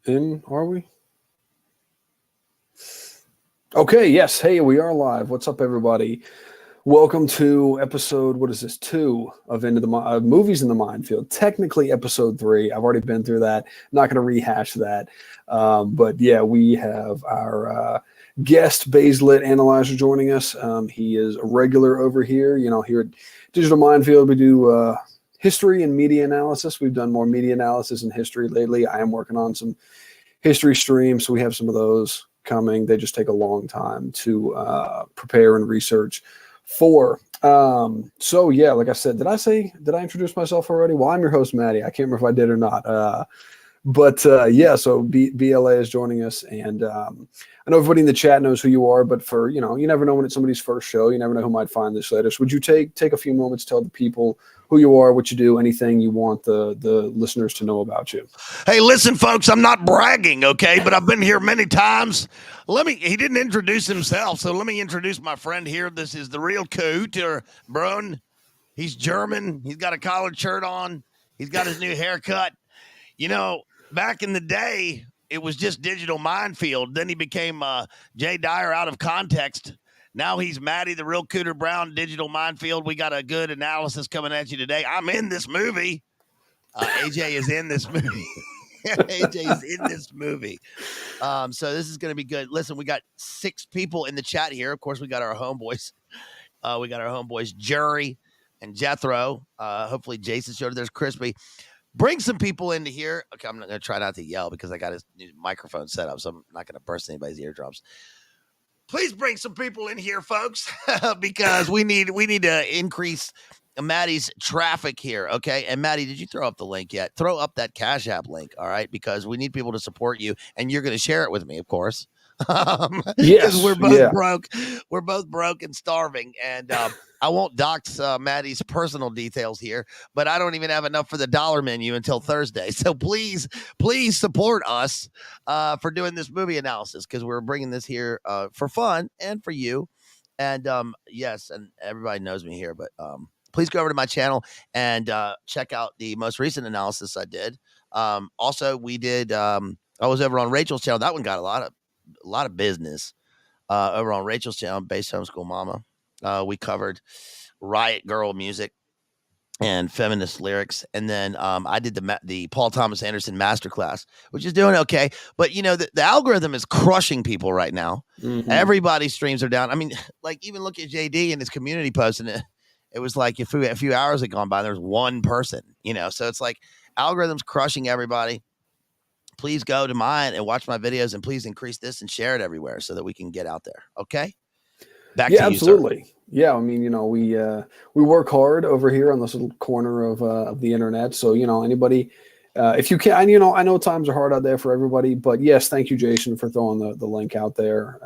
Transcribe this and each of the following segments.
Are we? Okay, yes. Hey, we are live. What's up, everybody? Welcome to episode, what is this, 2 of Into the Movies in the Minefield. Technically episode 3. I've already been through that. Not going to rehash that. But yeah, we have our guest, Baselit Analyzer, joining us. He is a regular over here. You know, here at Digital Minefield, we do history and media analysis. We've done more media analysis and history lately. I am working on some history streams, so we have some of those coming. They just take a long time to prepare and research for. So yeah, like I said, did I introduce myself already? Well, I'm your host, Maddie. I can't remember if I did or not. But yeah, so BLA is joining us, and I know everybody in the chat knows who you are, but for, you know, you never know when it's somebody's first show. You never know who might find this later. So would you take a few moments to tell the people who you are, what you do, anything you want the listeners to know about you? Hey, listen, folks, I'm not bragging, okay, but I've been here many times. He didn't introduce himself, so let me introduce my friend here. This is the real Cooter Brun. He's German. He's got a collared shirt on. He's got his new haircut. You know, back in the day, it was just Digital Minefield. Then he became Jay Dyer out of context. Now he's Maddie, the real Cooter Brown, Digital Minefield. We got a good analysis coming at you today. I'm in this movie. AJ is in this movie. AJ is in this movie. So this is going to be good. Listen, we got 6 people in the chat here. Of course, we got our homeboys. Jerry and Jethro. Hopefully Jason's showed. There's Crispy. Bring some people into here. Okay, I'm not going to try not to yell because I got his new microphone set up, so I'm not going to burst anybody's eardrums. Please bring some people in here, folks, because we need to increase Maddie's traffic here, okay? And Maddie, did you throw up the link yet? Throw up that Cash App link, all right? Because we need people to support you, and you're going to share it with me, of course. Yes, we're both broke. We're both broke and starving, and I won't dox Maddie's personal details here, but I don't even have enough for the dollar menu until Thursday. So please support us for doing this movie analysis, because we're bringing this here for fun and for you. And yes, and everybody knows me here, but please go over to my channel and check out the most recent analysis I did. Also, we did. I was over on Rachel's channel. That one got a lot of business over on Rachel's channel, Based Homeschool Mama. We covered Riot Girl music and feminist lyrics, and then I did the Paul Thomas Anderson masterclass, which is doing okay. But you know, the algorithm is crushing people right now. Mm-hmm. Everybody's streams are down. I mean, like, even look at JD and his community post, and it was like a few hours had gone by, there was one person. You know, so it's like algorithms crushing everybody. Please go to mine and watch my videos, and please increase this and share it everywhere so that we can get out there. Okay. Back to you, absolutely. Sir. Yeah, I mean, you know, we work hard over here on this little corner of the internet. So, you know, anybody, if you can, you know, I know times are hard out there for everybody, but yes, thank you, Jason, for throwing the link out there.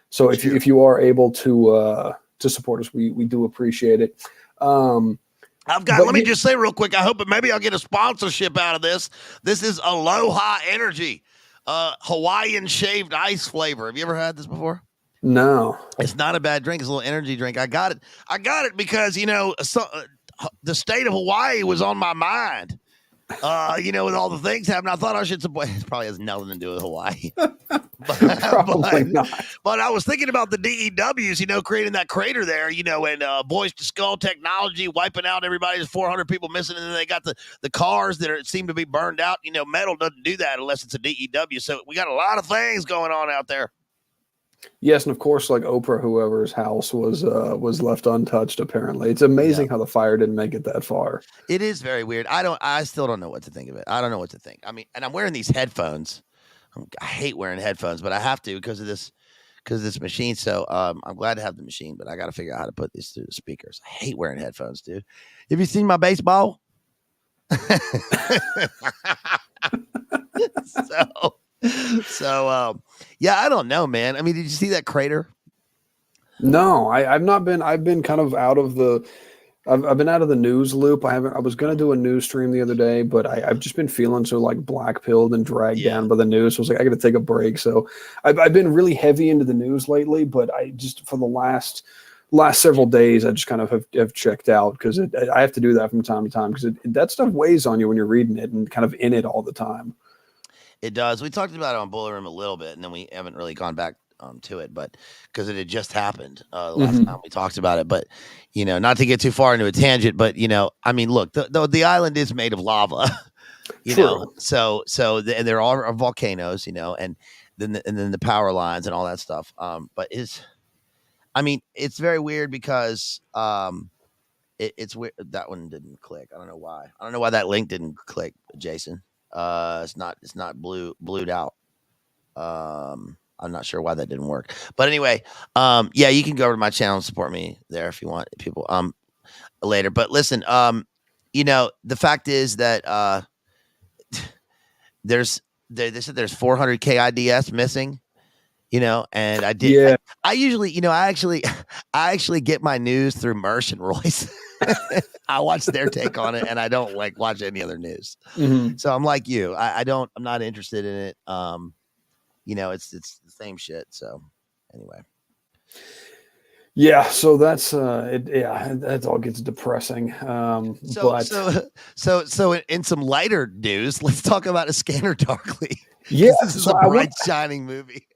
So if you are able to support us, we do appreciate it. Let me just say real quick, I hope that maybe I'll get a sponsorship out of this. This is Aloha Energy, Hawaiian shaved ice flavor. Have you ever had this before? No. It's not a bad drink. It's a little energy drink. I got it because, you know, the state of Hawaii was on my mind. You know, with all the things happening, I thought I should support. It probably has nothing to do with Hawaii. Probably not. But I was thinking about the DEWs, you know, creating that crater there, you know, and Boys to Skull technology, wiping out everybody. There's 400 people missing, and then they got the cars that seem to be burned out. You know, metal doesn't do that unless it's a DEW. So we got a lot of things going on out there. Yes, and of course, like Oprah, whoever's house was left untouched. Apparently, it's amazing how the fire didn't make it that far. It is very weird. I still don't know what to think of it. I don't know what to think. I mean, and I'm wearing these headphones. I hate wearing headphones, but I have to because of this machine. So I'm glad to have the machine, but I got to figure out how to put these through the speakers. I hate wearing headphones, dude. Have you seen my baseball? So yeah, I don't know, man. I mean, did you see that crater? No, I've not been. I've been kind of out of the. I've been out of the news loop. I was going to do a news stream the other day, but I've just been feeling so like black-pilled and dragged down by the news. So I was like, I got to take a break. So I've been really heavy into the news lately, but I just for the last several days, I just kind of have checked out because I have to do that from time to time because that stuff weighs on you when you're reading it and kind of in it all the time. It does. We talked about it on Boiler Room a little bit, and then we haven't really gone back to it, but because it had just happened the last time we talked about it. But not to get too far into a tangent, but I mean, look, the island is made of lava, True. So and there are volcanoes, and then the power lines and all that stuff. But it's very weird because it's weird that one didn't click. I don't know why. I don't know why that link didn't click, Jason. It's not blued out. I'm not sure why that didn't work, but anyway, yeah, you can go over to my channel and support me there if you want, people, later. But listen, the fact is that they said there's 400K IDS missing, and I did. Yeah. I usually, I actually get my news through Mersh and Royce. I watch their take on it, and I don't watch any other news. So I'm like you. I'm not interested in it. It's the same shit. So anyway. Yeah, so that's that all gets depressing. So in some lighter news, let's talk about A Scanner Darkly. Yeah, this is a bright, shining movie.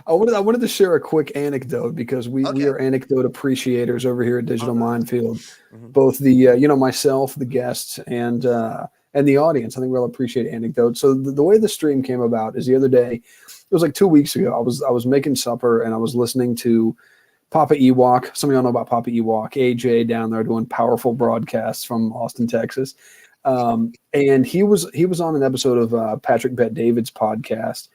I wanted to share a quick anecdote because we are anecdote appreciators over here at Digital Minefield. Both the myself, the guests, and the audience. I think we all appreciate anecdotes. So the way the stream came about is the other day. It was like 2 weeks ago. I was making supper and I was listening to Papa Ewok. Some of y'all know about Papa Ewok. AJ down there doing powerful broadcasts from Austin, Texas. And he was on an episode of Patrick Bet-David's podcast.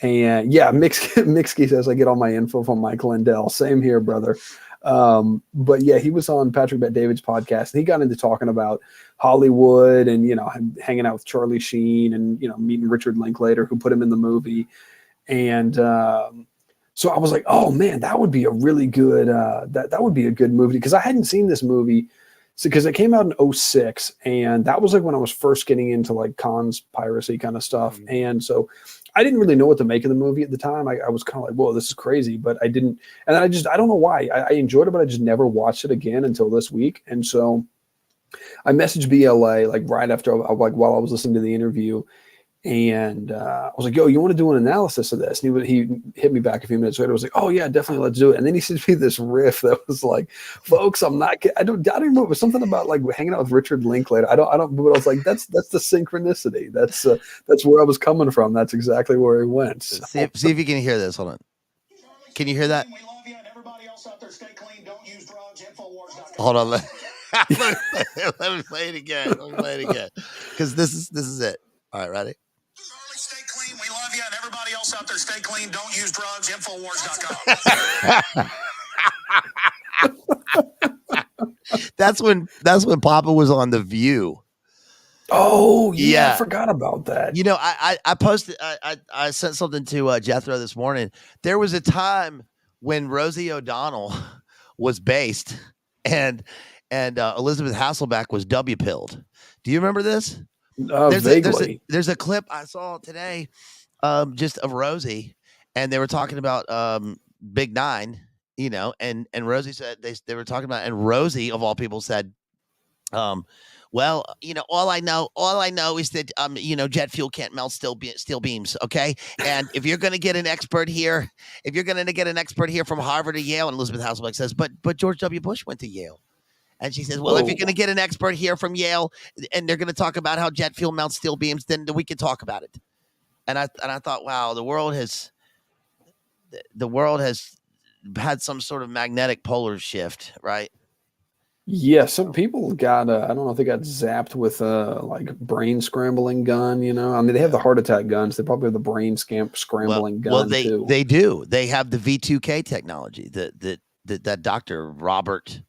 And yeah, Mixky says I get all my info from Mike Lindell. Same here, brother. But yeah, he was on Patrick Bet-David's podcast, and he got into talking about Hollywood and hanging out with Charlie Sheen and meeting Richard Linklater, who put him in the movie. And so I was like, oh man, that would be a really good that would be a good movie, because I hadn't seen this movie because it came out in 2006, and that was like when I was first getting into like cons piracy kind of stuff. And so I didn't really know what to make of the movie at the time. I was kind of like, whoa, this is crazy, but I didn't. And I don't know why. I enjoyed it, but I just never watched it again until this week. And so I messaged BLA like right after, like while I was listening to the interview, and I was like, yo, you want to do an analysis of this? And he hit me back a few minutes later. I was like, oh yeah, definitely, let's do it. And then he sent me this riff that was like, folks, I don't know. It was something about like hanging out with Richard Linklater. I don't, but I was like, that's the synchronicity. That's where I was coming from. That's exactly where he went. So. See if you can hear this. Hold on. Can you hear that? We love you, and everybody else out there, stay clean. Don't use drugs. Infowars.com. Hold on. Let me play it again. Because this is it. All right, ready? Stay clean. We love you, and everybody else out there, stay clean. Don't use drugs. Infowars.com. That's when Papa was on The View. Oh yeah, I forgot about that. I posted. I sent something to Jethro this morning. There was a time when Rosie O'Donnell was based, and Elizabeth Hasselbeck was W-pilled. Do you remember this? Vaguely. There's a clip I saw today, just of Rosie, and they were talking about Big Nine, and Rosie said they were talking about, and Rosie of all people said, well, all I know is that jet fuel can't melt steel beams, okay? And if you're going to get an expert here, from Harvard or Yale, and Elizabeth Hasselbeck says, but George W. Bush went to Yale. And she says, well, if you're going to get an expert here from Yale and they're going to talk about how jet fuel melts steel beams, then we can talk about it. And I thought, wow, the world has had some sort of magnetic polar shift, right? Yeah, some people got I don't know if they got zapped with like brain scrambling gun, I mean, they have the heart attack guns. They probably have the brain scrambling gun too. They do. They have the V2K technology that Dr. Robert.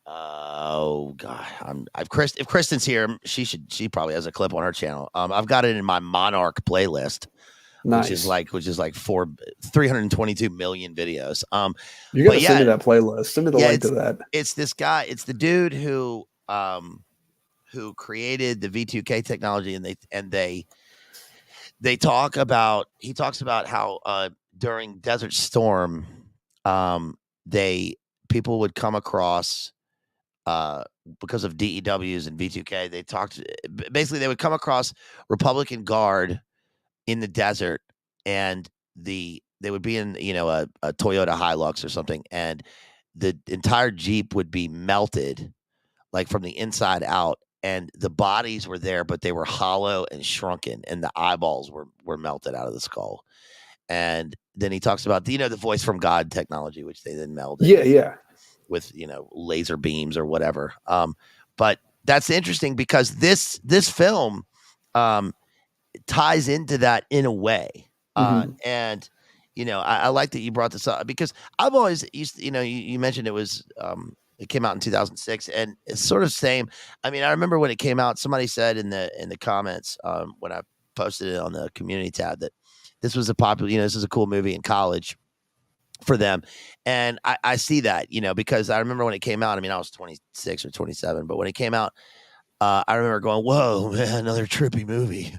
Oh God, if Kristen's here, she probably has a clip on her channel. I've got it in my Monarch playlist, nice. which is like 322 million videos. You gotta send me that playlist. Send me the link to that. It's this guy. It's the dude who created the V2K technology, and he talks about how during Desert Storm, people would come across. Because of DEWs and V2K, they would come across Republican Guard in the desert, and they would be in, a Toyota Hilux or something, and the entire Jeep would be melted, like from the inside out, and the bodies were there, but they were hollow and shrunken, and the eyeballs were melted out of the skull. And then he talks about the voice from God technology, which they then melded with laser beams or whatever. But that's interesting because this film ties into that in a way. And I like that you brought this up, because I've always used you mentioned it came out in 2006, and it's sort of same. I mean, I remember when it came out, somebody said in the comments, when I posted it on the community tab, that this was a popular, this is a cool movie in college for them. And I see that, because I remember when it came out, I mean, I was 26 or 27, but when it came out, I remember going, whoa, man, another trippy movie.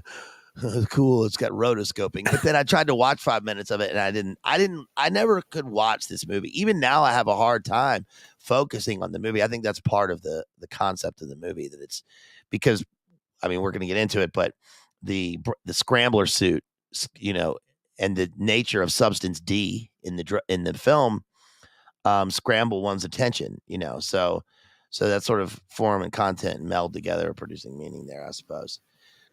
Cool. It's got rotoscoping. But then I tried to watch 5 minutes of it, and I never could watch this movie. Even now I have a hard time focusing on the movie. I think that's part of the concept of the movie, that it's because, I mean, we're going to get into it, but the scrambler suit, and the nature of substance D in the film, scramble one's attention, so that sort of form and content meld together, producing meaning there, I suppose.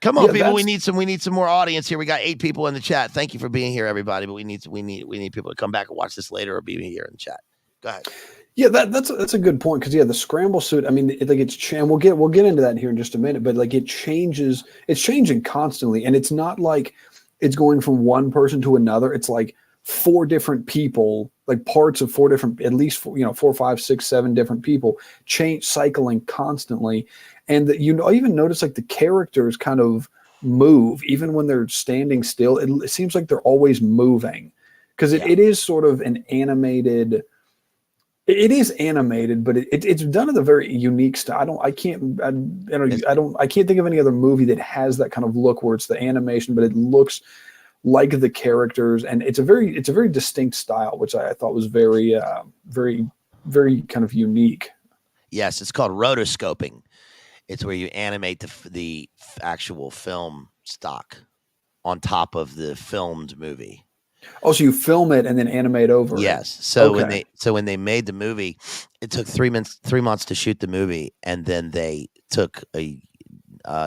Come on, people. We need some more audience here. We got 8 people in the chat. Thank you for being here, everybody. But we need people to come back and watch this later, or be here in the chat. Go ahead. Yeah, that's a good point, because the scramble suit, I mean, we'll get into that here in just a minute, but like it's changing constantly, and it's not like it's going from one person to another. It's like 4 different people, like parts of 4 different, at least 4, 5, 6, 7 different people, cycling constantly. And I even notice like the characters kind of move even when they're standing still. It seems like they're always moving, because it is sort of an animated. It is animated, but it's done in a very unique style. I can't think of any other movie that has that kind of look, where it's the animation, but it looks like the characters, and it's a very distinct style, which I thought was very, very, very kind of unique. Yes, it's called rotoscoping. It's where you animate the actual film stock on top of the filmed movie. Oh, so you film it and then animate over yes. it. So okay. when they made the movie, it took 3 months to shoot the movie, and then they took a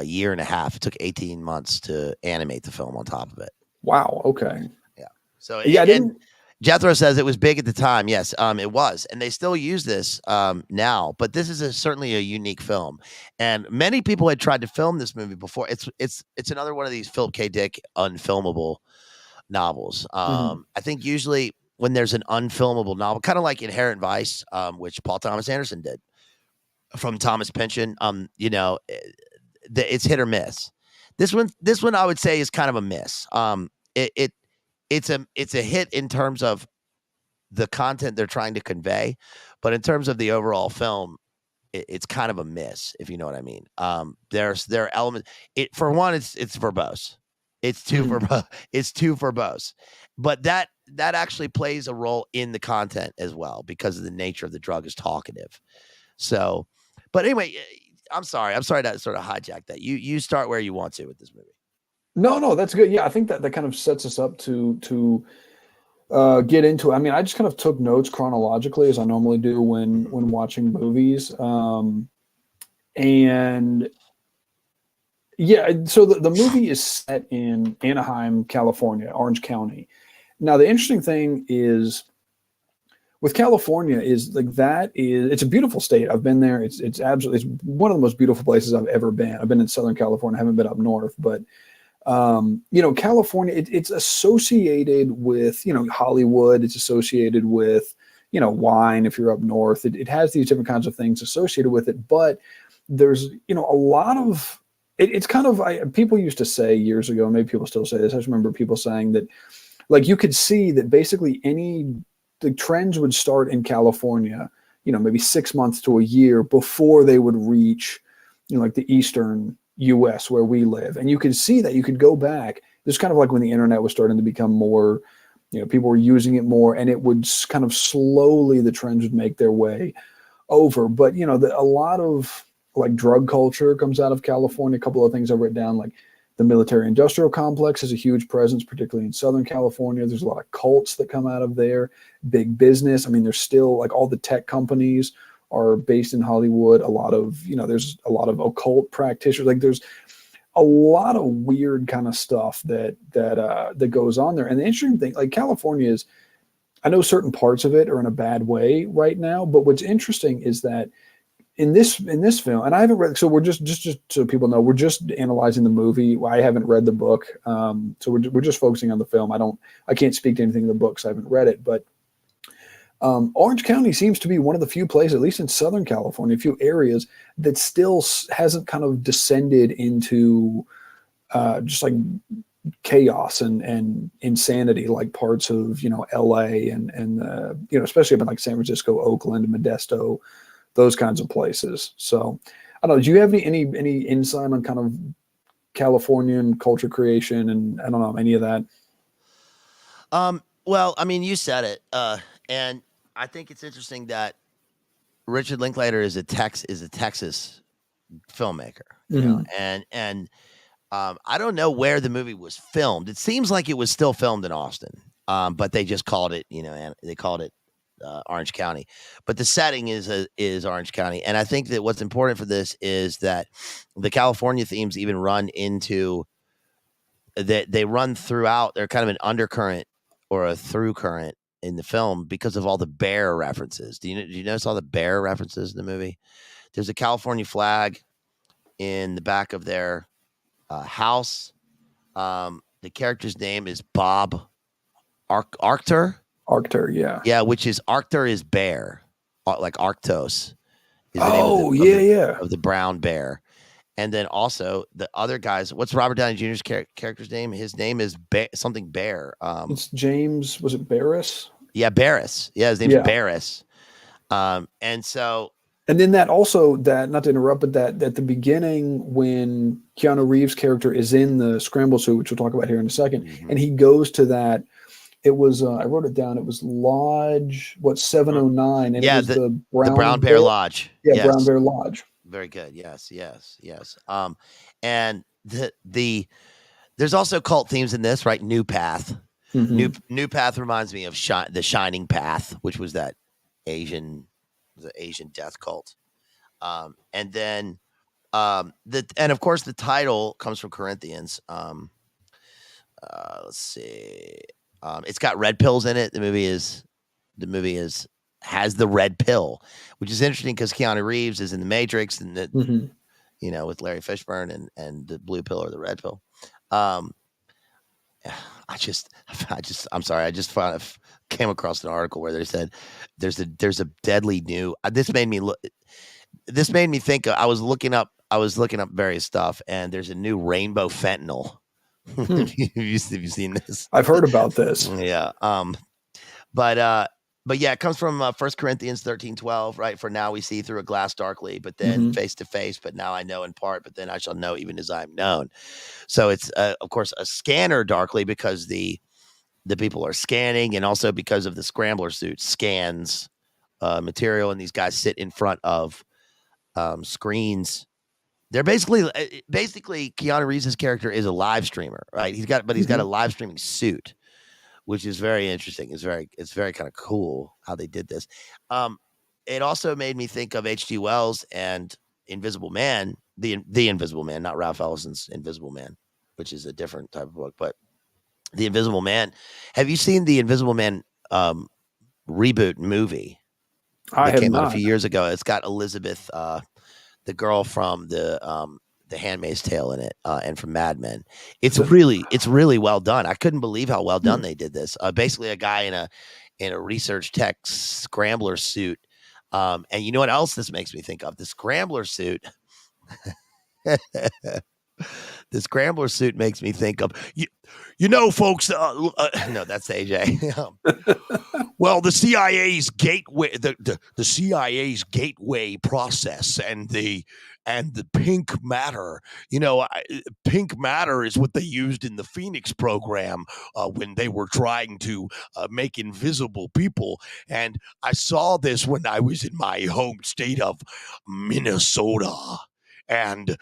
year and a half. It took 18 months to animate the film on top of it. Wow. Okay. Yeah. So and Jethro says it was big at the time. Yes, it was, and they still use this now. But this is certainly a unique film, and many people had tried to film this movie before. It's another one of these Philip K. Dick unfilmable novels. I think usually when there's an unfilmable novel, kind of like Inherent Vice, which Paul Thomas Anderson did from Thomas Pynchon, it's hit or miss. This one I would say is kind of a miss. It's a hit in terms of the content they're trying to convey, but in terms of the overall film, it's kind of a miss, if you know what I mean. There are elements. For one, it's verbose. It's too verbose, but that actually plays a role in the content as well, because of the nature of the drug is talkative. So, but anyway, I'm sorry to sort of hijack that. You start where you want to with this movie. No, that's good. Yeah, I think that kind of sets us up to get into it. I mean, I just kind of took notes chronologically, as I normally do when watching movies. And yeah, so the movie is set in Anaheim, California, Orange County. Now, the interesting thing is with California is like it's a beautiful state. I've been there. It's absolutely, it's one of the most beautiful places I've ever been. I've been in Southern California. I haven't been up north, but California, it's associated with, Hollywood. It's associated with, wine. If you're up north, it has these different kinds of things associated with it. But there's, a lot of, it's kind of, people used to say years ago, maybe people still say this. I just remember people saying that, like, you could see that basically the trends would start in California, maybe 6 months to a year before they would reach, like the Eastern US where we live. And you could see that. You could go back. It's kind of like when the internet was starting to become more, people were using it more, and it would kind of slowly, the trends would make their way over. But, a lot of like drug culture comes out of California. A couple of things I've written down, like The military-industrial complex has a huge presence, particularly in Southern California. There's a lot of cults that come out of there, big business. I mean, there's still like all the tech companies are based in Hollywood. A lot of, there's a lot of occult practitioners. Like there's a lot of weird kind of stuff that goes on there. And the interesting thing, like California is, I know certain parts of it are in a bad way right now, but what's interesting is that in this film, and I haven't read, so we're just so people know, we're just analyzing the movie. I haven't read the book, so we're just focusing on the film. I can't speak to anything in the books. I haven't read it, but Orange County seems to be one of the few places, at least in Southern California, a few areas that still hasn't kind of descended into just like chaos and insanity like parts of LA and especially up in like San Francisco, Oakland, Modesto, those kinds of places. So I don't know. Do you have any insight on kind of Californian culture creation and I don't know any of that? Well, I mean, you said it, and I think it's interesting that Richard Linklater is a Texas filmmaker, you know, and I don't know where the movie was filmed. It seems like it was still filmed in Austin, but they just called it, they called it Orange County. But the setting is Orange County, and I think that what's important for this is that the California themes even run into that they run throughout. They're kind of an undercurrent or a through current in the film because of all the bear references. Do you notice all the bear references in the movie? There's a California flag in the back of their house. The character's name is Bob Arctur. Arctur, yeah. Yeah, which is Arctur is bear, like Arctos. Is the name of the brown bear. And then also the other guys. What's Robert Downey Jr.'s character's name? His name is something Bear. It's James. Was it Barris? Yeah, Barris. Yeah, his name's Barris. And so. And then that not to interrupt, but that at the beginning when Keanu Reeves' character is in the scramble suit, which we'll talk about here in a second, and he goes to that. It was I wrote it down. It was Lodge 709, and it was the Brown Bear Lodge. Yeah, yes. Brown Bear Lodge. Very good. Yes. And there's also cult themes in this, right? New Path. New Path reminds me of the Shining Path, which was that Asian death cult. And then and of course the title comes from Corinthians. Let's see. It's got red pills in it. The movie has the red pill, which is interesting because Keanu Reeves is in the Matrix and with Larry Fishburne and the blue pill or the red pill. I'm sorry. I just came across an article where they said there's a deadly new. This made me think. I was looking up various stuff, and there's a new rainbow fentanyl. Have you seen this? I've heard about this. Yeah. But yeah, it comes from 1 Corinthians 13:12, right? For now we see through a glass darkly, but then face to face. But now I know in part, but then I shall know even as I am known. So it's of course a scanner darkly because the people are scanning, and also because of the scrambler suit scans material, and these guys sit in front of screens. They're basically Keanu Reeves' character is a live streamer, right? He's got a live streaming suit, which is very interesting. It's very kind of cool how they did this. It also made me think of H.G. Wells and Invisible Man, the Invisible Man, not Ralph Ellison's Invisible Man, which is a different type of book, but the Invisible Man. Have you seen the Invisible Man reboot movie? That came out a few years ago. It's got Elizabeth, the girl from the Handmaid's Tale in it, and from Mad Men. It's really well done. I couldn't believe how well done they did this. Basically, a guy in a research tech scrambler suit. And you know what else this makes me think of? The scrambler suit. The scrambler suit makes me think of folks. No, that's AJ. Well, the CIA's gateway, the CIA's gateway process, and the pink matter. Pink matter is what they used in the Phoenix program when they were trying to make invisible people. And I saw this when I was in my home state of Minnesota. And,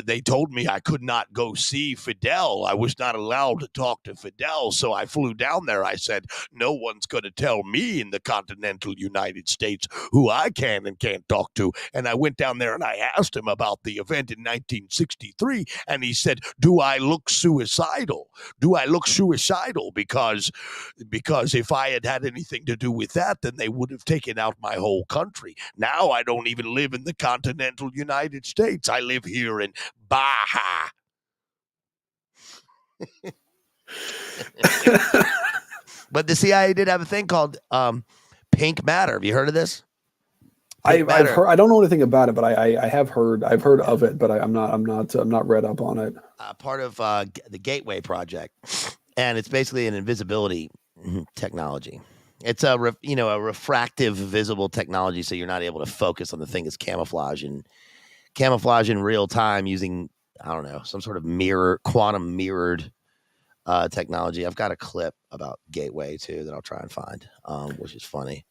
they told me I could not go see Fidel. I was not allowed to talk to Fidel. So I flew down there. I said, no one's going to tell me in the continental United States who I can and can't talk to. And I went down there and I asked him about the event in 1963. And he said, do I look suicidal? Do I look suicidal? Because if I had had anything to do with that, then they would have taken out my whole country. Now I don't even live in the continental United States. I live here in Baja. But the CIA did have a thing called Pink Matter. Have you heard of this? I've heard. I don't know anything about it, but I have heard. I've heard of it, but I'm not read up on it. Part of the Gateway Project, and it's basically an invisibility technology. It's a refractive visible technology, so you're not able to focus on the thing. It's camouflage in real time using, I don't know, some sort of quantum mirrored technology. I've got a clip about Gateway too that I'll try and find, which is funny.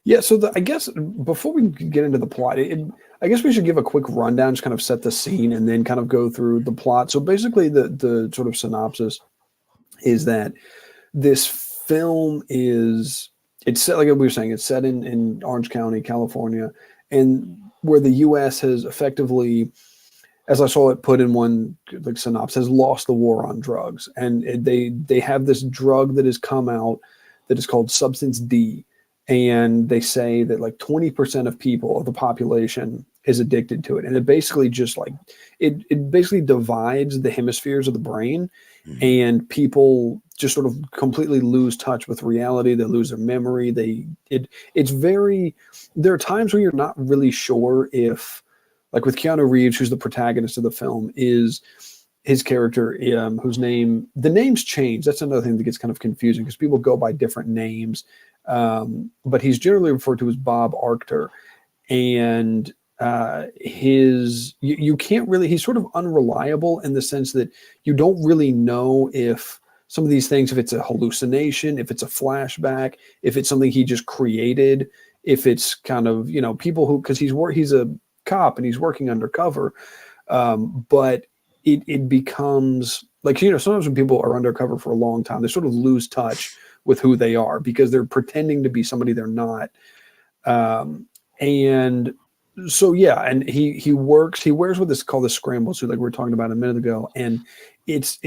Yeah, so I guess before we get into the plot, I guess we should give a quick rundown, just kind of set the scene, and then kind of go through the plot. So basically, the sort of synopsis is that this film it's set, like we were saying, it's set in Orange County, California, and where the U.S. has effectively, as I saw it put in one like synopsis, has lost the war on drugs, and they have this drug that has come out that is called Substance D. And they say that like 20% of people, of the population, is addicted to it. And it basically just like, it basically divides the hemispheres of the brain, and people just sort of completely lose touch with reality. They lose their memory. There are times where you're not really sure if, like with Keanu Reeves, who's the protagonist of the film, is his character, whose name, the names change. That's another thing that gets kind of confusing because people go by different names. But he's generally referred to as Bob Arctor, and you can't really, he's sort of unreliable in the sense that you don't really know if some of these things, if it's a hallucination, if it's a flashback, if it's something he just created, if it's kind of, people who, because he's a cop and he's working undercover, but it becomes like, sometimes when people are undercover for a long time, they sort of lose touch with who they are because they're pretending to be somebody they're not. And so, yeah, and he wears what is called the scramble suit, like we were talking about a minute ago. And it's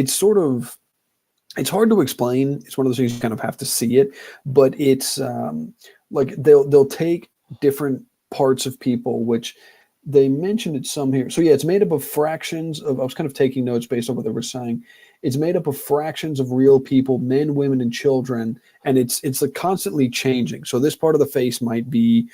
hard to explain. It's one of those things you kind of have to see it, but it's like they'll take different parts of people, which they mentioned it some here. So yeah, it's made up of fractions of, I was kind of taking notes based on what they were saying. It's made up of fractions of real people, men, women, and children. And it's like constantly changing. So this part of the face might be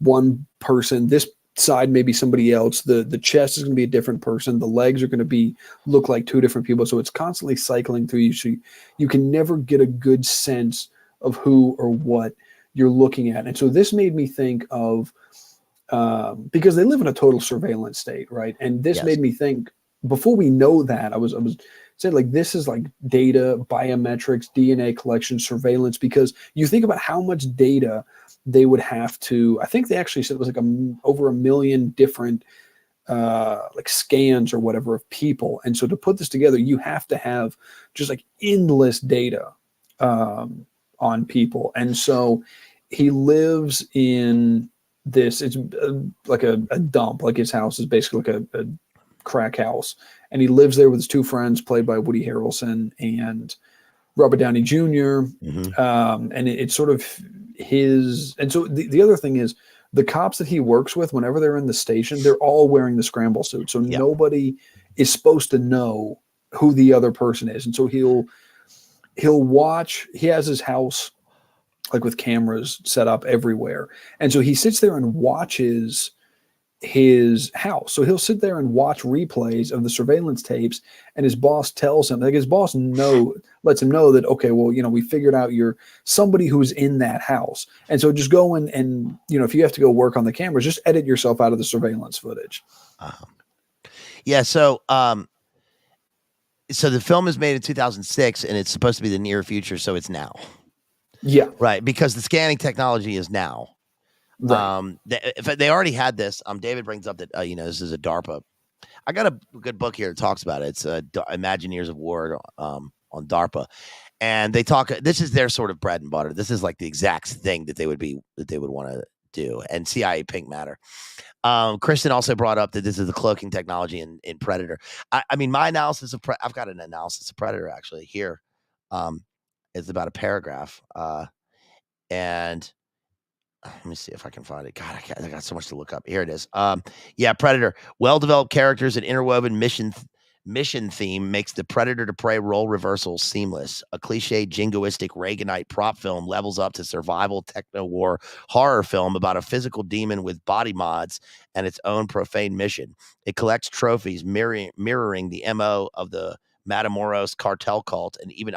one person. This side may be somebody else. The chest is going to be a different person. The legs are going to look like two different people. So it's constantly cycling through you. So you can never get a good sense of who or what you're looking at. And so this made me think of, because they live in a total surveillance state, right? And this made me think, before we know that, I was saying, like, this is like data, biometrics, DNA collection, surveillance, because you think about how much data they would have to, I think they actually said it was like over 1 million different like scans or whatever of people. And so to put this together, you have to have just like endless data on people. And so he lives in this, it's like a dump, like his house is basically like a crack house, and he lives there with his two friends played by Woody Harrelson and Robert Downey Jr. And it's sort of his, and so the other thing is the cops that he works with, whenever they're in the station, they're all wearing the scramble suit, so nobody is supposed to know who the other person is. And so he'll watch, he has his house like with cameras set up everywhere. And so he sits there and watches his house. So he'll sit there and watch replays of the surveillance tapes, and his boss tells him, like, his boss lets him know that, okay, well, we figured out you're somebody who's in that house. And so just go in and, if you have to go work on the cameras, just edit yourself out of the surveillance footage. Yeah. So the film is made in 2006 and it's supposed to be the near future. So it's now. Yeah. Right. Because the scanning technology is now. Right. They already had this. David brings up that this is a DARPA. I got a good book here that talks about it. It's Imagineers of War on DARPA, and they talk. This is their sort of bread and butter. This is like the exact thing that they would want to do. And CIA Pink Matter. Kristen also brought up that this is the cloaking technology in Predator. I mean, my analysis of I've got an analysis of Predator actually here. It's about a paragraph, and let me see if I can find it. God, I got so much to look up. Here it is. Predator. Well-developed characters and interwoven mission theme makes the predator to prey role reversal seamless. A cliched jingoistic Reaganite prop film levels up to survival techno war horror film about a physical demon with body mods and its own profane mission. It collects trophies mirroring the MO of the Matamoros cartel cult and even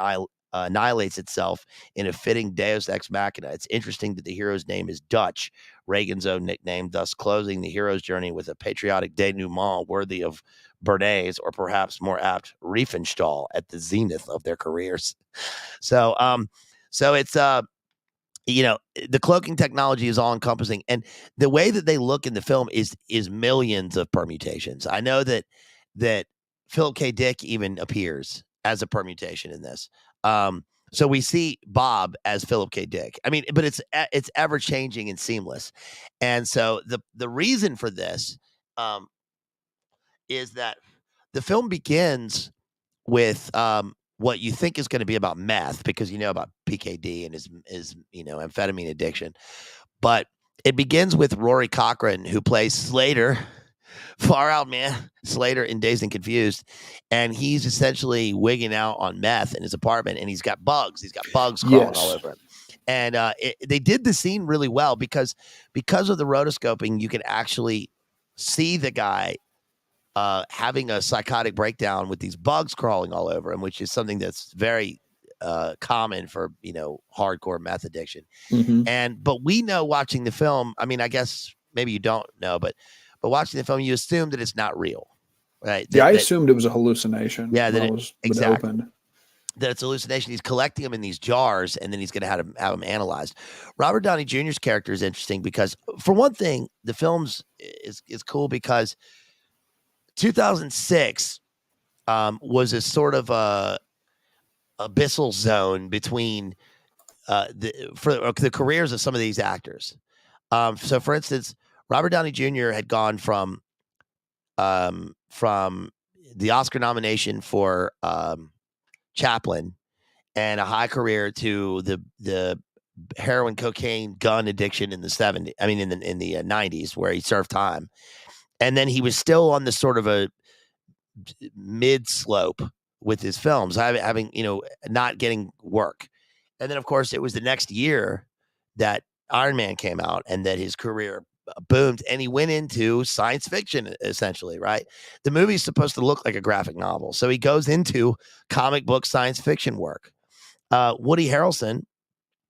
annihilates itself in a fitting Deus Ex Machina. It's interesting that the hero's name is Dutch, Reagan's own nickname, thus closing the hero's journey with a patriotic denouement worthy of Bernays, or perhaps more apt, Riefenstahl at the zenith of their careers. So it's the cloaking technology is all encompassing, and the way that they look in the film is millions of permutations. I know that Philip K. Dick even appears as a permutation in this. So we see Bob as Philip K. Dick. I mean, but it's ever changing and seamless. And so the reason for this is that the film begins with what you think is going to be about meth, because about PKD and his amphetamine addiction. But it begins with Rory Cochrane, who plays Slater. Far out, man. Slater in Dazed and Confused. And he's essentially wigging out on meth in his apartment, and he's got bugs. He's got bugs crawling all over him. And they did the scene really well because of the rotoscoping, you can actually see the guy having a psychotic breakdown with these bugs crawling all over him, which is something that's very common for, hardcore meth addiction. Mm-hmm. But we know, watching the film, I mean, I guess maybe you don't know, but watching the film, you assume that it's not real, right? I assumed it was a hallucination. Yeah, when it opened. That it's a hallucination. He's collecting them in these jars, and then he's going to have them analyzed. Robert Downey Jr.'s character is interesting because, for one thing, the film's is cool because 2006 was a sort of a abyssal zone between the careers of some of these actors. So, for instance, Robert Downey Jr. had gone from the Oscar nomination for Chaplin and a high career to the heroin, cocaine, gun addiction in the 70s. I mean, in the 90s, where he served time, and then he was still on this sort of a mid slope with his films, having not getting work. And then, of course, it was the next year that Iron Man came out, and that his career boomed, and he went into science fiction, essentially, right? The movie's supposed to look like a graphic novel, so he goes into comic book science fiction work. Woody Harrelson,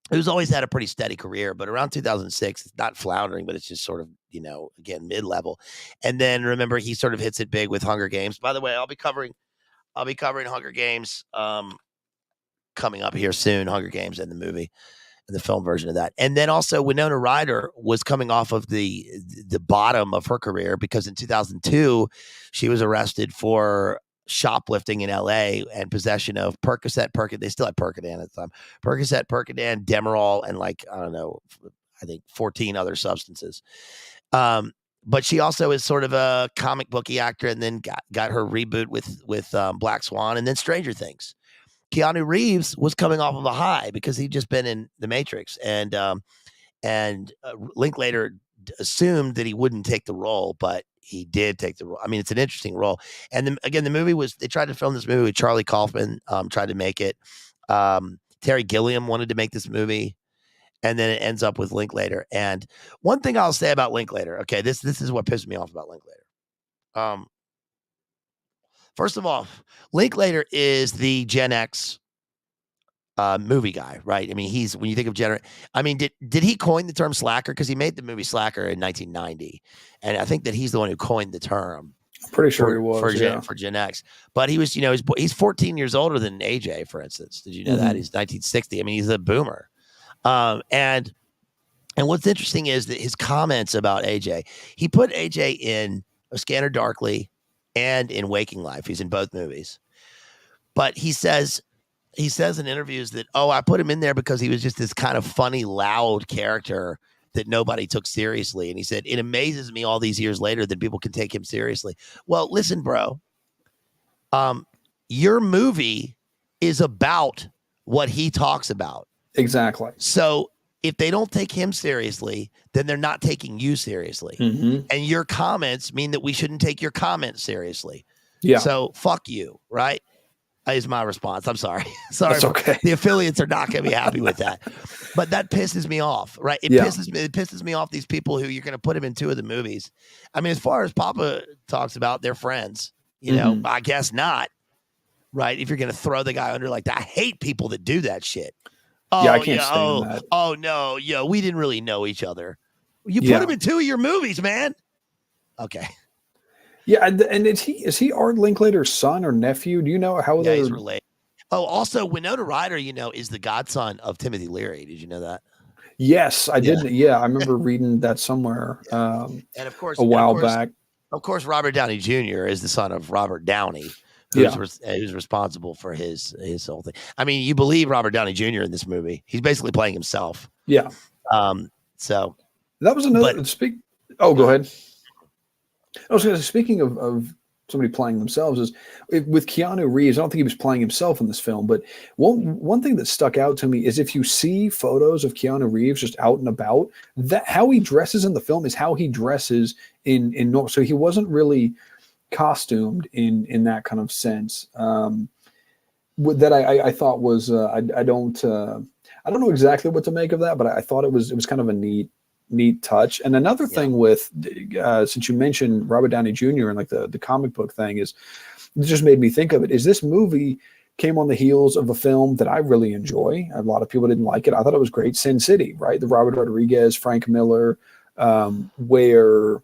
who's always had a pretty steady career, but around 2006, it's not floundering, but it's just sort of, again, mid-level. And then, remember, he sort of hits it big with Hunger Games. By the way, I'll be covering Hunger Games coming up here soon, Hunger Games and the movie. The film version of that. And then also Winona Ryder was coming off of the bottom of her career, because in 2002 she was arrested for shoplifting in LA and possession of Percocet, they still had Percodan at the time, Percocet, Percodan, Demerol, and I think 14 other substances. But she also is sort of a comic booky actor, and then got her reboot with Black Swan, and then Stranger Things. Keanu Reeves was coming off of a high because he'd just been in The Matrix, and Linklater assumed that he wouldn't take the role, but he did take the role. I mean, it's an interesting role. And then again, the movie they tried to film this movie with Charlie Kaufman, tried to make it. Terry Gilliam wanted to make this movie, and then it ends up with Linklater. And one thing I'll say about Linklater, okay, this is what pissed me off about Linklater. First of all, Linklater is the Gen X movie guy, right? I mean, when you think of did he coin the term slacker? Because he made the movie Slacker in 1990, and I think that he's the one who coined the term. I'm pretty sure he was for Gen X. But he was, he's 14 years older than AJ, for instance. Did you know that? He's 1960. I mean, he's a boomer, and And what's interesting is that his comments about AJ, he put AJ in A Scanner Darkly and in Waking Life. He's in both movies. But he says in interviews that, I put him in there because he was just this kind of funny, loud character that nobody took seriously. And he said, it amazes me all these years later that people can take him seriously. Well, listen, bro, your movie is about what he talks about. Exactly. So if they don't take him seriously, then they're not taking you seriously. Mm-hmm. And your comments mean that we shouldn't take your comments seriously. Yeah. So fuck you, right? Is my response. I'm sorry. That's okay. The affiliates are not going to be happy with that. But that pisses me off, right? It pisses me off, these people who you're going to put him in 2 of the movies. I mean, as far as Papa talks about, they're friends. You know, I guess not, right? If you're going to throw the guy under like that. I hate people that do that shit. Oh, yeah, I can't stand that. Oh, no. We didn't really know each other. You put him in 2 of your movies, man. Okay. Yeah, and is he Art Linklater's son or nephew? Do you know how they're... he's related? Oh, also, Winona Ryder, is the godson of Timothy Leary. Did you know that? Yes, I did. Yeah, I remember reading that somewhere. And of course, a while back. Of course, Robert Downey Jr. is the son of Robert Downey, who's responsible for his whole thing. I mean, you believe Robert Downey Jr. in this movie? He's basically playing himself. Yeah. So that was another. Go ahead. I was going to say, speaking of somebody playing themselves, with Keanu Reeves, I don't think he was playing himself in this film, but one thing that stuck out to me is if you see photos of Keanu Reeves just out and about, that how he dresses in the film is how he dresses in normal. So he wasn't really costumed in that kind of sense. That I thought was I don't know exactly what to make of that, but I thought it was kind of a neat touch. And another thing with since you mentioned Robert Downey Jr. and like the comic book thing, it just made me think of it, is this movie came on the heels of a film that I really enjoy. A lot of people didn't like it. I thought it was great. Sin City, right? The Robert Rodriguez, Frank Miller, where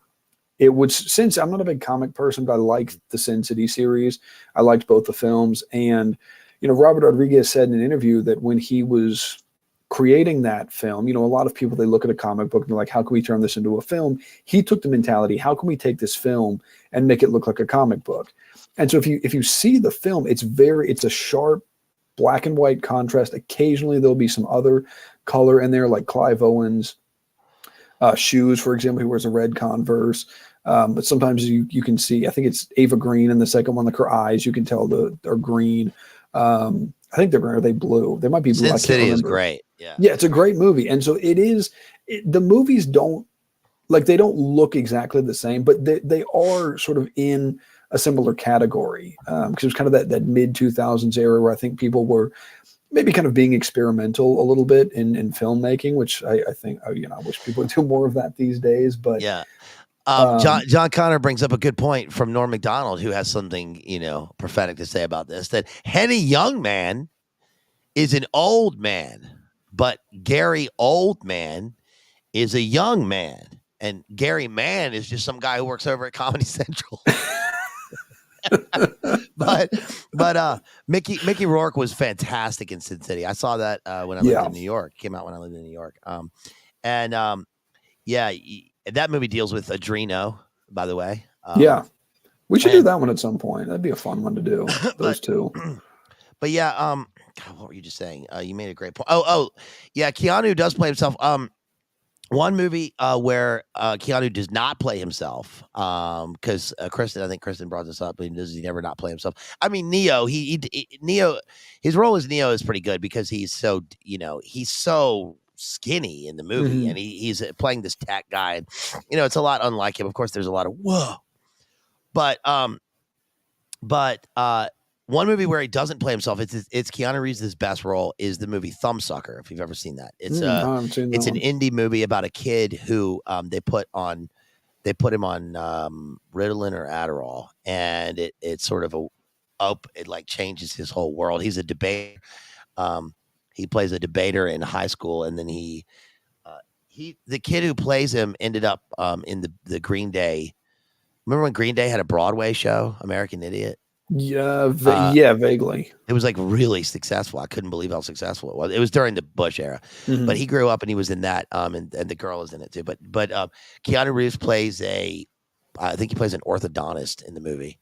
it was, since I'm not a big comic person, but I liked the Sin City series. I liked both the films. And, Robert Rodriguez said in an interview that when he was creating that film, a lot of people, they look at a comic book and they're like, how can we turn this into a film? He took the mentality, how can we take this film and make it look like a comic book? And so if you see the film, it's a sharp black and white contrast. Occasionally there'll be some other color in there, like Clive Owen's shoes, for example. He wears a red Converse. But sometimes you can see, I think it's Ava Green in the second one, like her eyes, you can tell they're green. I think they're green. Are they blue? They might be blue. Sin City is great. Yeah, it's a great movie. And so the movies don't look exactly the same, but they are sort of in a similar category. Because it was kind of that mid 2000s era where I think people were maybe kind of being experimental a little bit in filmmaking, which I think, I wish people would do more of that these days. But yeah. John Connor brings up a good point from Norm Macdonald, who has something, prophetic to say about this, that Henny Youngman is an old man, but Gary Oldman is a young man. And Gary Mann is just some guy who works over at Comedy Central. but Mickey Rourke was fantastic in Sin City. I saw that when I lived in New York. It came out when I lived in New York. That movie deals with Adreno, by the way. We should do that one at some point. That'd be a fun one to do. Those two. But yeah, God, what were you just saying? You made a great point. Oh, yeah, Keanu does play himself. One movie where Keanu does not play himself, because I think Kristen brought this up, and does he never not play himself? I mean, Neo, Neo, his role as Neo is pretty good because he's so skinny in the movie, and he's playing this tech guy, and it's a lot unlike him. Of course, there's a lot of whoa, but one movie where he doesn't play himself, it's Keanu Reeves' best role, is the movie Thumbsucker, if you've ever seen that. It's an indie movie about a kid who they put him on Ritalin or Adderall, and it's sort of it like changes his whole world. He's a debater. He plays a debater in high school, and then the kid who plays him ended up in the Green Day. Remember when Green Day had a Broadway show, American Idiot? Yeah, Uh, yeah, vaguely. It was like really successful. I couldn't believe how successful it was. It was during the Bush era, but he grew up and he was in that. And the girl is in it too. But Keanu Reeves plays I think he plays an orthodontist in the movie.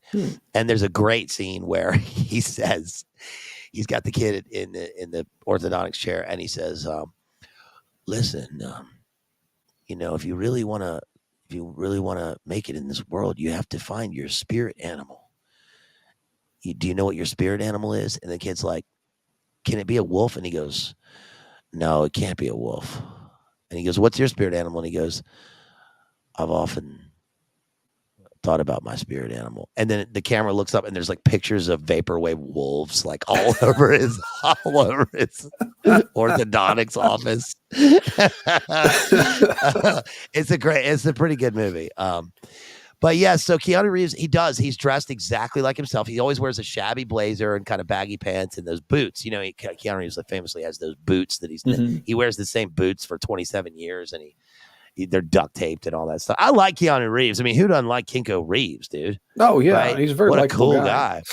And there's a great scene where he says he's got the kid in the orthodontics chair, and he says, "Listen, if you really want to make it in this world, you have to find your spirit animal. Do you know what your spirit animal is?" And the kid's like, "Can it be a wolf?" And he goes, "No, it can't be a wolf." And he goes, "What's your spirit animal?" And he goes, "I've often thought about my spirit animal." And then the camera looks up and there's like pictures of vaporwave wolves like all over his orthodontics office. It's a pretty good movie. But yeah, so Keanu Reeves, he's dressed exactly like himself. He always wears a shabby blazer and kind of baggy pants and those boots. Keanu Reeves famously has those boots that he wears the same boots for 27 years, and they're duct taped and all that stuff. I like Keanu Reeves. I mean, who doesn't like Kinko Reeves, dude? Oh yeah, right? He's a very a cool guy.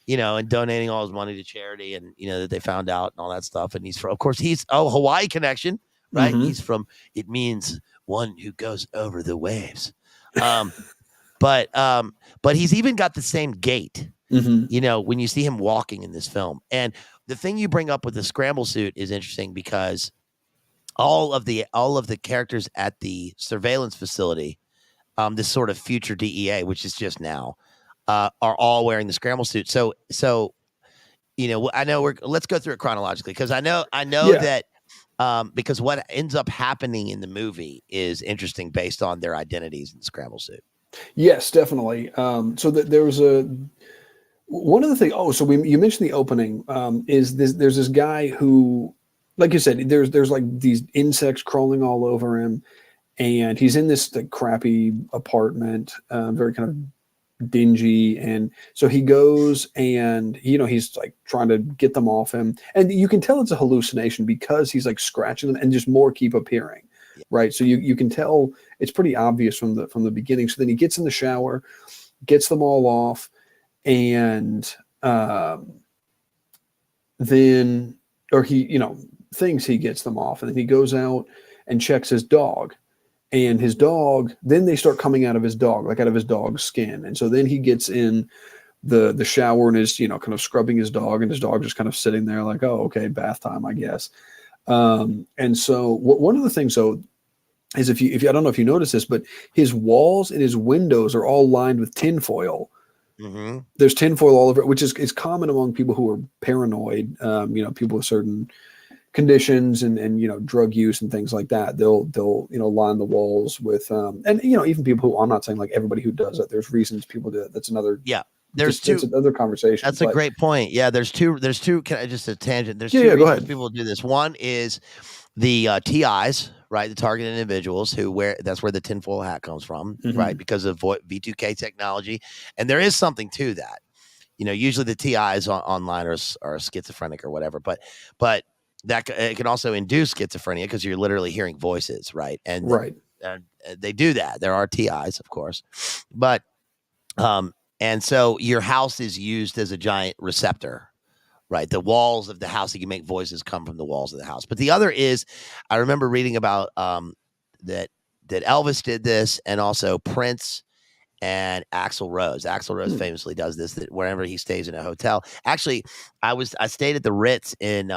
And donating all his money to charity, and that they found out and all that stuff. And he's Hawaii connection, right? He's from. It means one who goes over the waves. But he's even got the same gait, when you see him walking in this film. And the thing you bring up with the scramble suit is interesting because all of the characters at the surveillance facility, this sort of future DEA, which is just now, are all wearing the scramble suit. So I know let's go through it chronologically because I know that. Because what ends up happening in the movie is interesting based on their identities in the scramble suit. Yes, definitely. So there was one of the things. Oh, so you mentioned the opening. Is this? There's this guy who, like you said, there's like these insects crawling all over him, and he's in this like crappy apartment, very kind of dingy, and so he goes and he's like trying to get them off him, and you can tell it's a hallucination because he's like scratching them, and just more keep appearing. Right. So you can tell it's pretty obvious from the beginning. So then he gets in the shower, gets them all off, and then he thinks he gets them off, and then he goes out and checks his dog. And his dog, then they start coming out of his dog, like out of his dog's skin. And so then he gets in the shower and is, kind of scrubbing his dog, and his dog just kind of sitting there like, oh, okay, bath time, I guess. And so one of the things though is if you I don't know if you notice this, but his walls and his windows are all lined with tinfoil. There's tinfoil all over it, which is common among people who are paranoid, people with certain conditions and drug use and things like that. They'll line the walls with and even people who, I'm not saying like everybody who does it, there's reasons people do it. That's another It's another conversation. That's a great point. Yeah, there's two. Can I just a tangent? There's two go reasons ahead. people do this. One is the TIs, right? The targeted individuals that's where the tinfoil hat comes from, right? Because of V2K technology, and there is something to that. Usually the TIs online are schizophrenic or whatever, but that it can also induce schizophrenia because you're literally hearing voices, right? And they do that. There are TIs, of course, but and so your house is used as a giant receptor, right? The walls of the house, you can make voices come from the walls of the house. But the other is, I remember reading about that Elvis did this, and also Prince and Axl Rose. Axl Rose famously does this, that wherever he stays in a hotel. Actually, I stayed at the Ritz in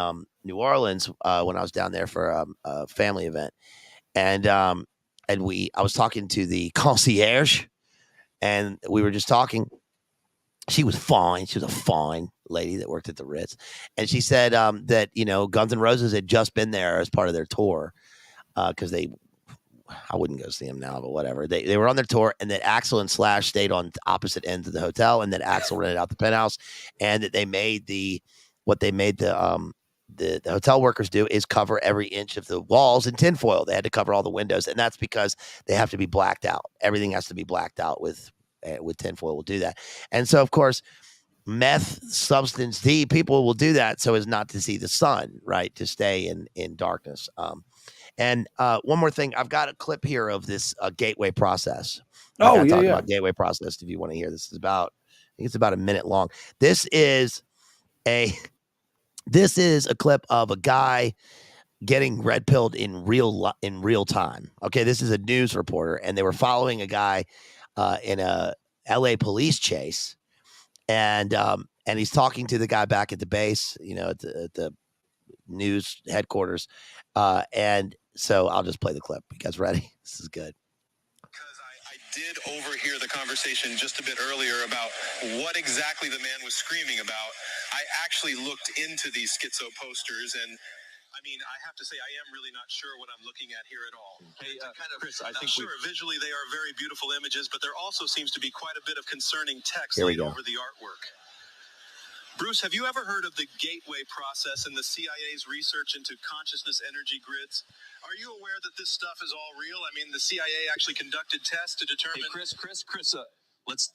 New Orleans when I was down there for a family event, and I was talking to the concierge. And we were just talking. She was fine. She was a fine lady that worked at the Ritz. And she said that, Guns N' Roses had just been there as part of their tour because I wouldn't go see them now, but whatever. They were on their tour, and that Axl and Slash stayed on opposite ends of the hotel, and that Axl rented out the penthouse, and that they made the hotel workers do is cover every inch of the walls in tinfoil. They had to cover all the windows, and that's because they have to be blacked out. Everything has to be blacked out with tinfoil. Will do that. And so, of course, meth, substance D, people will do that so as not to see the sun, right? To stay in darkness. And one more thing, I've got a clip here of this gateway process. About gateway process. If you want to hear, this is about think it's about a minute long. This is a clip of a guy getting red pilled in real time. Okay, this is a news reporter, and they were following a guy in a LA police chase, and he's talking to the guy back at the base, at the news headquarters, and so I'll just play the clip. You guys ready? This is good. Because I did overhear the conversation just a bit earlier about what exactly the man was screaming about. I actually looked into these schizo posters, and I mean, I have to say, I am really not sure what I'm looking at here at all. Hey, Chris, I think visually they are very beautiful images, but there also seems to be quite a bit of concerning text laid over the artwork. Bruce, have you ever heard of the gateway process and the CIA's research into consciousness energy grids? Are you aware that this stuff is all real? I mean, the CIA actually conducted tests to determine... Hey, Chris, let's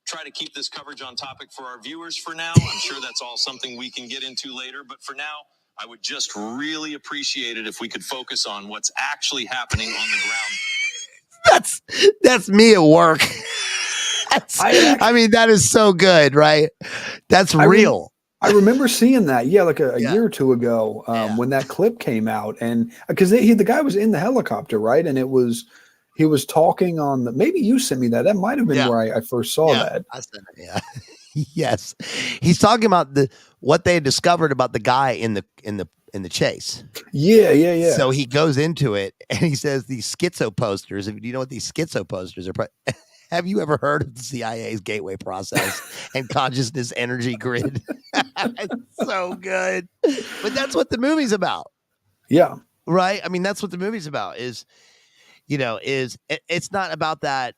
try to keep this coverage on topic for our viewers for now. I'm sure that's all something we can get into later, but for now, I would just really appreciate it if we could focus on what's actually happening on the ground. That's me at work. I mean, that is so good, right? That's real. I remember seeing that, like a year or two ago, when that clip came out, and because the guy was in the helicopter, right? And he was talking on maybe you sent me that. That might have been where I first saw that. I sent it, yeah. Yes, he's talking about what they had discovered about the guy in the chase. Yeah. So he goes into it and he says these schizo posters. Do you know what these schizo posters are? Have you ever heard of the CIA's gateway process and consciousness energy grid? It's so good, but that's what the movie's about. Yeah, right. I mean, that's what the movie's about. It's not about that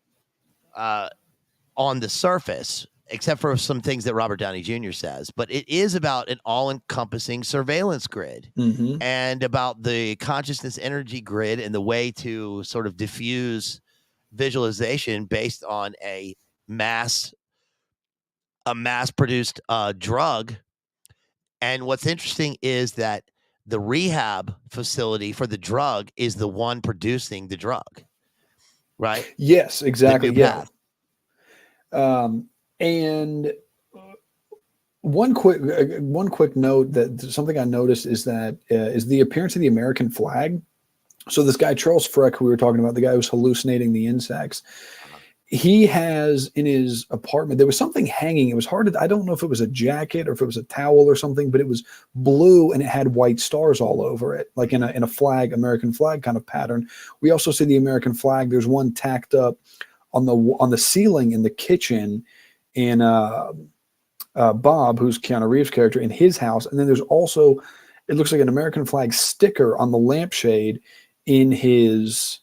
on the surface, except for some things that Robert Downey Jr. says, but it is about an all-encompassing surveillance grid and about the consciousness energy grid and the way to sort of diffuse visualization based on a mass-produced drug. And what's interesting is that the rehab facility for the drug is the one producing the drug, right? Yes, exactly. Yeah. And one quick note that something I noticed is that is the appearance of the American flag. So this guy, Charles Freck, who we were talking about, the guy who's hallucinating the insects, he has in his apartment, there was something hanging. It was hard I don't know if it was a jacket or if it was a towel or something, but it was blue and it had white stars all over it, like in a flag, American flag kind of pattern. We also see the American flag. There's one tacked up on the ceiling in the kitchen in Bob, who's Keanu Reeves' character, in his house. And then there's also, it looks like an American flag sticker on the lampshade in his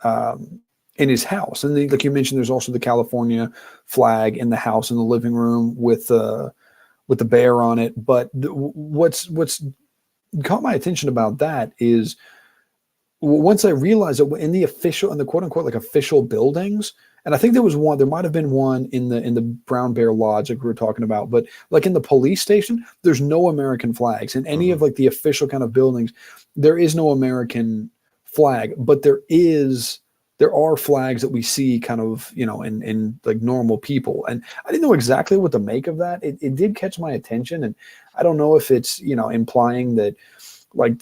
house. And then, like you mentioned, there's also the California flag in the house in the living room with the bear on it. But what's caught my attention about that is once I realized that in the quote unquote like official buildings, and I think there might have been one in the Brown Bear Lodge like we were talking about, but like in the police station, there's no American flags. In any of like the official kind of buildings, there is no American flag, but there are flags that we see kind of, in like normal people. And I didn't know exactly what to make of that. It did catch my attention. And I don't know if it's, implying that like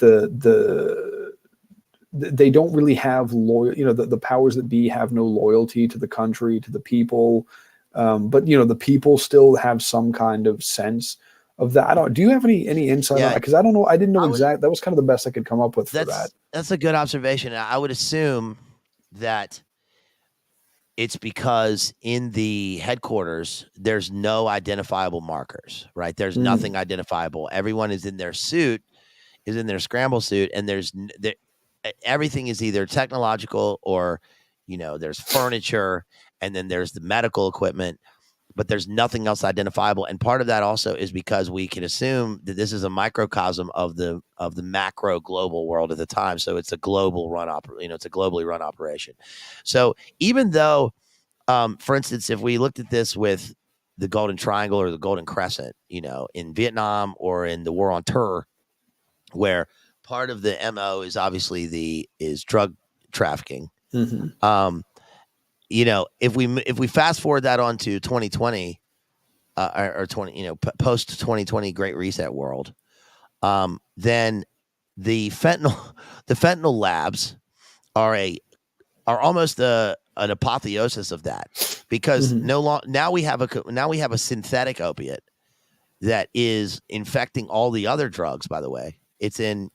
they don't really have the powers that be have no loyalty to the country, to the people. But the people still have some kind of sense of that. Do you have any insight on that? Because I don't know. I didn't know exactly. That was kind of the best I could come up with for that. That's a good observation. I would assume that it's because in the headquarters, there's no identifiable markers, right? There's nothing identifiable. Everyone is in their suit, is in their scramble suit, and everything is either technological or, there's furniture, and then there's the medical equipment, but there's nothing else identifiable. And part of that also is because we can assume that this is a microcosm of the macro global world at the time. So it's a global it's a globally run operation. So even though, for instance, if we looked at this with the Golden Triangle or the Golden Crescent, in Vietnam or in the War on Terror, where part of the MO is obviously is drug trafficking. If we fast forward that on to 2020, or 20, post 2020 Great Reset world, then the fentanyl labs are almost an apotheosis of that, because now we have a synthetic opiate that is infecting all the other drugs. By the way, it's in,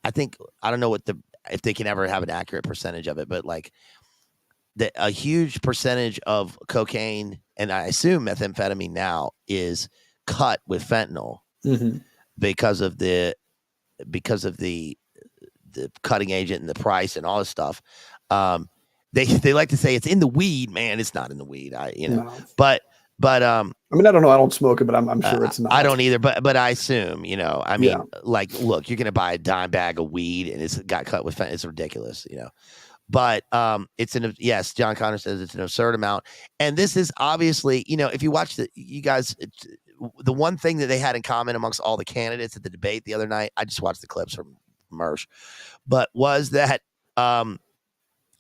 I don't know if they can ever have an accurate percentage of it, but like a huge percentage of cocaine, and I assume methamphetamine now, is cut with fentanyl because of the cutting agent and the price and all this stuff. They like to say it's in the weed, man. It's not in the weed. No. But I mean, I don't know. I don't smoke it, but I'm sure it's not. I don't either, but I assume, like, look, you're gonna buy a dime bag of weed and it's got cut with fentanyl. It's ridiculous, But yes, John Connor says it's an absurd amount, and this is obviously, if you watch the one thing that they had in common amongst all the candidates at the debate the other night, I just watched the clips from Mersh, but was that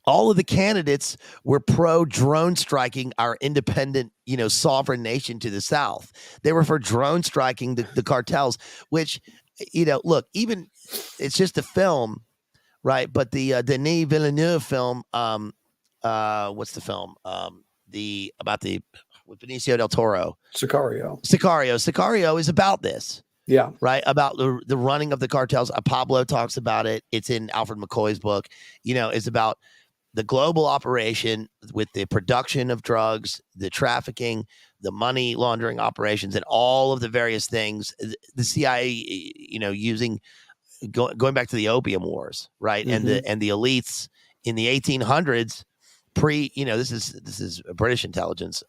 all of the candidates were pro drone striking our independent, sovereign nation to the south. They were for drone striking the cartels, which, look, even it's just a film, right? But the Denis Villeneuve film, what's the film? With Benicio del Toro, Sicario is about this. Yeah. Right. About the running of the cartels. Pablo talks about it. It's in Alfred McCoy's book. It's about the global operation with the production of drugs, the trafficking, the money laundering operations, and all of the various things. The CIA, using going back to the opium wars, right? And the elites in the 1800s, this is British intelligence,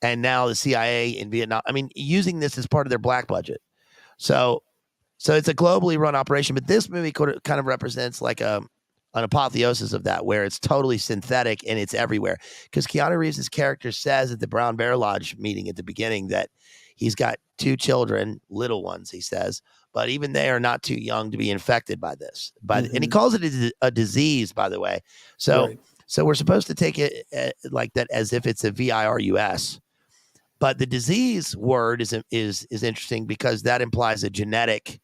and now the CIA in Vietnam. I mean, using this as part of their black budget. So it's a globally run operation, but this movie kind of represents like an apotheosis of that, where it's totally synthetic and it's everywhere. Because Keanu Reeves' character says at the Brown Bear Lodge meeting at the beginning that he's got 2 children, little ones, he says, but even they are not too young to be infected by this. And he calls it a disease, by the way. So we're supposed to take it like that as if it's a virus. But the disease word is interesting because that implies a genetic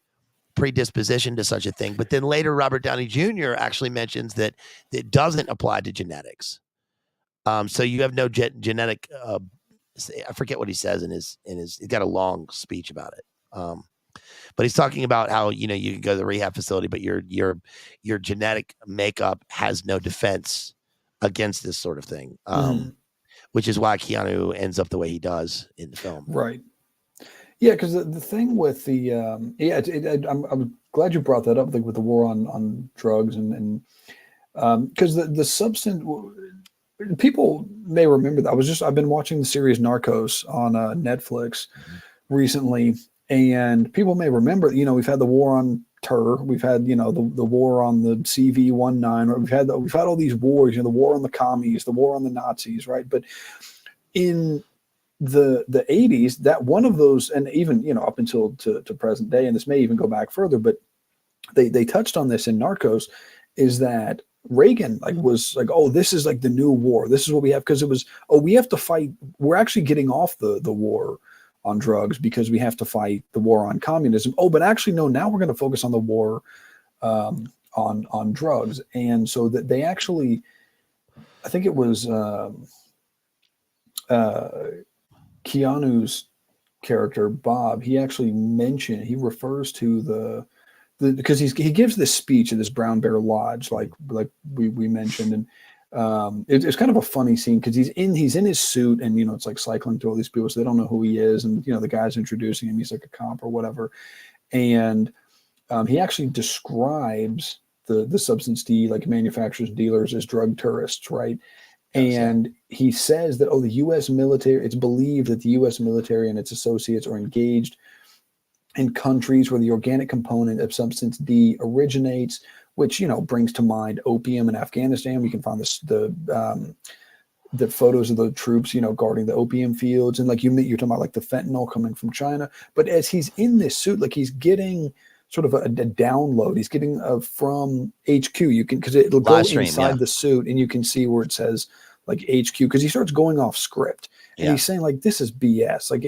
predisposition to such a thing. But then later, Robert Downey Jr. actually mentions that it doesn't apply to genetics. So you have no genetic. I forget what he says in his. He's got a long speech about it. But he's talking about how you can go to the rehab facility, but your genetic makeup has no defense against this sort of thing. Which is why Keanu ends up the way he does in the film. Right. Yeah, because the thing with the I'm glad you brought that up, like with the war on drugs and because the substance, people may remember that. I've been watching the series Narcos on Netflix recently, and people may remember, we've had the war on terror, we've had the war on the CV-19, we've had all these wars, the war on the commies, the war on the Nazis, right? But in the 80s, that one of those, and even up until to present day, and this may even go back further, but they touched on this in Narcos, is that Reagan was like, oh, this is like the new war, this is what we have, because it was, oh, we have to fight, we're actually getting off the war on drugs because we have to fight the war on communism. Oh, but actually, no, now we're going to focus on the war on drugs. And so that they actually, I think it was Keanu's character, Bob, he actually mentioned, he refers to because he gives this speech at this Brown Bear Lodge, like we mentioned, and it's kind of a funny scene because he's in his suit, and it's like cycling through all these people, so they don't know who he is, and the guy's introducing him, he's like a cop or whatever, and he actually describes the substance D, like manufacturers, dealers, as drug tourists, right? And he says that, the U.S. military, it's believed that the U.S. military and its associates are engaged in countries where the organic component of substance D originates, which, brings to mind opium in Afghanistan. We can find the photos of the troops, guarding the opium fields. And like you're talking about like the fentanyl coming from China. But as he's in this suit, like he's getting sort of a download. He's getting from HQ. You can, because it'll go inside the suit, and you can see where it says like HQ, because he starts going off script and Yeah. he's saying like, this is BS. Like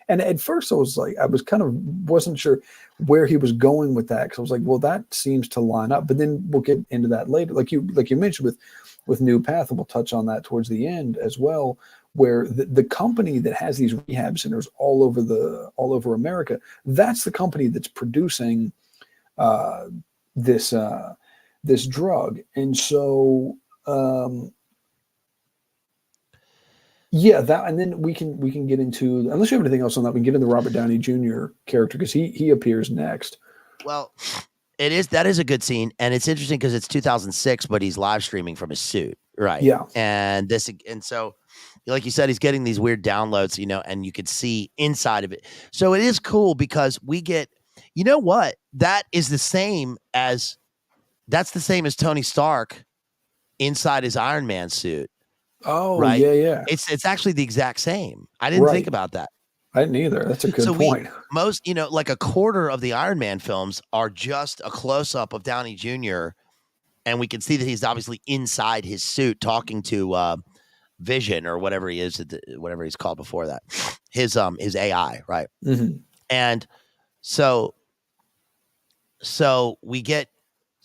and at first I was kind of wasn't sure where he was going with that, because I was like, well, that seems to line up. But then we'll get into that later, like you mentioned with New Path, and we'll touch on that towards the end as well, where the company that has these rehab centers all over America, that's the company that's producing this drug. And so that, and then we can get into, unless you have anything else on that, we can get into Robert Downey Jr. character, because he appears next. Well, that is a good scene, and it's interesting because it's 2006, but he's live streaming from his suit, right? Yeah. And so, like you said, he's getting these weird downloads, and you could see inside of it. So it is cool because we get, you know what? That's the same as Tony Stark inside his Iron Man suit. Oh, right? Yeah. It's actually the exact same. I didn't think about that. I didn't either. That's a good point. Most, like a quarter of the Iron Man films are just a close up of Downey Jr. And we can see that he's obviously inside his suit talking to Vision or whatever he is, whatever he's called before that, his AI, right? Mm-hmm. And so we get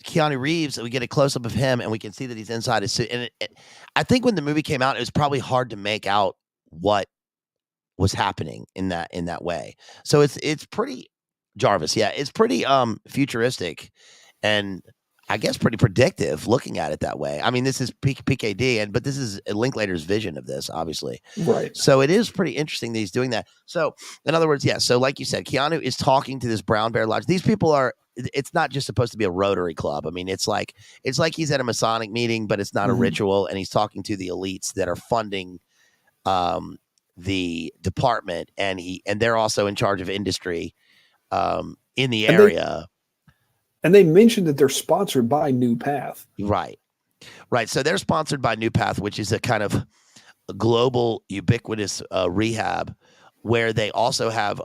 Keanu Reeves, and we get a close up of him, and we can see that he's inside his suit. And I think when the movie came out, it was probably hard to make out what was happening in that way. So it's pretty Jarvis. Yeah. It's pretty futuristic and I guess pretty predictive looking at it that way. I mean, this is PKD, but this is Linklater's vision of this, obviously. Right. So it is pretty interesting that he's doing that. So in other words, yeah. So like you said, Keanu is talking to this Brown Bear Lodge. These people it's not just supposed to be a Rotary Club. I mean, it's like he's at a Masonic meeting, but it's not a ritual. And he's talking to the elites that are funding the department, and they're also in charge of industry in the area. And they mentioned that they're sponsored by New Path. Right. So they're sponsored by New Path, which is a kind of global ubiquitous rehab, where they also have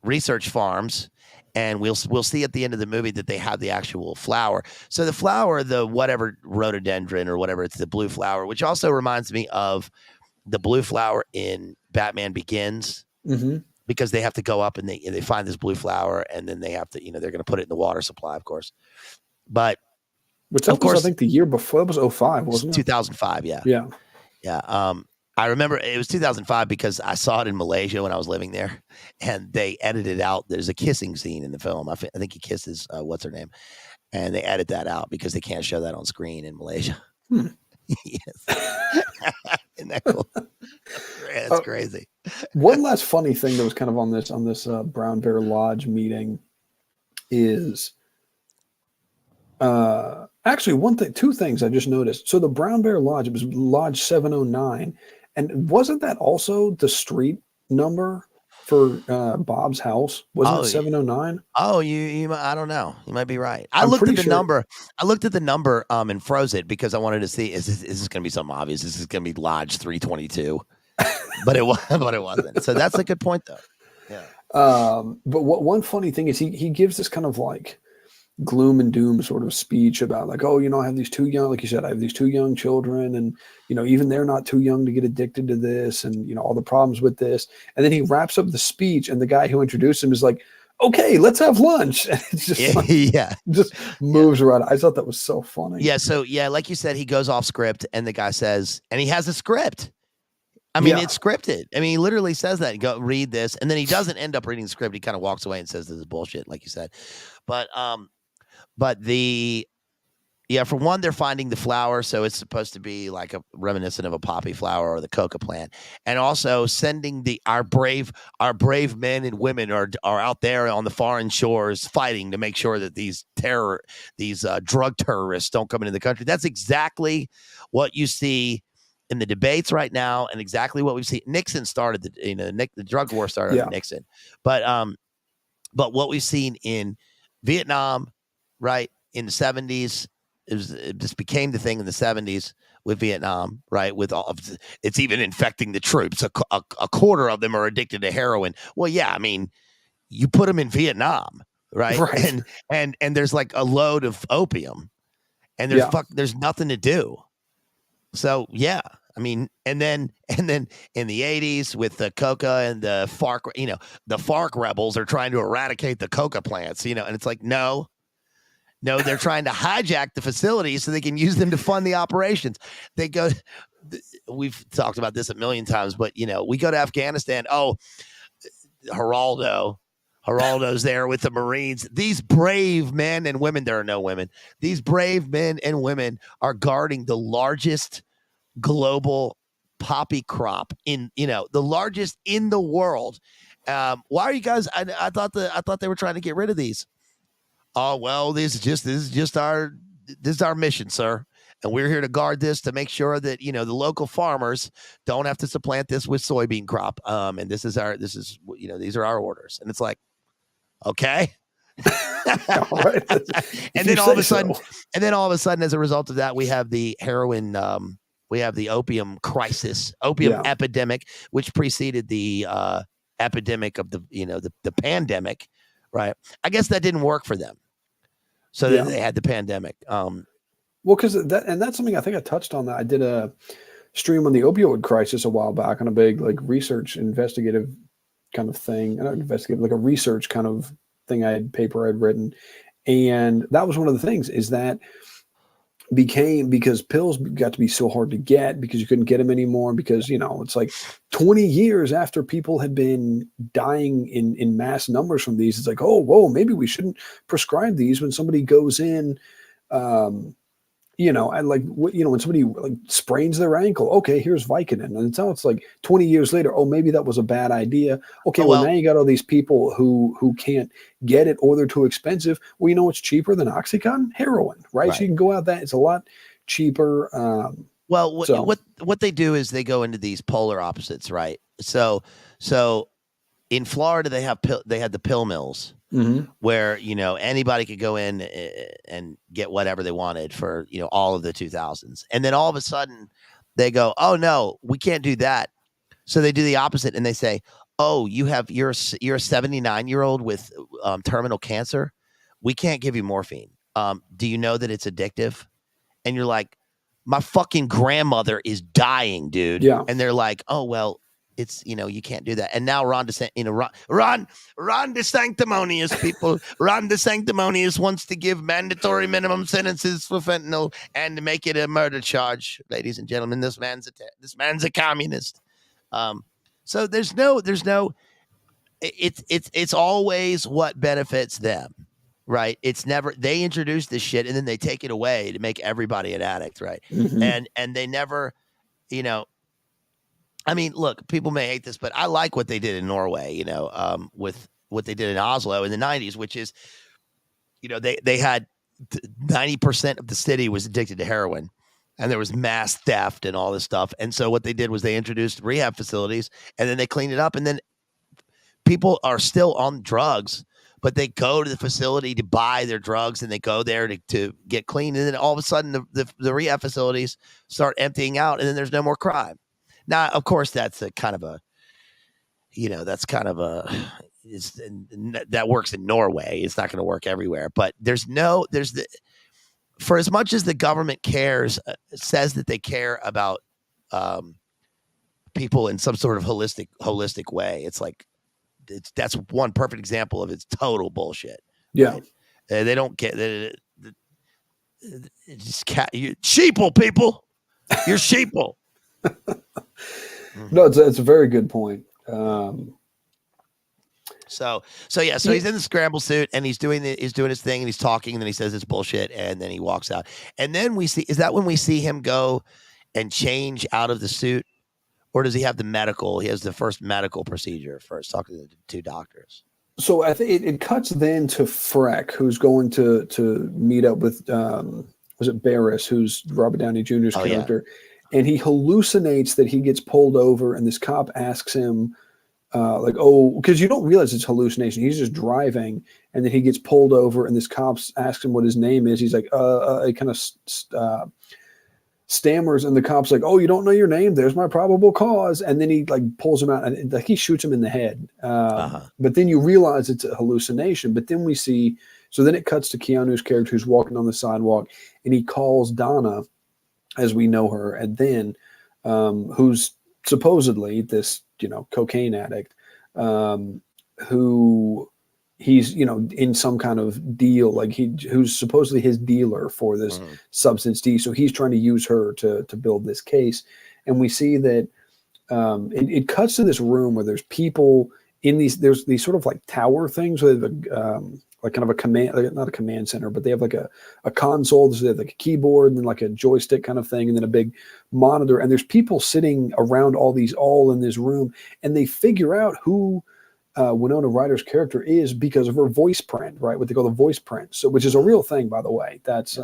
research farms. And we'll see at the end of the movie that they have the actual flower. So the flower, the whatever rhododendron or whatever, it's the blue flower, which also reminds me of the blue flower in Batman Begins, because they have to go up and they find this blue flower, and then they have to, they're going to put it in the water supply, of course. But of course, I think the year before, that was 2005, wasn't it? 2005, yeah. Yeah. I remember it was 2005 because I saw it in Malaysia when I was living there, and they edited out. There's a kissing scene in the film. I think he kisses what's her name, and they edit that out because they can't show that on screen in Malaysia. Yes. Isn't that cool? That's crazy. One last funny thing that was kind of on this Brown Bear Lodge meeting is actually two things I just noticed. So the Brown Bear Lodge, it was Lodge 709, and wasn't that also the street number for Bob's house? Wasn't it 709? Oh, you I don't know. You might be right. I looked at the number. I looked at the number and froze it because I wanted to see is this going to be something obvious? Is this going to be Lodge 322? but it wasn't. So that's a good point, though. Yeah. But one funny thing is he gives this kind of like gloom and doom sort of speech about like, oh, I have these two young, like you said, I have these two young children, and even they're not too young to get addicted to this, and all the problems with this. And then he wraps up the speech, and the guy who introduced him is like, okay, let's have lunch. And it's just just moves around. I thought that was so funny. Yeah. So like you said, he goes off script, and the guy says, and he has a script. I mean, it's scripted. I mean, he literally says that. Go read this, and then he doesn't end up reading the script. He kind of walks away and says, "This is bullshit," like you said. But for one, they're finding the flower, so it's supposed to be like a reminiscent of a poppy flower or the coca plant, and also sending our brave men and women are out there on the foreign shores fighting to make sure that these drug terrorists don't come into the country. That's exactly what you see in the debates right now, and exactly what we've seen. Nixon started the drug war started with Nixon, but what we've seen in Vietnam, right, in the 70s, it just became the thing in the 70s with Vietnam, right? With all of it's even infecting the troops. A quarter of them are addicted to heroin. Well, yeah, I mean, you put them in Vietnam, right? And there's like a load of opium, and there's nothing to do. So yeah, I mean, and then in the 80s with the coca and the FARC, the FARC rebels are trying to eradicate the coca plants, and it's like, no, they're trying to hijack the facilities so they can use them to fund the operations. They go, we've talked about this a million times, but we go to Afghanistan. Oh, Geraldo's there with the Marines. These brave men and women, there are no women. These brave men and women are guarding the largest global poppy crop the largest in the world. Why are you guys? I thought they were trying to get rid of these. Oh well, this is our mission, sir, and we're here to guard this to make sure that the local farmers don't have to supplant this with soybean crop. And these are our orders, and it's like, okay. All right. And then all of a sudden, as a result of that, we have the heroin. We have the opium crisis, epidemic, which preceded the epidemic of the pandemic, right? I guess that didn't work for them, so they had the pandemic. Well, because that's something I think I touched on. That I did a stream on the opioid crisis a while back on a big research investigative kind of thing, not investigative, like a research kind of thing. Paper I'd written, and that was one of the things is that because pills got to be so hard to get because you couldn't get them anymore because it's like 20 years after people had been dying in mass numbers from these. It's like, oh, whoa, maybe we shouldn't prescribe these when somebody goes in and when somebody sprains their ankle, okay, here's Vicodin. And it's like 20 years later, oh, maybe that was a bad idea. Okay, well, now you got all these people who can't get it or they're too expensive. Well, it's cheaper than Oxycontin? Heroin, right? So you can go out that. It's a lot cheaper. What they do is they go into these polar opposites, right? So in Florida, they had the pill mills. Mm-hmm. Where anybody could go in and get whatever they wanted for all of the 2000s, and then all of a sudden they go, oh no, we can't do that. So they do the opposite, and they say, oh, you're a 79-year-old with terminal cancer. We can't give you morphine. Do you know that it's addictive? And you're like, my fucking grandmother is dying, dude. Yeah. And they're like, oh well. It's you can't do that, and now Ron DeSanctimonious people. Ron DeSanctimonious wants to give mandatory minimum sentences for fentanyl and to make it a murder charge, ladies and gentlemen. This man's a communist. So there's no. It's always what benefits them, right? It's never they introduce this shit and then they take it away to make everybody an addict, right? Mm-hmm. And they never, I mean, look, people may hate this, but I like what they did in Norway, with what they did in Oslo in the 90s, which is, they had 90% of the city was addicted to heroin and there was mass theft and all this stuff. And so what they did was they introduced rehab facilities and then they cleaned it up. And then people are still on drugs, but they go to the facility to buy their drugs and they go there to get clean. And then all of a sudden the rehab facilities start emptying out and then there's no more crime. Now, of course, that's that works in Norway. It's not going to work everywhere, but for as much as the government says that they care about people in some sort of holistic way, it's like that's one perfect example of its total bullshit. Yeah, right? They don't get it. You're sheeple, people. You're sheeple. No, it's a very good point. So he's in the scramble suit and he's doing his thing and he's talking and then he says it's bullshit and then he walks out. And then is that when we see him go and change out of the suit, or does he have the medical? He has the first medical procedure first, talking to the two doctors. So I think it cuts then to Freck, who's going to meet up with was it Barris, who's Robert Downey Jr.'s character. Yeah. And he hallucinates that he gets pulled over, and this cop asks him, because you don't realize it's hallucination. He's just driving, and then he gets pulled over, and this cop asks him what his name is. He's like, he kind of stammers, and the cop's like, oh, you don't know your name? There's my probable cause. And then he pulls him out, and he shoots him in the head. But then you realize it's a hallucination. But then we see, so then it cuts to Keanu's character who's walking on the sidewalk, and he calls Donna, as we know her, and then who's supposedly this, cocaine addict, who he's, in some kind of deal, like who's supposedly his dealer for this substance D. So he's trying to use her to build this case. And we see that it cuts to this room where there's people in there's these sort of like tower things where they have like kind of a command, not a command center, but they have like a console. So they have like a keyboard and then like a joystick kind of thing, and then a big monitor. And there's people sitting around all in this room, and they figure out who Winona Ryder's character is because of her voice print, right? What they call the voice print. So, which is a real thing, by the way. That's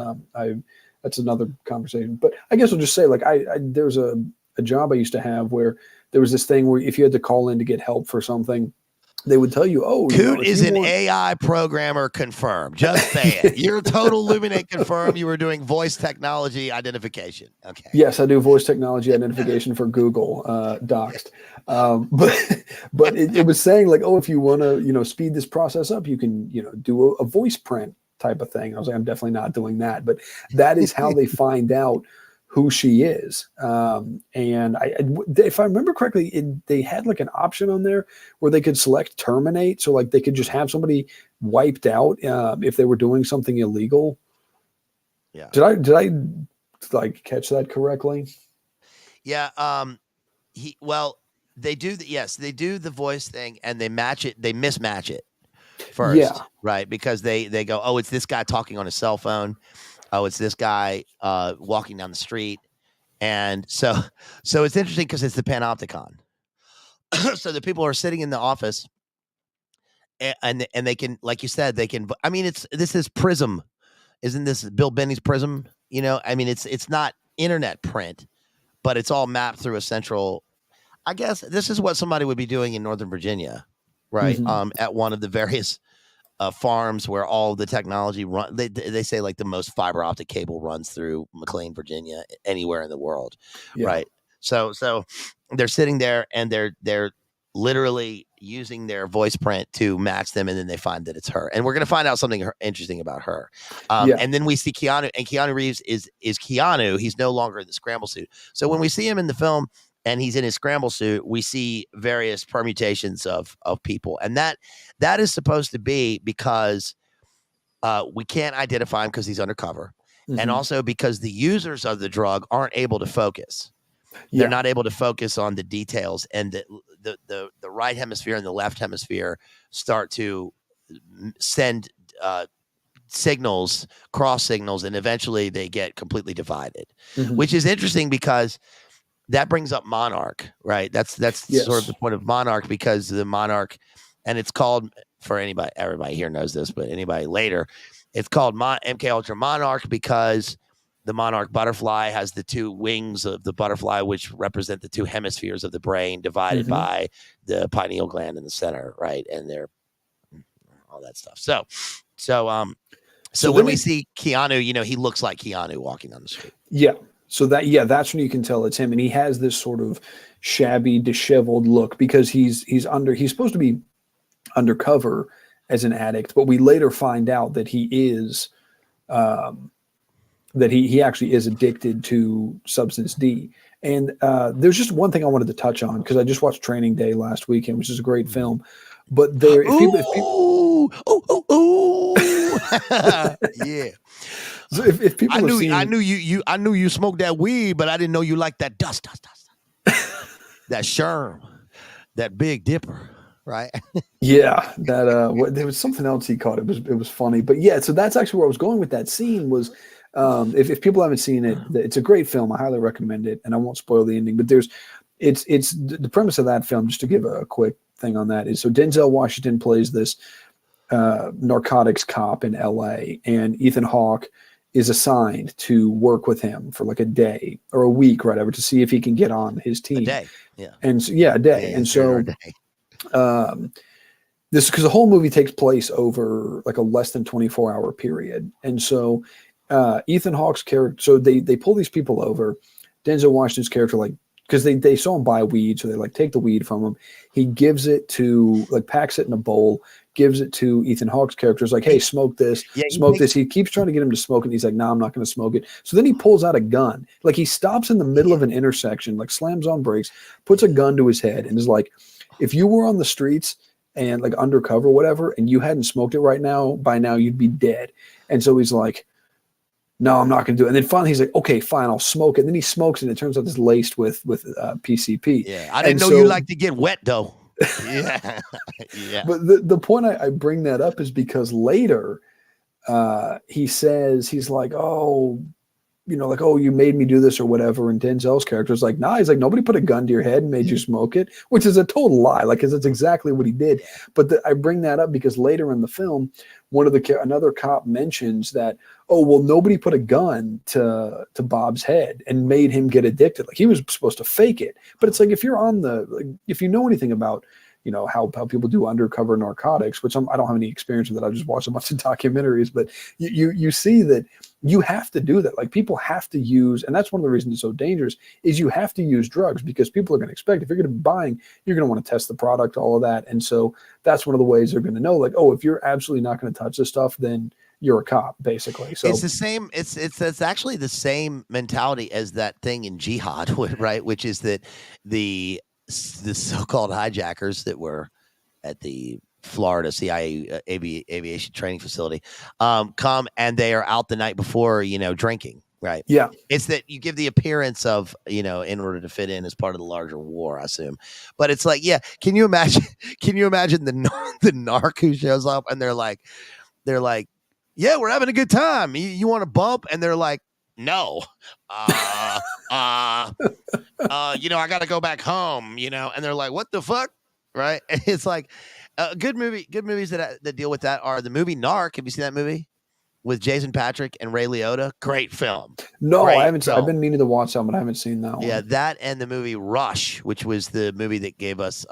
that's another conversation. But I guess I'll just say, like, there's a job I used to have where there was this thing where if you had to call in to get help for something, they would tell you, Coot is an AI programmer confirmed. Just say it. You're a total Luminate confirmed. You were doing voice technology identification. Okay. Yes, I do voice technology identification for Google, doxed. But it was saying like, if you want to, speed this process up, you can, do a voice print type of thing. I was like, I'm definitely not doing that. But that is how they find out who she is. And if I remember correctly, they had like an option on there where they could select terminate. So like they could just have somebody wiped out if they were doing something illegal. Yeah. Did I like catch that correctly? Yeah. They do they do the voice thing and they match it. They mismatch it first. Yeah. Right. Because they go, it's this guy talking on his cell phone. Oh, it's this guy walking down the street. And so it's interesting because it's the Panopticon. So the people are sitting in the office and they can, like you said, this is Prism. Isn't this Bill Benny's Prism? It's not internet print, but it's all mapped through a central. I guess this is what somebody would be doing in Northern Virginia, right? Mm-hmm. At one of the various farms where all the technology run. They say like the most fiber optic cable runs through McLean, Virginia, anywhere in the world, right? So they're sitting there and they're literally using their voice print to match them, and then they find that it's her. And we're going to find out something interesting about her. And then we see Keanu, and Keanu Reeves is Keanu. He's no longer in the scramble suit. So when we see him in the film and he's in his scramble suit, we see various permutations of people. And that is supposed to be because we can't identify him because he's undercover. Mm-hmm. And also because the users of the drug aren't able to focus. They're not able to focus on the details, and the right hemisphere and the left hemisphere start to send signals, cross signals, and eventually they get completely divided, which is interesting because that brings up Monarch, right? That's sort of the point of Monarch, because the Monarch, and it's called, for everybody here knows this, but anybody later, it's called MK Ultra Monarch because the monarch butterfly has the two wings of the butterfly, which represent the two hemispheres of the brain divided by the pineal gland in the center, right? And they're all that stuff. So when we see Keanu, he looks like Keanu walking on the street. Yeah. So that's when you can tell it's him. And he has this sort of shabby, disheveled look because he's supposed to be undercover as an addict, but we later find out that he is, that he actually is addicted to substance D. And there's just one thing I wanted to touch on because I just watched Training Day last weekend, which is a great film. But if people yeah. So if people I knew you smoked that weed, but I didn't know you liked that dust. That Sherm, that Big Dipper, right? Yeah, that there was something else he called it. It was funny, but yeah. So that's actually where I was going with that scene was. If people haven't seen it, it's a great film. I highly recommend it, and I won't spoil the ending. But it's the premise of that film. Just to give a quick thing on that is, so Denzel Washington plays this narcotics cop in L.A., and Ethan Hawke is assigned to work with him for like a day or a week, or whatever, to see if he can get on his team. A day, yeah, and so, a day, and so this because the whole movie takes place over like a less than 24-hour period, and so. Ethan Hawke's character, so they pull these people over. Denzel Washington's character like because they saw him buy weed, so they like take the weed from him. He gives it to like packs it in a bowl, gives it to Ethan Hawke's character. Is like, hey, smoke this, smoke this. He keeps trying to get him to smoke it. And he's like, no, I'm not going to smoke it. So then he pulls out a gun. Like he stops in the middle of an intersection, like slams on brakes, puts a gun to his head, and is like, if you were on the streets and like undercover, whatever, and you hadn't smoked it by now you'd be dead. And so he's like, no, I'm not going to do it. And then finally he's like, okay, fine, I'll smoke it. And then he smokes it, and it turns out it's laced with PCP. Yeah, I didn't know you like to get wet, though. Yeah. Yeah. But the point I bring that up is because later he says, he's like, oh, like, oh, you made me do this or whatever. And Denzel's character is like, nah, he's like, nobody put a gun to your head and made you smoke it, which is a total lie. Like, because it's exactly what he did. But I bring that up because later in the film, another cop mentions that, oh, well, nobody put a gun to Bob's head and made him get addicted. Like he was supposed to fake it. But it's like, if you're if you know anything about, how people do undercover narcotics, which I don't have any experience with it. I've just watched a bunch of documentaries, but you see that you have to do that. Like people have to use, and that's one of the reasons it's so dangerous, is you have to use drugs because people are going to expect, if you're going to be buying, you're going to want to test the product, all of that. And so that's one of the ways they're going to know, like, oh, if you're absolutely not going to touch this stuff, then you're a cop, basically. So it's the same. It's actually the same mentality as that thing in Jihad, right? Which is that the so-called hijackers that were at the Florida CIA aviation training facility come and they are out the night before, drinking, right? Yeah. It's that you give the appearance of, in order to fit in as part of the larger war, I assume. But it's like, yeah, can you imagine the narc who shows up and they're like, yeah, we're having a good time. You want to bump? And they're like, no, I got to go back home, and they're like, what the fuck? Right. It's like good movies that deal with that are the movie Narc. Have you seen that movie with Jason Patrick and Ray Liotta? Great film. No, I haven't. I've been meaning to watch that, but I haven't seen that one. Yeah. That and the movie Rush, which was the movie that gave us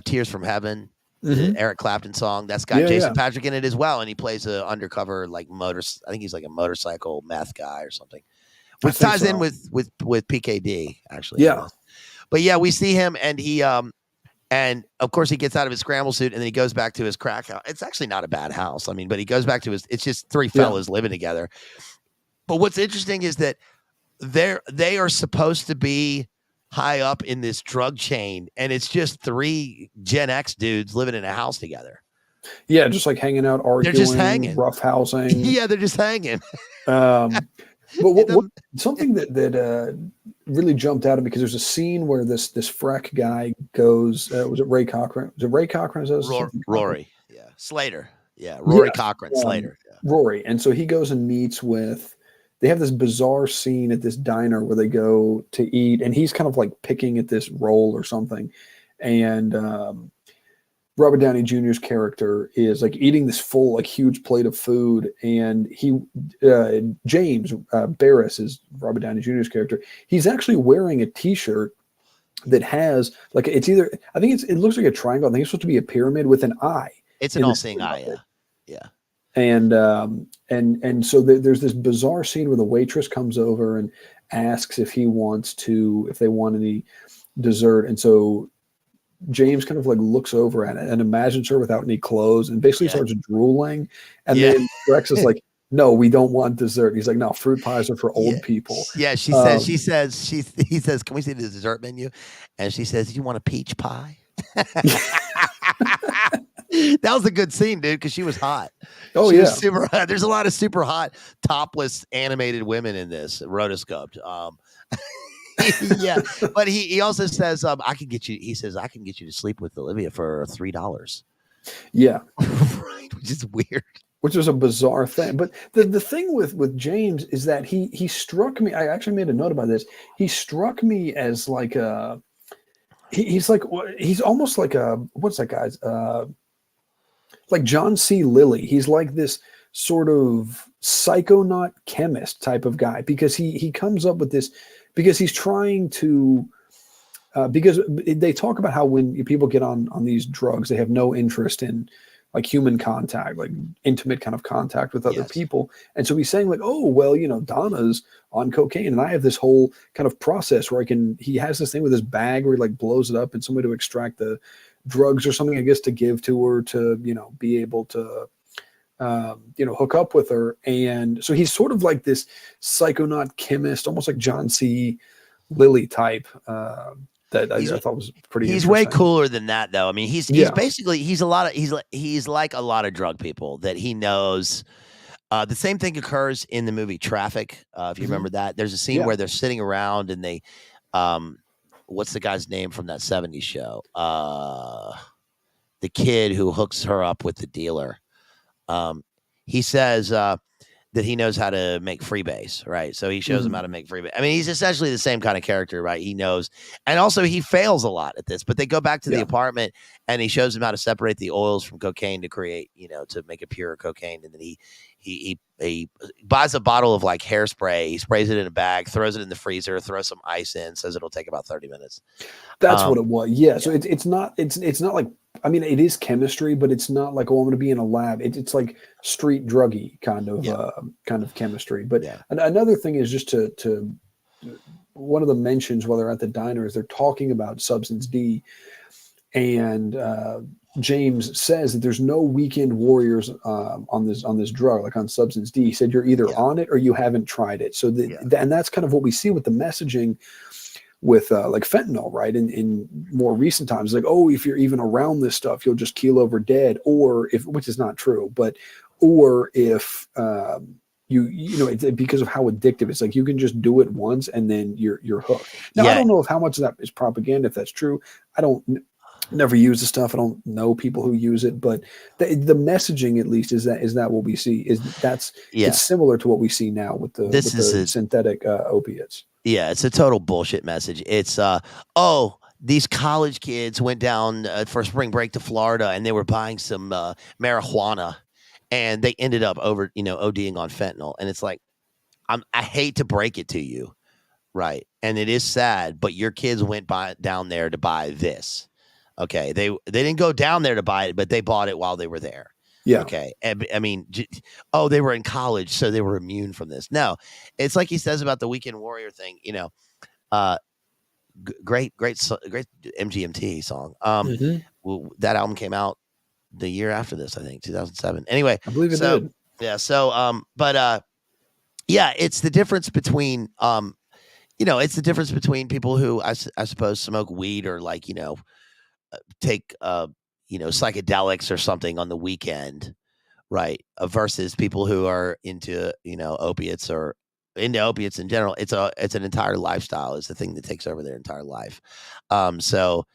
Tears from Heaven. The Eric Clapton song that's got Jason Patrick in it as well, and he plays a undercover I think he's like a motorcycle meth guy or something, which ties in with PKD actually. Yeah, but yeah, we see him, and he and of course he gets out of his scramble suit, and then he goes back to his crack house. It's actually not a bad house, but he goes back to it's just three fellas living together. But what's interesting is that they are supposed to be high up in this drug chain, and it's just three Gen X dudes living in a house together. Yeah, just like hanging out, arguing, they're just hanging, roughhousing. Yeah, they're just hanging. But what something that really jumped out at me, because there's a scene where this frack guy goes. Was it Ray Cochran? Was it Ray Cochran? Rory. Yeah, Slater. Yeah, Rory Cochran. Slater. Yeah. Rory, and so he goes and meets with. They have this bizarre scene at this diner where they go to eat, and he's kind of like picking at this roll or something. And Robert Downey Jr.'s character is like eating this full, like huge plate of food. And James Barris is Robert Downey Jr.'s character. He's actually wearing a t-shirt that has like, it looks like a triangle. I think it's supposed to be a pyramid with an eye. It's an all-seeing eye. Yeah. And so there's this bizarre scene where the waitress comes over and asks if they want any dessert. And so James kind of like looks over at it and imagines her without any clothes and basically starts drooling. And then Rex is like, no, we don't want dessert. He's like, no, fruit pies are for old people. Yeah. He says, can we see the dessert menu? And she says, you want a peach pie? That was a good scene, dude, because she was hot. Oh, she was super hot. There's a lot of super hot, topless, animated women in this, rotoscoped. Yeah, but he also says, I can get you to sleep with Olivia for $3. Yeah. Right, which is weird. Which was a bizarre thing. But the thing with James is that he struck me. I actually made a note about this. He struck me as like he's almost like what's that guy's like John C. Lilly. He's like this sort of psychonaut chemist type of guy, because he comes up with this, because he's trying to because they talk about how when people get on these drugs, they have no interest in like human contact, like intimate kind of contact with other Yes. people. And so he's saying like, oh, well, you know, Donna's on cocaine and I have this whole kind of process where he has this thing with his bag where he like blows it up and some way to extract the drugs or something, I guess, to give to her to, you know, be able to, you know, hook up with her. And so he's sort of like this psychonaut chemist, almost like John C. Lilly type, that I thought was pretty He's interesting. way cooler than that, though. I mean, he's basically he's like a lot of drug people that he knows. The same thing occurs in the movie Traffic. If you remember that, there's a scene where they're sitting around and they, what's the guy's name from that '70s show? The kid who hooks her up with the dealer. He says that he knows how to make freebase, right? So he shows him how to make freebase. I mean, he's essentially the same kind of character, right? He knows, and also he fails a lot at this. But they go back to the apartment, and he shows him how to separate the oils from cocaine to create, you know, to make a pure cocaine. And then he buys a bottle of like hairspray. He sprays it in a bag, throws it in the freezer, throws some ice in, says it'll take about 30 minutes. That's what it was. Yeah. So it's not like, I mean, it is chemistry, but it's not like, oh, I'm going to be in a lab. It's like street druggy kind of chemistry. But another thing is just to one of the mentions while they're at the diner is they're talking about substance D, and James says that there's no weekend warriors on this drug, like on substance D. He said you're either on it or you haven't tried it. So and that's kind of what we see with the messaging with like fentanyl, right? In more recent times, like, oh, if you're even around this stuff, you'll just keel over dead, or which is not true, or if you know, it's because of how addictive it's like you can just do it once and then you're hooked. Now I don't know if how much of that is propaganda, if that's true. I don't never use the stuff. I don't know people who use it, but the messaging at least is that what we see it's similar to what we see now with the synthetic opiates. Yeah, it's a total bullshit message. It's these college kids went down for spring break to Florida and they were buying some marijuana and they ended up ODing on fentanyl. And it's like, I hate to break it to you, right? And it is sad, but your kids went down there to buy this. Okay, they didn't go down there to buy it, but they bought it while they were there. Yeah. Okay. I mean, they were in college, so they were immune from this. No, it's like he says about the Weekend Warrior thing. You know, great MGMT song. That album came out the year after this, I think, 2007. Anyway, I believe it did. Yeah. So, it's the difference between, it's the difference between people who I suppose smoke weed or like, take psychedelics or something on the weekend, right? Versus people who are into opiates or into opiates in general. It's an entire lifestyle. It's the thing that takes over their entire life. So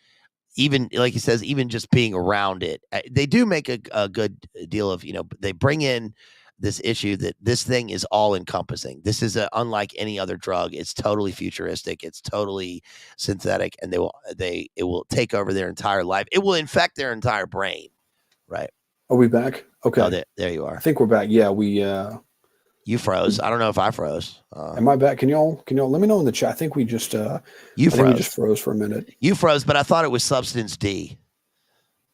even like he says, even just being around it, they do make a good deal of, they bring in this issue that this thing is all encompassing. This is unlike any other drug. It's totally futuristic. It's totally synthetic, and it will take over their entire life. It will infect their entire brain. Right. Are we back? Okay. Oh, there you are. I think we're back. Yeah, you froze. I don't know if I froze. Am I back? Can y'all let me know in the chat? I think we just you froze. We just froze for a minute. You froze, but I thought it was substance D.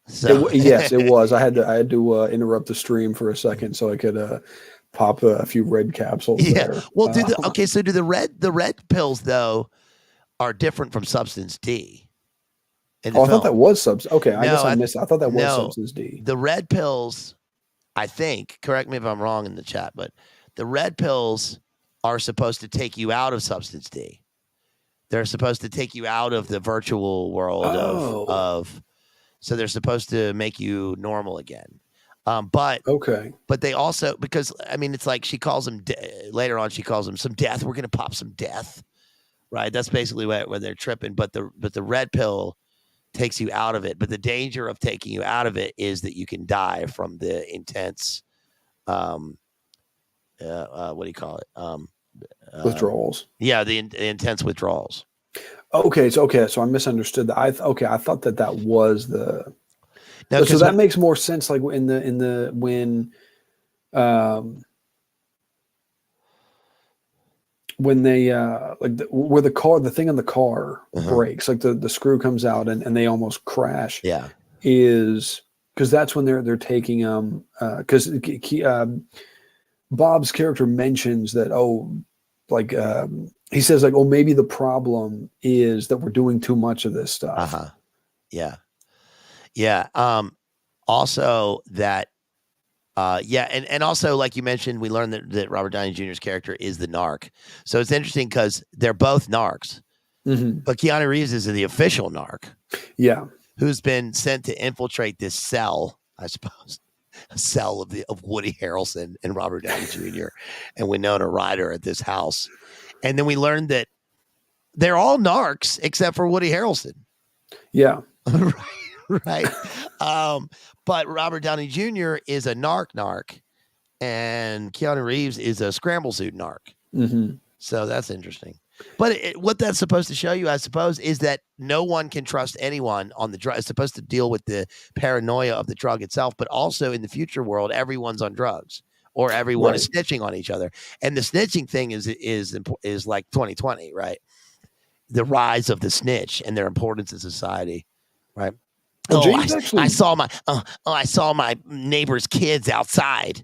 So. Yes, it was. I had to interrupt the stream for a second so I could pop a few red capsules. Yeah. There. Well, so do the red pills though are different from substance D? I thought that was substance. Okay, I guess I missed it. I thought that was substance D. The red pills, I think. Correct me if I'm wrong in the chat, but the red pills are supposed to take you out of substance D. They're supposed to take you out of the virtual world of. So they're supposed to make you normal again. But they also, because I mean, it's like she calls them later on. She calls them some death. We're going to pop some death, right? That's basically where they're tripping. But the red pill takes you out of it. But the danger of taking you out of it is that you can die from the intense, what do you call it? Withdrawals. Yeah, the intense withdrawals. Okay, so I misunderstood that. I thought that was the. No, so that makes more sense. Like when they where the thing on the car breaks, like the screw comes out and they almost crash. Yeah, is because that's when they're taking because Bob's character mentions that he says like, oh, maybe the problem is that we're doing too much of this stuff. Yeah. Also that and also, like you mentioned, we learned that Robert Downey Jr.'s character is the narc. So it's interesting because they're both narcs, but Keanu Reeves is the official narc. Yeah. Who's been sent to infiltrate this cell, I suppose, a cell of Woody Harrelson and Robert Downey Jr. and Winona Ryder at this house. And then we learned that they're all narcs except for Woody Harrelson. Yeah. Right. But Robert Downey Jr. is a narc, and Keanu Reeves is a scramble suit narc. So that's interesting. But what that's supposed to show you, I suppose, is that no one can trust anyone on the drug. It's supposed to deal with the paranoia of the drug itself, but also in the future world, everyone's on drugs or everyone is snitching on each other. And the snitching thing is like 2020, right? The rise of the snitch and their importance in society, right? Well, I saw my neighbor's kids outside.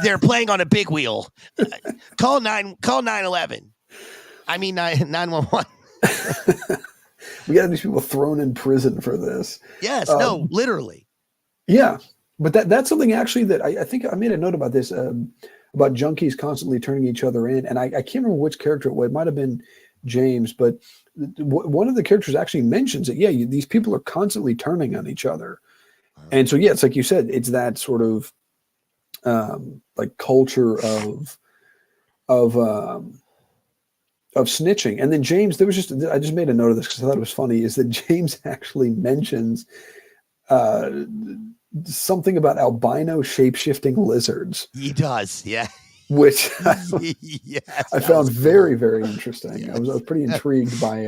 They're playing on a big wheel. Call 911. I mean 911. We got these people thrown in prison for this. Yes, no, literally. Yeah, but that's something actually that I think I made a note about this about junkies constantly turning each other in, and I can't remember which character it was. It might have been James, but one of the characters actually mentions that these people are constantly turning on each other, and so it's like you said, it's that sort of like culture of snitching. And then James, I just made a note of this because I thought it was funny, is that James actually mentions something about albino shape-shifting lizards. He does, yeah. Which yes, I found very, very interesting. Yes. I was pretty intrigued by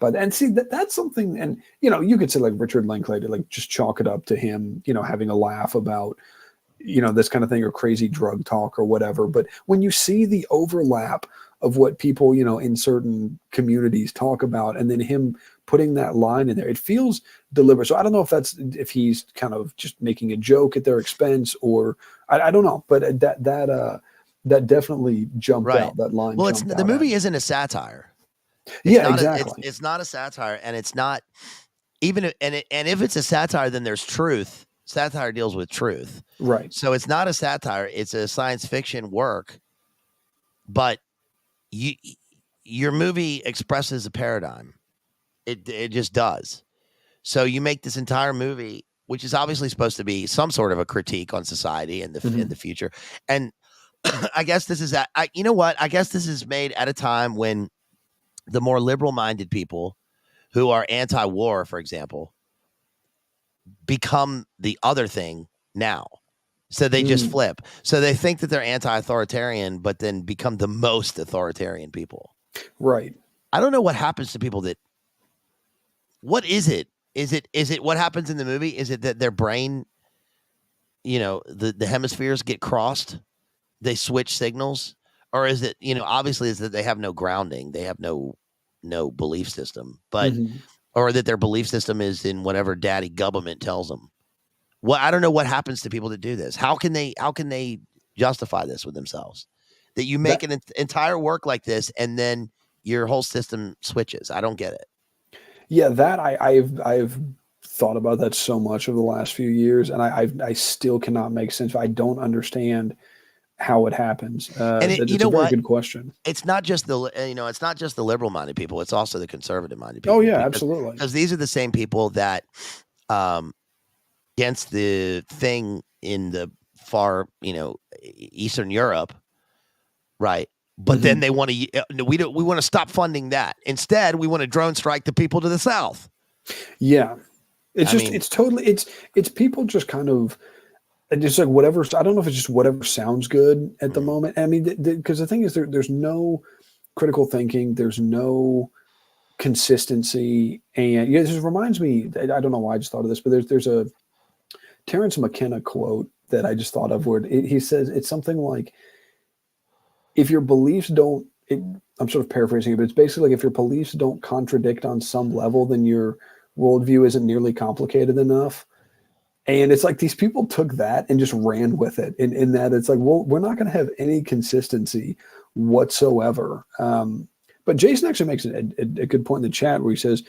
that. And see, that's something, and you could say like Richard Linklater, like just chalk it up to him, having a laugh about this kind of thing, or crazy drug talk or whatever. But when you see the overlap of what people, in certain communities talk about, and then him putting that line in there, it feels deliberate. So I don't know if he's kind of just making a joke at their expense, or I don't know, but that definitely jumped out. That line. Well, the movie isn't a satire. Exactly. It's not a satire, and it's not even. And if it's a satire, then there's truth. Satire deals with truth, right? So it's not a satire; it's a science fiction work. But your movie expresses a paradigm. It just does. So you make this entire movie, which is obviously supposed to be some sort of a critique on society in the future. And I guess this is you know what? I guess this is made at a time when the more liberal-minded people who are anti-war, for example, become the other thing now. So they just flip. So they think that they're anti-authoritarian, but then become the most authoritarian people. Right. I don't know what happens to people what is it? Is it what happens in the movie? Is it that their brain, the hemispheres get crossed? They switch signals? Or is it, obviously is that they have no grounding. They have no belief system, but, or that their belief system is in whatever daddy government tells them. Well, I don't know what happens to people that do this. How can they justify this with themselves? That you make an entire work like this and then your whole system switches. I don't get it. Yeah, that I've thought about that so much over the last few years, and I still cannot make sense. I don't understand how it happens. And it's a very good question. It's not just it's not just the liberal minded people. It's also the conservative minded people. Oh yeah, absolutely. Because these are the same people that, against the thing in the far, Eastern Europe, right? But then they want to. We want to stop funding that. Instead, we want to drone strike the people to the south. Yeah, it's people just kind of. Just like whatever. I don't know if it's just whatever sounds good at the moment. I mean, because the thing is, there's no critical thinking. There's no consistency, and this reminds me. I don't know why I just thought of this, but there's a Terrence McKenna quote that I just thought of where he says it's something like, if your beliefs don't, I'm sort of paraphrasing it, but it's basically like if your beliefs don't contradict on some level, then your worldview isn't nearly complicated enough. And it's like these people took that and just ran with it. In that it's like, well, we're not going to have any consistency whatsoever. But Jason actually makes a good point in the chat where he says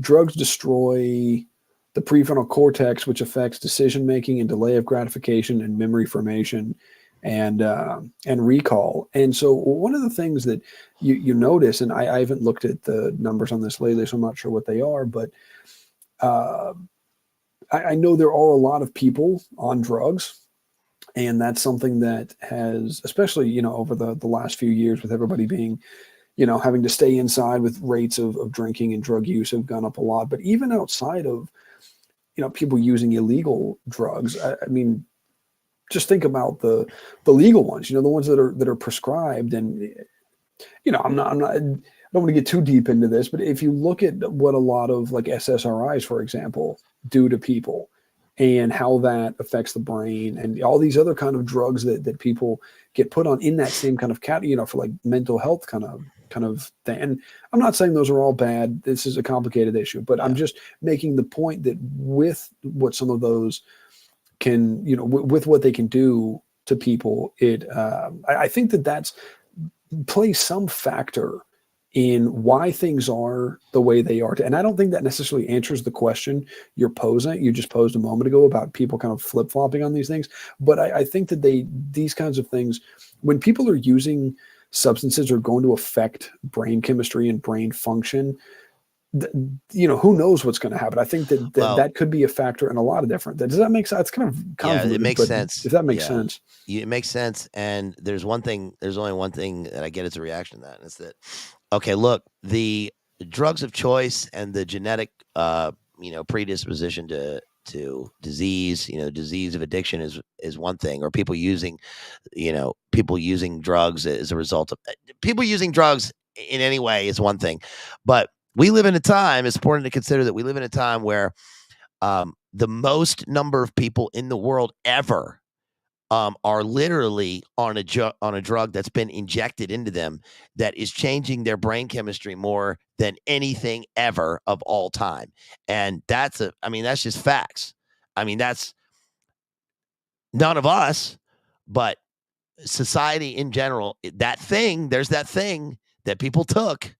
drugs destroy the prefrontal cortex, which affects decision making and delay of gratification and memory formation and recall. And so one of the things that you notice, and I haven't looked at the numbers on this lately, so I'm not sure what they are, but I know there are a lot of people on drugs, and that's something that has, especially, you know, over the last few years with everybody being, you know, having to stay inside with rates of drinking and drug use have gone up a lot. But even outside of, you know, people using illegal drugs, I mean, just think about the legal ones, you know, the ones that are prescribed. And, you know, I don't want to get too deep into this, but if you look at what a lot of like SSRIs, for example, do to people and how that affects the brain and all these other kind of drugs that people get put on in that same kind of category, you know, for like mental health kind of thing. And I'm not saying those are all bad. This is a complicated issue, but I'm just making the point that with what some of those can, you know, with what they can do to people, I think that's plays some factor in why things are the way they are. And I don't think that necessarily answers the question you're posing. You just posed a moment ago about people kind of flip-flopping on these things. But I think that these kinds of things, when people are using substances are going to affect brain chemistry and brain function, you know, who knows what's going to happen. I think that could be a factor in a lot of different. Does that make sense? It's kind of convoluted, yeah, it makes sense. If that makes sense. It makes sense. And there's only one thing that I get as a reaction to that. And it's that, okay, look, the drugs of choice and the genetic, you know, predisposition to disease, you know, disease of addiction is one thing, or people using drugs as a result of people using drugs in any way is one thing. But we live in a time, it's important to consider that we live in a time where the most number of people in the world ever are literally on a drug that's been injected into them that is changing their brain chemistry more than anything ever of all time. And that's just facts. I mean, that's none of us, but society in general, there's that thing that people took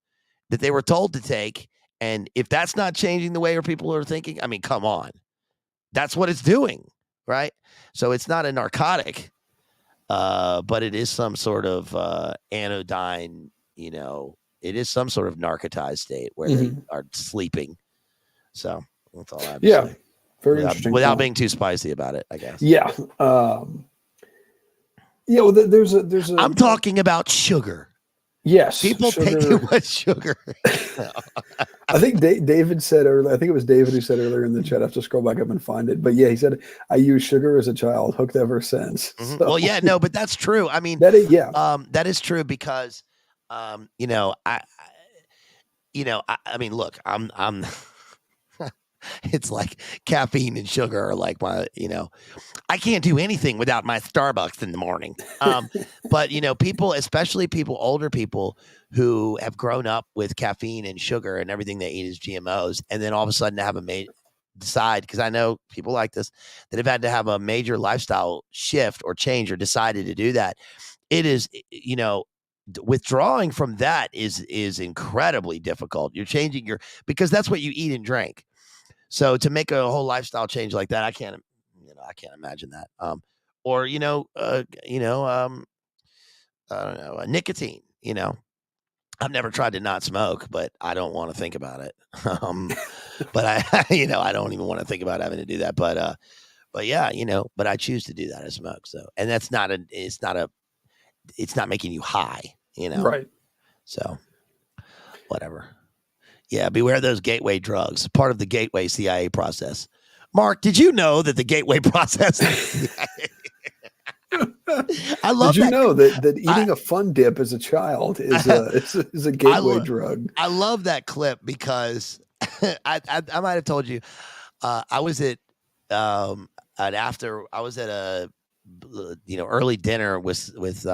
that they were told to take. And if that's not changing the way people are thinking, I mean, come on, that's what it's doing. Right. So it's not a narcotic, but it is some sort of anodyne, you know, it is some sort of narcotized state where they are sleeping. So that's all I have to say. Very interesting. Without being too spicy about it, I guess. Yeah. Yeah. Well, there's a. I'm talking about sugar. Yes. People take too much sugar. I think David said earlier, I think it was David who said earlier in the chat, I have to scroll back up and find it. But yeah, he said, I used sugar as a child, hooked ever since. Mm-hmm. So, well, yeah, no, but that's true. I mean, that is true because, you know, I mean, look, I'm it's like caffeine and sugar are like my, you know, I can't do anything without my Starbucks in the morning. But, you know, people, especially older people who have grown up with caffeine and sugar and everything they eat is GMOs. And then all of a sudden have decide, because I know people like this, that have had to have a major lifestyle shift or change or decided to do that. It is, you know, withdrawing from that is incredibly difficult. You're changing because that's what you eat and drink. So to make a whole lifestyle change like that, I can't imagine that. Or, I don't know, nicotine, you know, I've never tried to not smoke, but I don't want to think about it. But I don't even want to think about having to do that. But yeah, you know, but I choose to do that. I smoke. So, and it's not making you high, you know? Right. So whatever. Yeah, beware those gateway drugs, part of the gateway CIA process. Mark, did you know that the gateway process? I love. Did you know that eating a Fun Dip as a child is a gateway drug? I love that clip because I might have told you I was at a early dinner with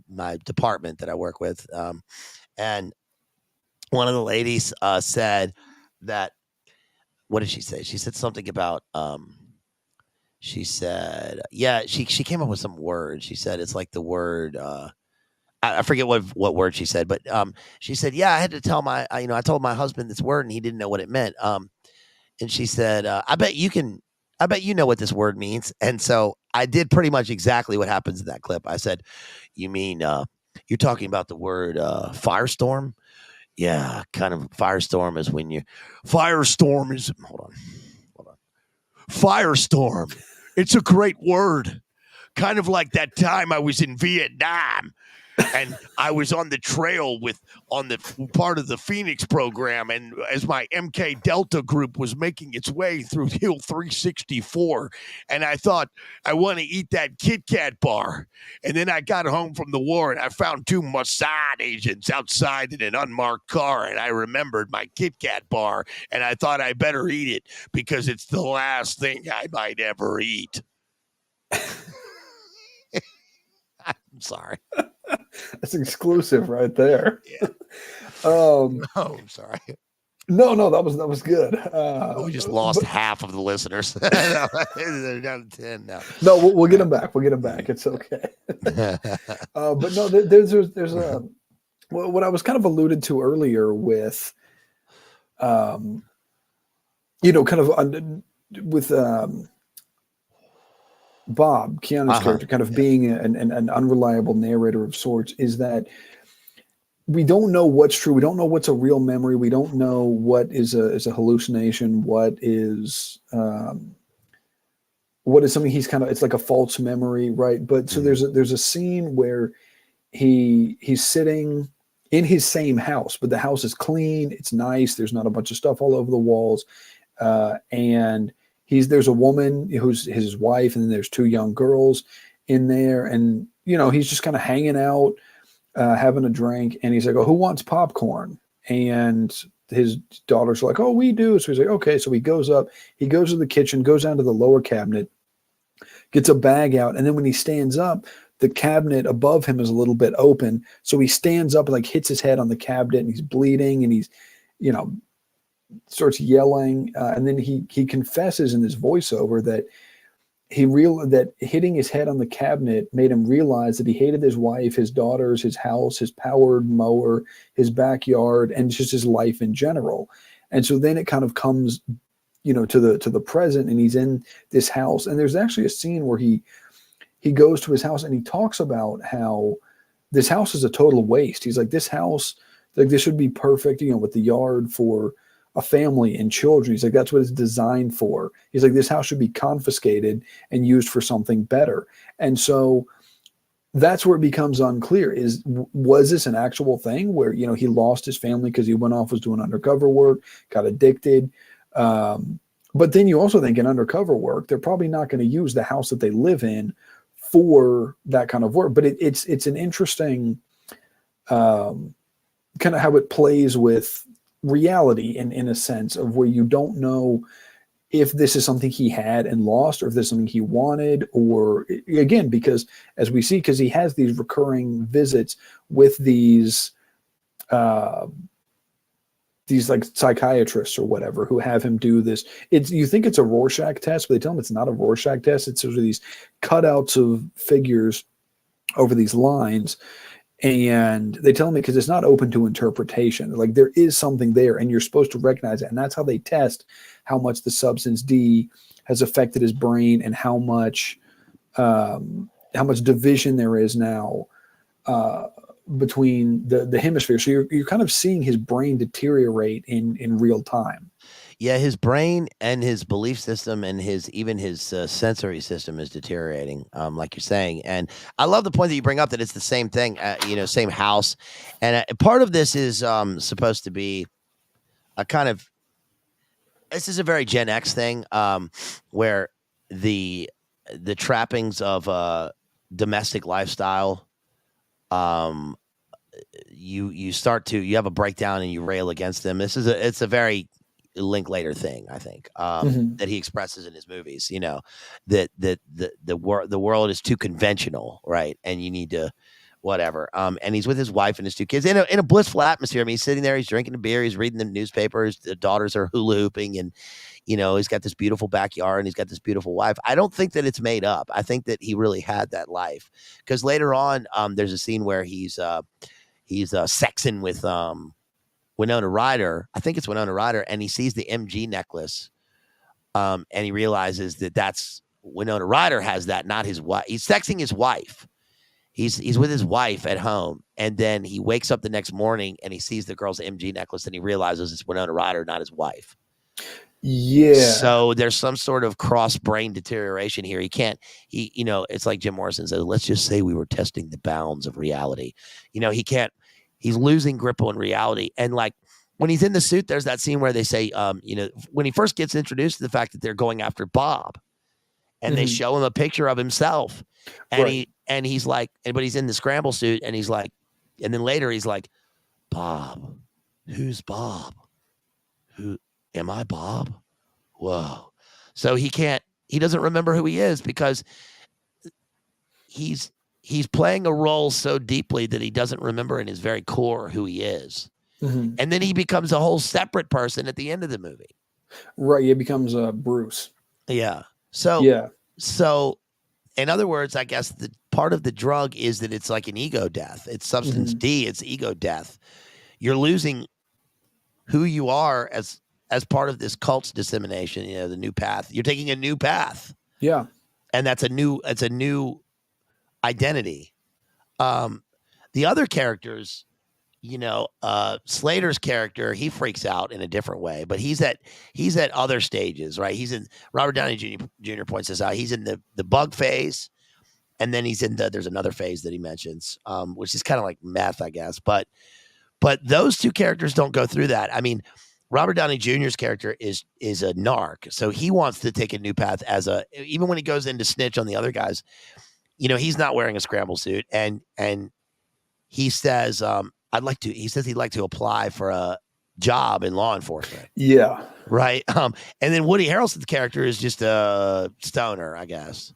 my department that I work with, and one of the ladies said that, what did she say? She said something about She said, yeah, she came up with some word. She said it's like the word. I forget what word she said, but she said, yeah, I had to tell I told my husband this word and he didn't know what it meant. And she said, I bet you know what this word means. And so I did pretty much exactly what happens in that clip. I said, you mean you're talking about the word firestorm? Yeah, kind of firestorm is when firestorm is hold on. Firestorm. It's a great word. Kind of like that time I was in Vietnam and I was on the trail on the part of the Phoenix program, and as my MK Delta group was making its way through Hill 364, and I thought I want to eat that Kit Kat bar, and then I got home from the war and I found 2 Mossad agents outside in an unmarked car, and I remembered my Kit Kat bar, and I thought I better eat it because it's the last thing I might ever eat. I'm sorry. That's exclusive right there. Yeah. I'm sorry. No, that was good. We just lost half of the listeners. They're down to 10 now. No, we'll get them back. We'll get them back. It's okay. But no, there's what I was kind of alluded to earlier with, kind of with Bob, Keanu's character, kind of being an unreliable narrator of sorts, is that we don't know what's true. We don't know what's a real memory. We don't know what is a hallucination. What is something he's kind of, it's like a false memory, right? But so there's a scene where he's sitting in his same house, but the house is clean. It's nice. There's not a bunch of stuff all over the walls. And there's a woman who's his wife, and then there's 2 young girls in there. And, he's just kind of hanging out, having a drink. And he's like, oh, who wants popcorn? And his daughters are like, oh, we do. So he's like, okay. So he goes up, he goes to the kitchen, goes down to the lower cabinet, gets a bag out. And then when he stands up, the cabinet above him is a little bit open. So he stands up and like hits his head on the cabinet, and he's bleeding, and he's, starts yelling, and then he confesses in this voiceover that that hitting his head on the cabinet made him realize that he hated his wife, his daughters, his house, his powered mower, his backyard, and just his life in general. And so then it kind of comes, to the present, and he's in this house. And there's actually a scene where he goes to his house and he talks about how this house is a total waste. He's like, this house, like this should be perfect, with the yard for a family and children. He's like, that's what it's designed for. He's like, this house should be confiscated and used for something better. And so that's where it becomes unclear was this an actual thing where, he lost his family because he went off, was doing undercover work, got addicted. But then you also think in undercover work, they're probably not going to use the house that they live in for that kind of work. But it's an interesting kind of how it plays with reality in a sense of where you don't know if this is something he had and lost, or if there's something he wanted, or again, because as we see, because he has these recurring visits with these like psychiatrists or whatever who have him do this. You think it's a Rorschach test, but they tell him it's not a Rorschach test. It's sort of these cutouts of figures over these lines. And they tell me because it's not open to interpretation. Like there is something there and you're supposed to recognize it. And that's how they test how much the substance D has affected his brain and how much division there is now between the hemispheres. So you're kind of seeing his brain deteriorate in real time. Yeah, his brain and his belief system and even his sensory system is deteriorating, like you're saying. And I love the point that you bring up that it's the same thing, same house. And part of this is supposed to be a kind of, this is a very Gen X thing, where the trappings of domestic lifestyle, you have a breakdown and you rail against them. It's a very Linklater thing, I think, that he expresses in his movies, that the world is too conventional, right? And you need to whatever. And he's with his wife and his 2 kids in a blissful atmosphere. I mean, he's sitting there, he's drinking a beer, he's reading the newspapers, the daughters are hula hooping, and he's got this beautiful backyard and he's got this beautiful wife. I don't think that it's made up. I think that he really had that life, because later on, there's a scene where he's sexing with Winona Ryder. I think it's Winona Ryder, and he sees the MG necklace, and he realizes that that's Winona Ryder has that, not his wife. He's sexing his wife. He's with his wife at home, and then he wakes up the next morning and he sees the girl's MG necklace, and he realizes it's Winona Ryder, not his wife. Yeah. So there's some sort of cross brain deterioration here. It's like Jim Morrison says, let's just say we were testing the bounds of reality. He's losing grip on reality. And like when he's in the suit, there's that scene where they say, when he first gets introduced to the fact that they're going after Bob, and they show him a picture of himself, and he's like, but he's in the scramble suit, and he's like, and then later he's like, Bob, who's Bob? Who am I, Bob? Whoa. So he doesn't remember who he is, because he's playing a role so deeply that he doesn't remember in his very core who he is. Mm-hmm. And then he becomes a whole separate person at the end of the movie. Right. He becomes Bruce. Yeah. So in other words, I guess the part of the drug is that it's like an ego death. It's substance D. It's ego death. You're losing who you are as part of this cult's dissemination, the new path. You're taking a new path. Yeah. And it's a new identity. The other characters, Slater's character, he freaks out in a different way, but he's at other stages, right? Robert Downey Jr. points this out. He's in the bug phase, and then he's in there's another phase that he mentions, which is kind of like meth, I guess. But those 2 characters don't go through that. I mean, Robert Downey Jr.'s character is a narc, so he wants to take a new path even when he goes in to snitch on the other guys, he's not wearing a scramble suit, and he says, he says he'd like to apply for a job in law enforcement. Yeah. Right. And then Woody Harrelson's character is just a stoner, I guess.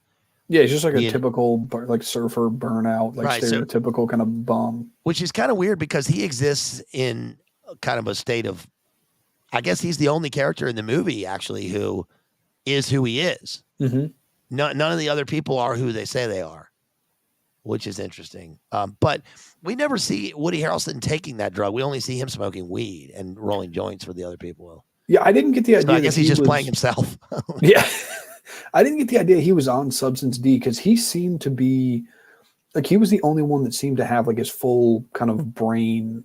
Yeah, he's just like a typical like surfer burnout, like stereotypical kind of bum. Which is kind of weird, because he exists in kind of a state of, I guess he's the only character in the movie actually who is who he is. Mm-hmm. None of the other people are who they say they are, which is interesting. But we never see Woody Harrelson taking that drug. We only see him smoking weed and rolling joints for the other people. Yeah, I didn't get the idea. I guess he's just playing himself. Yeah. I didn't get the idea he was on substance D, because he seemed to be like, he was the only one that seemed to have like his full kind of brain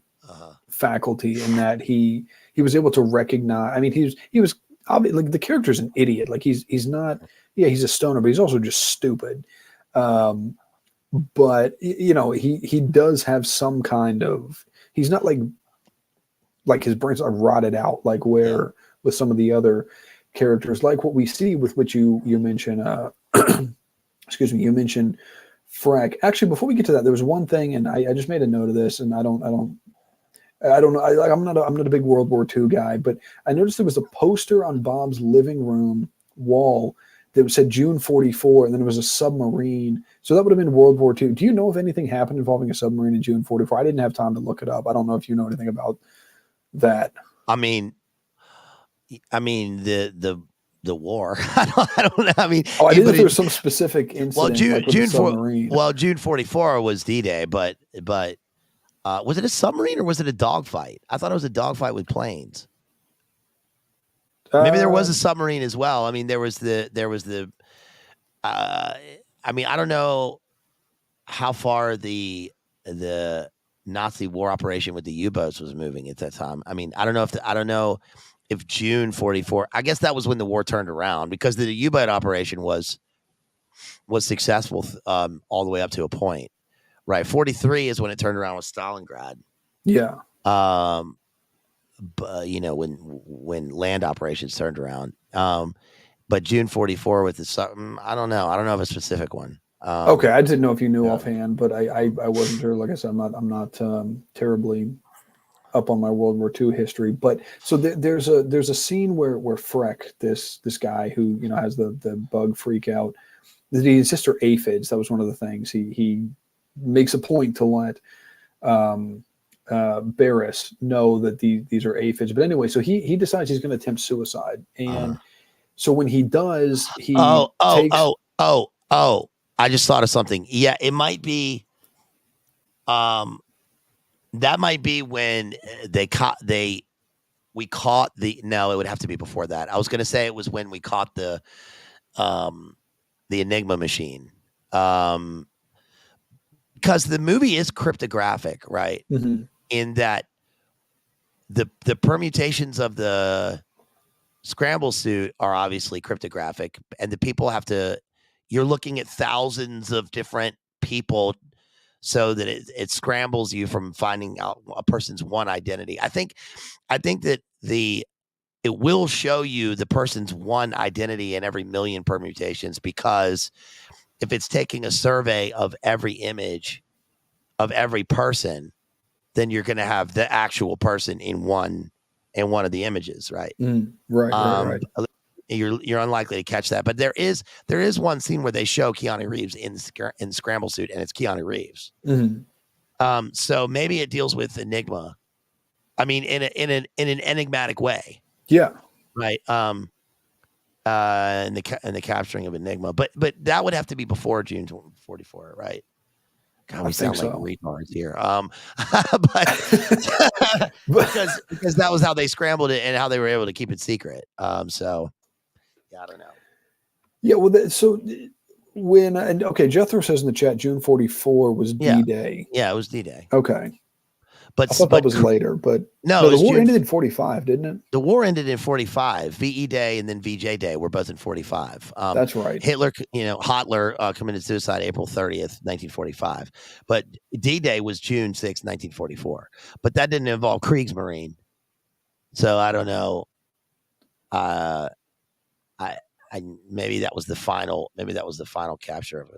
faculty, in that he was able to recognize. I mean, he was obviously, like, the character's an idiot. Like he's not. Yeah, he's a stoner, but he's also just stupid. But he does have some kind of. He's not like his brains are rotted out, like where with some of the other characters, like what we see with which you mentioned. Excuse me, you mentioned Freck. Actually, before we get to that, there was one thing, and I just made a note of this, and I don't know. I'm not a big World War II guy, but I noticed there was a poster on Bob's living room wall that said June 44, and then there was a submarine. So that would have been World War II. Do you know if anything happened involving a submarine in June 44? I didn't have time to look it up. I don't know if you know anything about that. I mean the war. I don't know. I mean, I didn't know if there was some specific incident. June 44 was D-Day, but was it a submarine or was it a dogfight? I thought it was a dogfight with planes. Maybe there was a submarine as well. I mean, there was the. I mean, I don't know how far the Nazi war operation with the U-boats was moving at that time. I mean, I don't know if June 44. I guess that was when the war turned around, because the U-boat operation was successful all the way up to a point. Right, 43 is when it turned around with Stalingrad. Yeah. But when land operations turned around. But June 44 with the I don't know of a specific one. Okay, I didn't know if you knew offhand, but I wasn't sure. Like I said, I'm not terribly up on my World War II history. But so there's a scene where Freck, this guy who has the bug freak out, his sister aphids. That was one of the things he makes a point to let Barris know that these are aphids. But anyway, so he decides he's going to attempt suicide, and so when he does, he takes. I just thought of something. Yeah, it might be. That might be when we caught the. No, it would have to be before that. I was going to say it was when we caught the Enigma machine. Because the movie is cryptographic, right? Mm-hmm. In that the permutations of the scramble suit are obviously cryptographic, and the people have to. You're looking at thousands of different people, so that it scrambles you from finding out a person's one identity. I think that it will show you the person's one identity in every million permutations, because if it's taking a survey of every image of every person, then you're going to have the actual person in one of the images, right? Right. You're unlikely to catch that, but there is one scene where they show Keanu Reeves in scramble suit, and it's Keanu Reeves. Mm-hmm. So maybe it deals with Enigma. I mean, in an enigmatic way. Yeah. Right. In the capturing of Enigma, but that would have to be before June 44, right? God, we sound like retards here. But because that was how they scrambled it and how they were able to keep it secret. So yeah, I don't know. Yeah. Well, so when Jethro says in the chat, June 44 was D-Day. Yeah, it was D-Day. Okay. But I thought that was later, but no, the war ended in 45, didn't it? The war ended in 45. VE Day and then VJ Day were both in 45. That's right. Hitler committed suicide April 30th, 1945. But D-Day was June 6th, 1944. But that didn't involve Kriegsmarine. So I don't know. Maybe that was the final capture of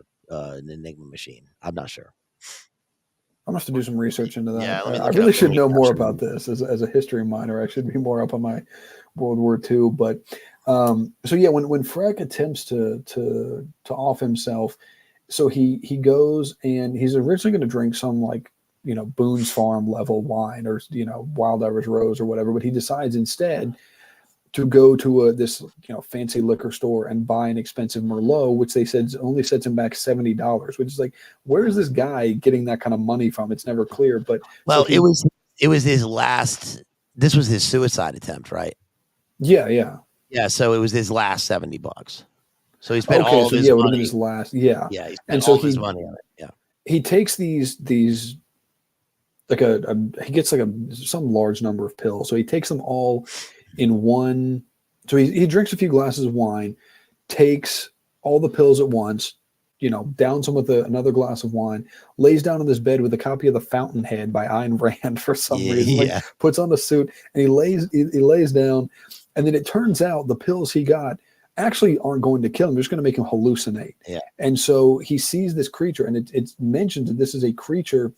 an Enigma machine. I'm not sure. I'm going to have to do some research into that. Yeah, I really should know more about this as a history minor. I should be more up on my World War II. But so yeah, when Freck attempts to off himself, so he goes and he's originally going to drink some Boone's Farm level wine or Wild Irish Rose or whatever, but he decides instead to go to this fancy liquor store and buy an expensive Merlot, which they said only sets him back $70, which is like, where is this guy getting that kind of money from? It's never clear. But it was his last. This was his suicide attempt, right? Yeah. So it was his last $70. So he spent all of his money. His last, yeah. Yeah, he spent all his money on it. Yeah. He takes these he gets some large number of pills, so he takes them all in one. So he drinks a few glasses of wine, takes all the pills at once, downs them with another glass of wine, lays down on this bed with a copy of The Fountainhead by Ayn Rand for some reason, puts on the suit, and he lays down. And then it turns out the pills he got actually aren't going to kill him. They're just going to make him hallucinate. Yeah. And so he sees this creature, and it's mentioned that this is a creature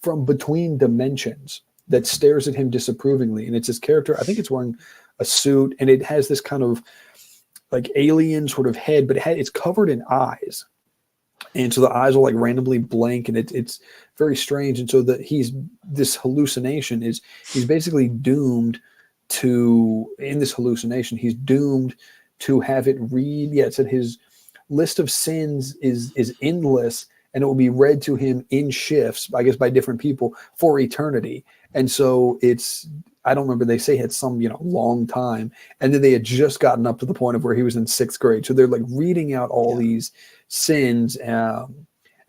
from between dimensions that stares at him disapprovingly. And it's this character, I think it's wearing a suit, and it has this kind of alien sort of head, but it's covered in eyes. And so the eyes are randomly blank, and it's very strange. And so this hallucination is, he's basically doomed to, in this hallucination, he's doomed to have it read. Yeah, it said his list of sins is endless, and it will be read to him in shifts, I guess, by different people for eternity. And so I don't remember, they say it had some, long time. And then they had just gotten up to the point of where he was in 6th grade. So they're reading out all these sins. And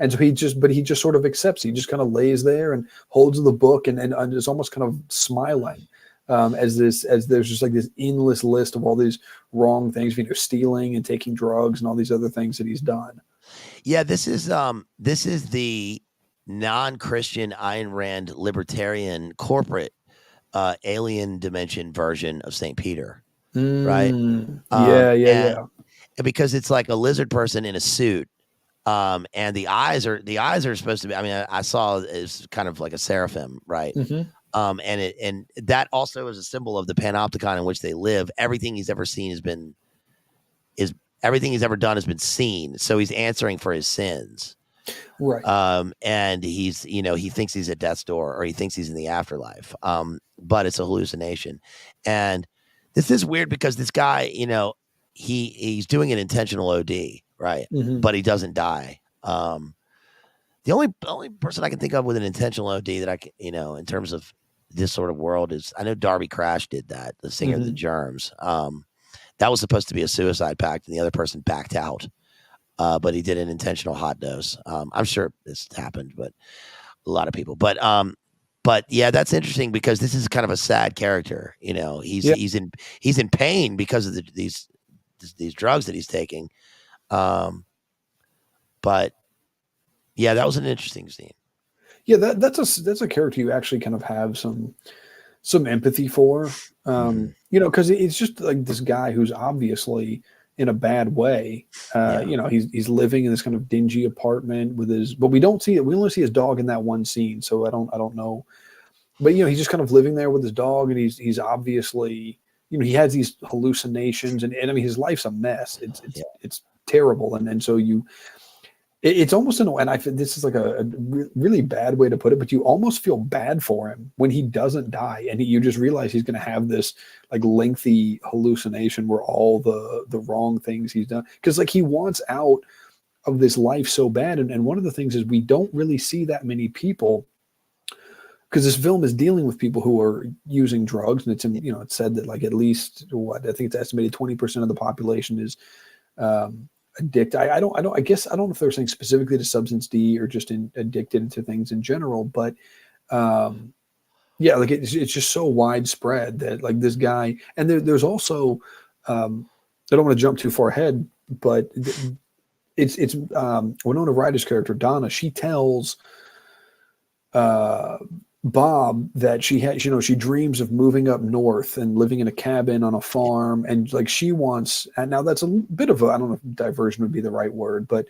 so he just sort of accepts. He just kind of lays there and holds the book and is almost kind of smiling as there's just this endless list of all these wrong things, stealing and taking drugs and all these other things that he's done. Yeah, this is the non-Christian Ayn Rand libertarian corporate alien dimension version of St. Peter, right? Yeah. And because it's like a lizard person in a suit, and the eyes are supposed to be. I mean, I saw it's kind of like a seraphim, right? Mm-hmm. And that also is a symbol of the panopticon in which they live. Everything he's ever seen everything he's ever done has been seen. So he's answering for his sins. Right. And he's, he thinks he's at death's door, or he thinks he's in the afterlife. But it's a hallucination. And this is weird because this guy, he's doing an intentional OD, right? Mhm. But he doesn't die. The only person I can think of with an intentional OD that I can, in terms of this sort of world is, I know Darby Crash did that, the singer of the Germs. That was supposed to be a suicide pact, and the other person backed out. But he did an intentional hot dose. I'm sure this happened, but a lot of people. But yeah, that's interesting because this is kind of a sad character. He's in pain because of these drugs that he's taking. But yeah, that was an interesting scene. Yeah, that's a character you actually kind of have some empathy for. Because it's just like this guy who's obviously in a bad way. He's living in this kind of dingy apartment but we don't see it. We only see his dog in that one scene, so I don't know. But he's just kind of living there with his dog, and he's obviously, he has these hallucinations, and I mean his life's a mess. It's terrible, and so it's almost and I feel this is like a really bad way to put it, but you almost feel bad for him when he doesn't die, and you just realize he's going to have this like lengthy hallucination where all the wrong things he's done, because like he wants out of this life so bad, and one of the things is we don't really see that many people, because this film is dealing with people who are using drugs, and it's said that like at least I think it's estimated 20% of the population is addicted. I don't know if they're saying specifically to substance D or just addicted to things in general, but like it's just so widespread that like this guy, and there's also I don't want to jump too far ahead, but it's Winona Ryder's character Donna. She tells Bob that she has, she dreams of moving up north and living in a cabin on a farm, and like she wants, and now that's a bit of I don't know if diversion would be the right word, but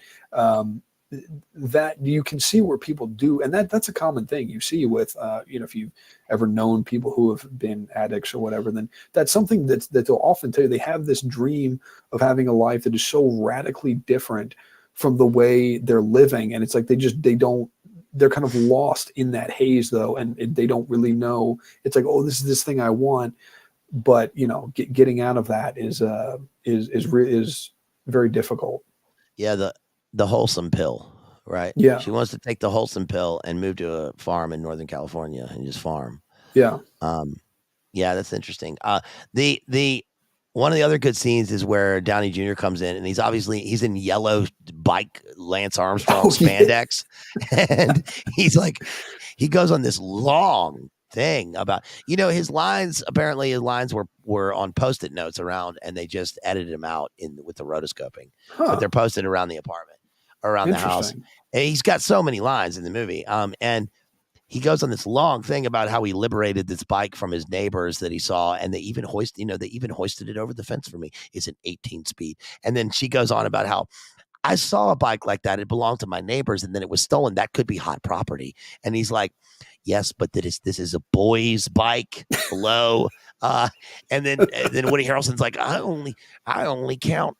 that you can see where people do, and that's a common thing you see with if you've ever known people who have been addicts or whatever, then that's something that they'll often tell you. They have this dream of having a life that is so radically different from the way they're living, and it's like they're kind of lost in that haze though, and they don't really know. It's like, oh, this is this thing I want, but getting out of that is very difficult. Yeah, the wholesome pill, right? Yeah, she wants to take the wholesome pill and move to a farm in Northern California and just farm. Yeah, yeah, that's interesting. The one of the other good scenes is where Downey Jr. comes in, and he's in yellow bike Lance Armstrong spandex, and he goes on this long thing about his lines. Apparently, his lines were on Post-it notes around, and they just edited them out with the rotoscoping, but they're posted around the apartment, around the house. And he's got so many lines in the movie, and he goes on this long thing about how he liberated this bike from his neighbors that he saw, and they even hoisted it over the fence for me. It's an 18 speed. And then she goes on about how I saw a bike like that. It belonged to my neighbors, and then it was stolen. That could be hot property. And he's like, yes, but this is a boy's bike. Hello. And then Woody Harrelson's like, I only count.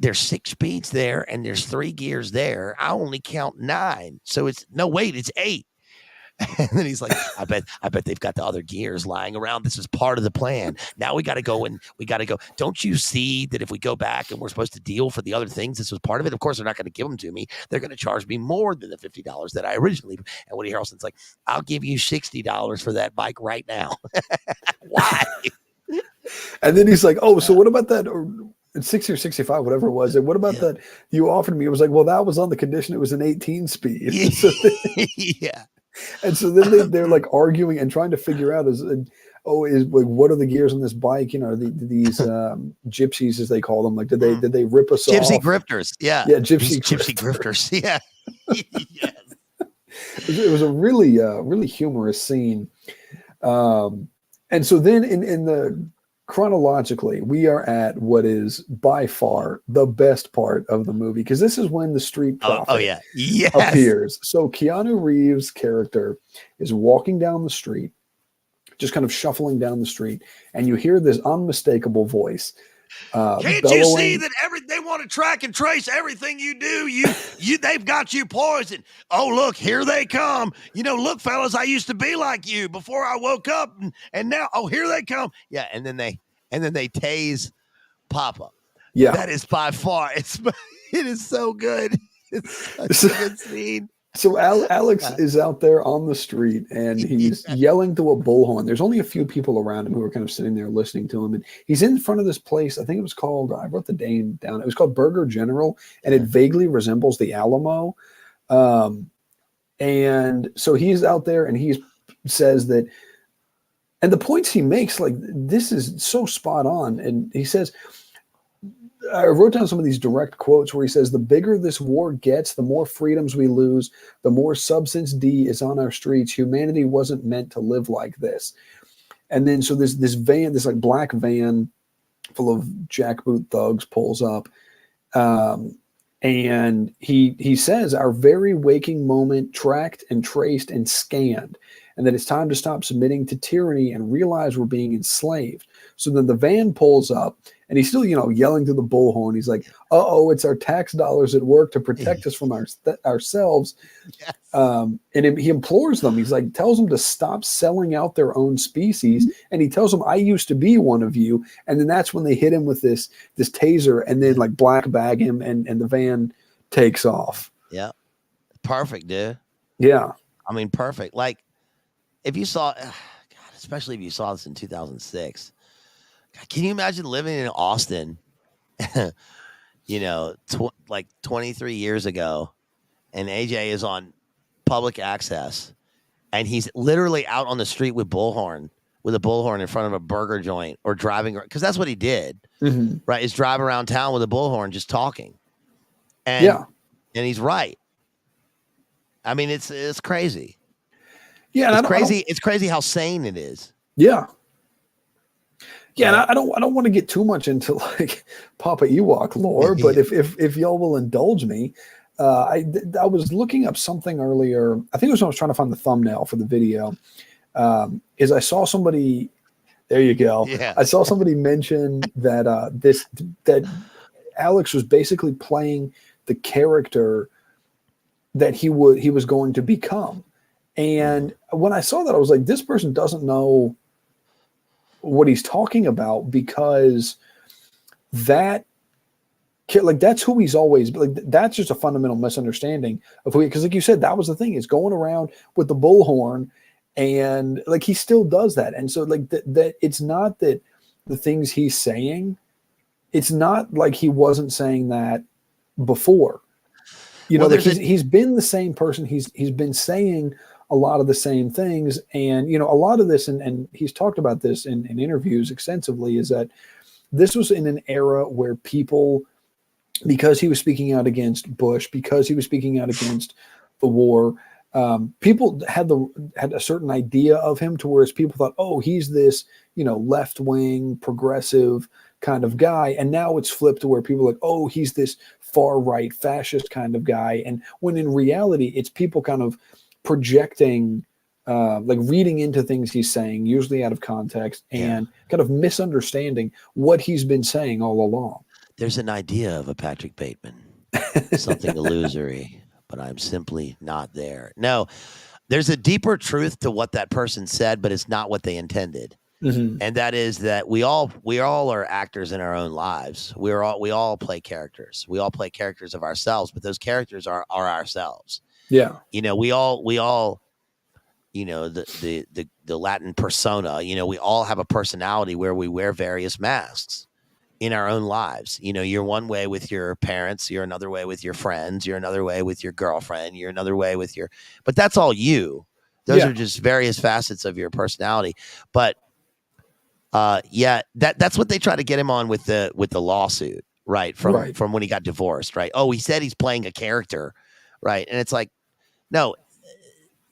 There's 6 speeds there, and there's 3 gears there. I only count 9. So it's 8. And then he's like, I bet they've got the other gears lying around. This is part of the plan. Now we got to go. Don't you see that if we go back and we're supposed to deal for the other things, this was part of it? Of course, they're not going to give them to me. They're going to charge me more than the $50 that I originally. And Woody Harrelson's like, I'll give you $60 for that bike right now. Why? And then he's like, oh, so what about that? Or 60 or 65, whatever it was. And what about that you offered me? It was like, well, that was on the condition it was an 18 speed. Yeah. And so then they're like arguing and trying to figure out what are the gears on this bike? These gypsies, as they call them. Like, did they rip us off? Gypsy grifters. Yeah. Yeah. Gypsy grifters. Yeah. Yes. It was a really humorous scene. And so then in the chronologically, we are at what is by far the best part of the movie, because this is when the street prophet appears. So Keanu Reeves' character is walking down the street, just kind of shuffling down the street, and you hear this unmistakable voice Can't you see that they want to track and trace everything you do? They've got you poisoned. Oh, look, here they come. Look, fellas, I used to be like you before I woke up, and now, oh, here they come. Yeah, and then they tase Papa. Yeah, that is by far it is so good. It's such a good scene. So Alex is out there on the street and he's yelling to a bullhorn. There's only a few people around him who are kind of sitting there listening to him. And he's in front of this place. I think it was called, I wrote the name down. It was called Burger General, and it vaguely resembles the Alamo. And so he's out there and he says that, and the points he makes, like, this is so spot on. And he says, I wrote down some of these direct quotes where he says, the bigger this war gets, the more freedoms we lose, the more substance D is on our streets. Humanity wasn't meant to live like this. And then so this van, this like black van full of jackboot thugs pulls up. And he says, our very waking moment tracked and traced and scanned, and that it's time to stop submitting to tyranny and realize we're being enslaved. So then the van pulls up, and he's still, yelling through the bullhorn. He's like, "Uh-oh, it's our tax dollars at work to protect us from ourselves." Yes. And he implores them. He's like, tells them to stop selling out their own species, and he tells them, "I used to be one of you." And then that's when they hit him with this taser, and then like black bag him, and the van takes off. Yeah, perfect, dude. Yeah, I mean, perfect. Like, if you saw, God, especially if you saw this in 2006. Can you imagine living in Austin, like 23 years ago, and AJ is on public access, and he's literally out on the street with a bullhorn in front of a burger joint, or driving, because that's what he did, right? Is drive around town with a bullhorn just talking. And, and he's right. I mean, it's crazy. Yeah, it's crazy. It's crazy how sane it is. Yeah. Yeah, and I don't want to get too much into like Papa Ewok lore, but if y'all will indulge me, I was looking up something earlier. I think it was when I was trying to find the thumbnail for the video. Is I saw somebody. There you go. Yeah. I saw somebody mention that that Alex was basically playing the character that he was going to become, and when I saw that, I was like, this person doesn't know what he's talking about, because that's who he's always like. That's just a fundamental misunderstanding of who, because like you said, that was the thing, is going around with the bullhorn, and like he still does that. And so like that it's not that the things he's saying, it's not like he wasn't saying that before, he's been the same person. He's been saying a lot of the same things. And, a lot of this, and he's talked about this in interviews extensively, is that this was in an era where people, because he was speaking out against Bush, because he was speaking out against the war, people had a certain idea of him, to whereas people thought, oh, he's this, left-wing, progressive kind of guy. And now it's flipped to where people are like, oh, he's this far-right fascist kind of guy. And when in reality, it's people kind of projecting, like reading into things he's saying, usually out of context, and kind of misunderstanding what he's been saying all along. There's an idea of a Patrick Bateman, something illusory, but I'm simply not there. No, there's a deeper truth to what that person said, but it's not what they intended. And that is that we all are actors in our own lives. We all play characters. We all play characters of ourselves, but those characters are ourselves. Yeah. We all, the Latin persona, we all have a personality where we wear various masks in our own lives. You're one way with your parents, you're another way with your friends, you're another way with your girlfriend, you're another way with but that's all you. Those are just various facets of your personality. But that's what they try to get him on with the lawsuit, right? From when he got divorced, right? Oh, he said he's playing a character, right? And it's like, no,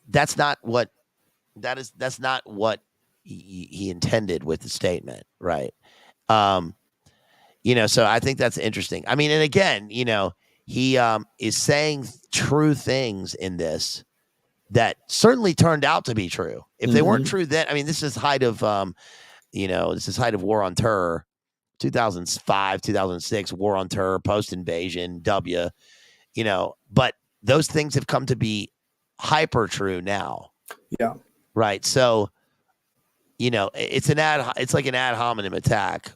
that's not what he intended with the statement, right? So I think that's interesting. I mean, and again, he is saying true things in this that certainly turned out to be true. If they weren't true then, I mean, this is height of War on Terror 2005, 2006, War on Terror, post-invasion, but those things have come to be hyper true now. Yeah. Right. So, it's like an ad hominem attack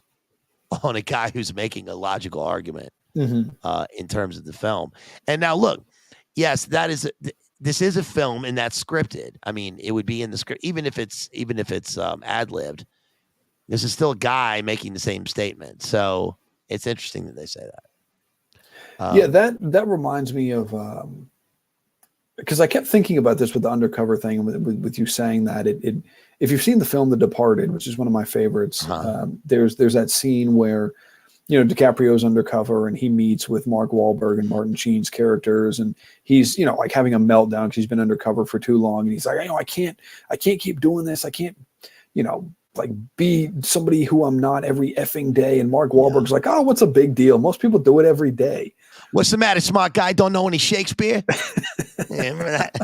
on a guy who's making a logical argument in terms of the film. And now look, yes, this is a film and that's scripted. I mean, it would be in the script, even if it's ad-libbed. This is still a guy making the same statement. So it's interesting that they say that. That reminds me of, because I kept thinking about this with the undercover thing, with you saying that if you've seen the film The Departed, which is one of my favorites, there's that scene where DiCaprio's undercover and he meets with Mark Wahlberg and Martin Sheen's characters, and he's like having a meltdown because he's been undercover for too long, and he's like, I can't keep doing this. I can't like be somebody who I'm not every effing day. And Mark Wahlberg's like, oh, what's a big deal? Most people do it every day. What's the matter, smart guy? Don't know any Shakespeare? Remember that?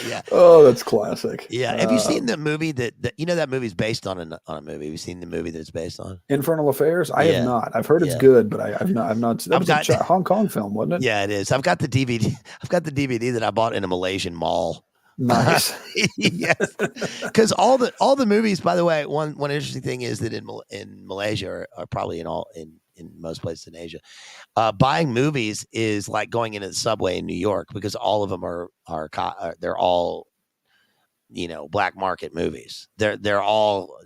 Yeah. Oh, that's classic. Yeah. Have you seen the movie that movie's based on a movie? Have you seen the movie that it's based on? Infernal Affairs? I have not. I've heard it's good, but I've not. That was a Hong Kong film, wasn't it? Yeah, it is. I've got the DVD. I've got the DVD that I bought in a Malaysian mall. Nice. Yes. Because all the movies, by the way, one interesting thing is that in Malaysia or probably in most places in Asia, buying movies is like going into the subway in New York, because all of them are they're all black market movies. They're all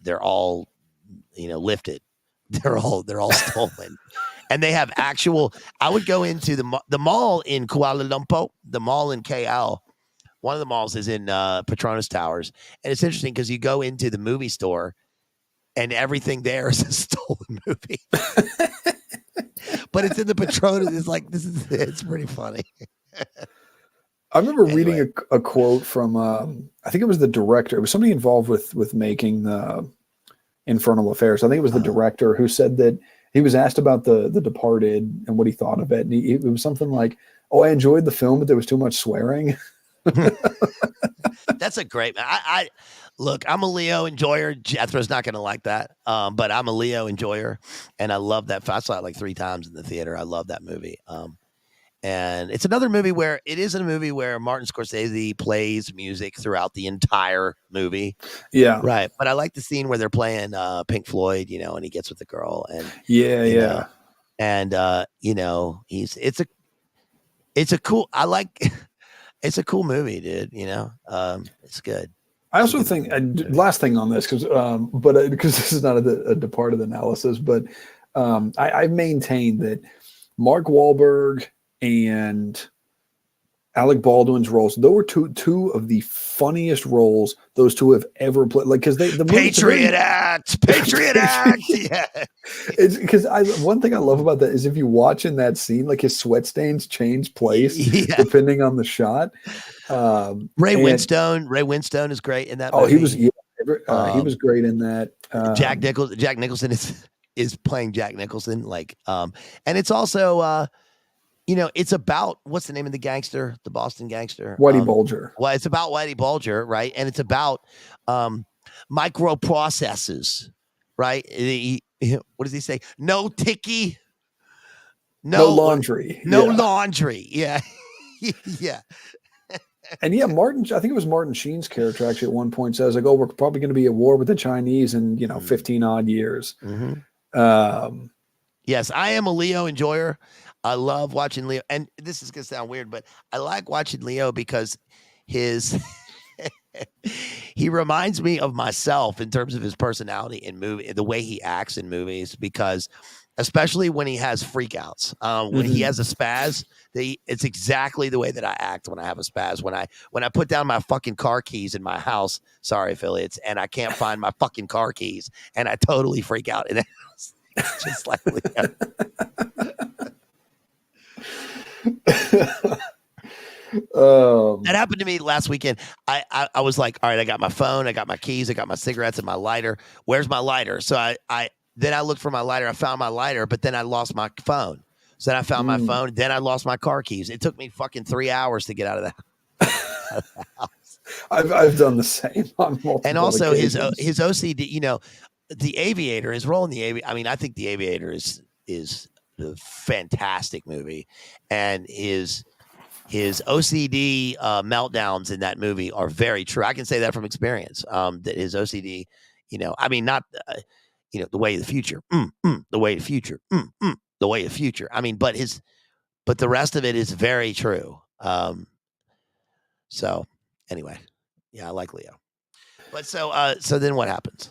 lifted. They're all stolen. And they have actual. I would go into the mall in Kuala Lumpur, the mall in KL. One of the malls is in Petronas Towers, and it's interesting because you go into the movie store, and everything there is a stolen movie. But it's in the Petronas. It's like it's pretty funny. I remember reading a quote from I think it was the director. It was somebody involved with making the Infernal Affairs. I think it was the director who said that he was asked about the Departed and what he thought of it, and it was something like, "Oh, I enjoyed the film, but there was too much swearing." That's a great. Look, I'm a Leo enjoyer. Jethro's not going to like that, but I'm a Leo enjoyer, and I love that. I saw it like 3 times in the theater. I love that movie. And it's another movie where Martin Scorsese plays music throughout the entire movie. Yeah, right. But I like the scene where they're playing Pink Floyd, and he gets with the girl, and it's a cool. I like. It's a cool movie, dude. It's good. I also think last thing on this, because this is not a Departed analysis, but I maintain that Mark Wahlberg and Alec Baldwin's roles, those were two of the funniest roles those two have ever played. Like, because the Patriot Act. Yeah, it's because one thing I love about that is if you watch in that scene, like his sweat stains change place depending on the shot. Ray Winstone is great in that. Oh, movie. He was great in that. Jack Nicholson is playing Jack Nicholson, and it's also. It's about, what's the name of the gangster, the Boston gangster? Whitey Bulger. Well, it's about Whitey Bulger, right? And it's about microprocesses, right? What does he say? No ticky. No laundry. No laundry. Yeah. Yeah. And Martin, I think it was Martin Sheen's character actually at one point says, like, oh, we're probably going to be at war with the Chinese in, 15 odd years. Mm-hmm. Yes, I am a Leo enjoyer. I love watching Leo, and this is going to sound weird, but I like watching Leo because he reminds me of myself in terms of his personality in movie, the way he acts in movies, because especially when he has freakouts, when he has a spaz, it's exactly the way that I act when I have a spaz. When I put down my fucking car keys in my house, sorry affiliates, and I can't find my fucking car keys, and I totally freak out in the house. It's just like Leo. That happened to me last weekend. I was like, all right, I got my phone, I got my keys, I got my cigarettes and my lighter. Where's my lighter? So I looked for my lighter. I found my lighter, but then I lost my phone. So then I found my phone. Then I lost my car keys. It took me fucking 3 hours to get out of the house. I've done the same on multiple and also occasions. his OCD, the Aviator, his role in the Aviator. I mean, I think the Aviator is a fantastic movie, and his OCD meltdowns in that movie are very true. I can say that from experience. That his OCD, I mean, not, the way of the future, the way of the future, the way of the future. I mean, but the rest of it is very true. So anyway, yeah, I like Leo. But so then what happens?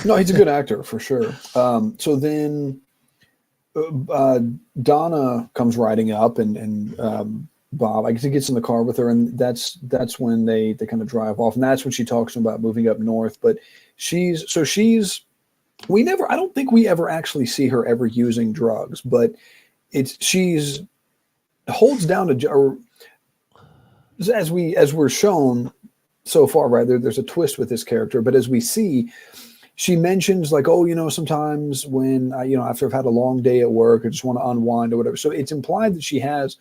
No, he's a good actor for sure. So then Donna comes riding up, and Bob, I guess he gets in the car with her, and that's when they kind of drive off, and that's when she talks about moving up north. But I don't think we ever actually see her ever using drugs, but she's holds down or as we're shown so far, right? There's a twist with this character, but as we see, she mentions like, oh, sometimes when after I've had a long day at work, I just want to unwind or whatever. So it's implied that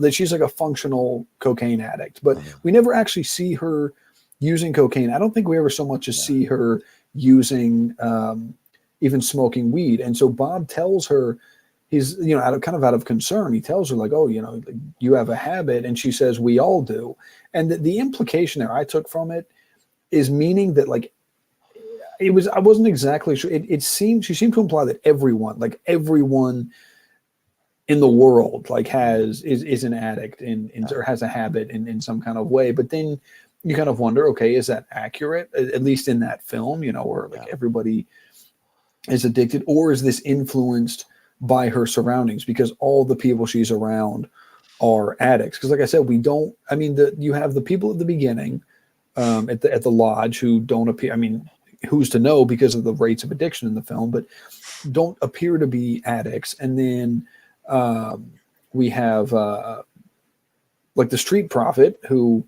that she's like a functional cocaine addict, but we never actually see her using cocaine. I don't think we ever so much as see her using even smoking weed. And so Bob tells her, he's out of concern, he tells her like, oh, you have a habit, and she says we all do. And the implication there I took from it is meaning that like I wasn't exactly sure. She seemed to imply that everyone in the world like is an addict or has a habit in some kind of way. But then you kind of wonder, okay, is that accurate? At least in that film, where like everybody is addicted, or is this influenced by her surroundings because all the people she's around are addicts? Because like I said, you have the people at the beginning at the lodge who don't appear. I mean, who's to know because of the rates of addiction in the film, but don't appear to be addicts. And then we have like the street prophet who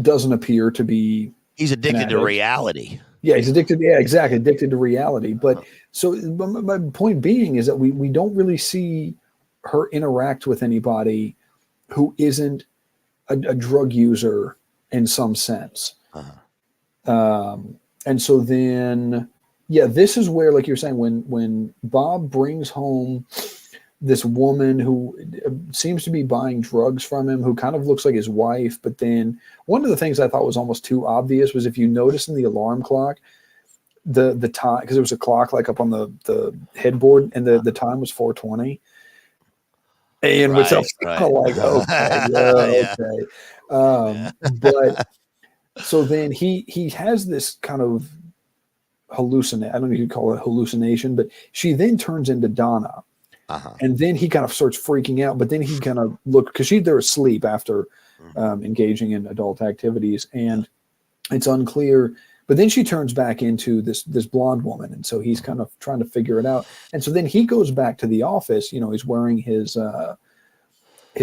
doesn't appear to be. He's addicted to reality. Yeah, he's addicted. Yeah, exactly. Addicted to reality. But so my point being is that we don't really see her interact with anybody who isn't a drug user in some sense. And so then, this is where, like you're saying, when Bob brings home this woman who seems to be buying drugs from him, who kind of looks like his wife. But then one of the things I thought was almost too obvious was if you notice in the alarm clock, the time, because there was a clock like up on the headboard, and the time was 4:20. And which I was kind of like, okay. But so then he has this kind of hallucination. I don't know if you'd call it hallucination, but she then turns into Donna. And then he kind of starts freaking out, but then he kind of because they're asleep after engaging in adult activities, and it's unclear. But then she turns back into this blonde woman, and so he's kind of trying to figure it out. And so then he goes back to the office. He's wearing his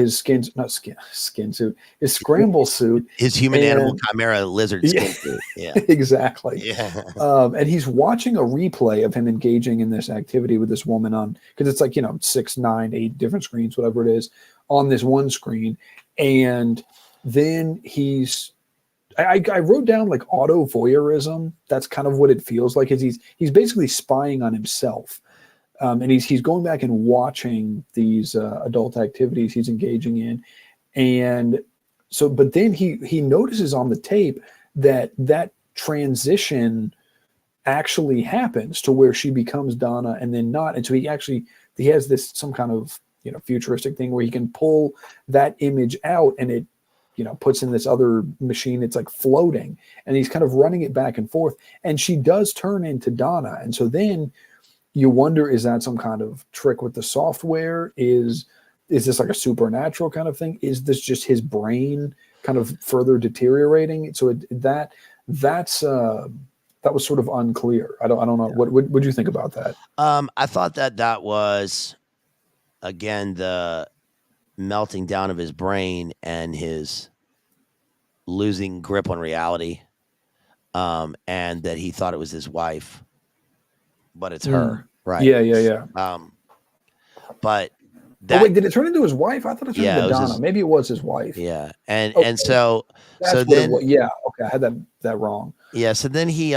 skin suit, his scramble suit, his human animal chimera lizard skin suit. Yeah, exactly. Yeah. And he's watching a replay of him engaging in this activity with this woman because it's like 6, 9, 8 different screens, whatever it is, on this one screen. And then I wrote down like auto voyeurism. That's kind of what it feels like. Is he's basically spying on himself. And he's going back and watching these adult activities he's engaging in. And so, but then he notices on the tape that transition actually happens to where she becomes Donna and then not. And so he has some kind of, futuristic thing where he can pull that image out, and it, puts in this other machine. It's like floating, and he's kind of running it back and forth, and she does turn into Donna. And so then you wonder, is that some kind of trick with the software? Is this like a supernatural kind of thing? Is this just his brain kind of further deteriorating? So that was sort of unclear. I don't know. What would you think about that? I thought that was, again, the melting down of his brain and his losing grip on reality, and that he thought it was his wife, but it's her, right? Yeah. But wait, did it turn into his wife? I thought it turned into Donna. Maybe it was his wife. Yeah, and so then okay, I had that wrong. Yeah, so then he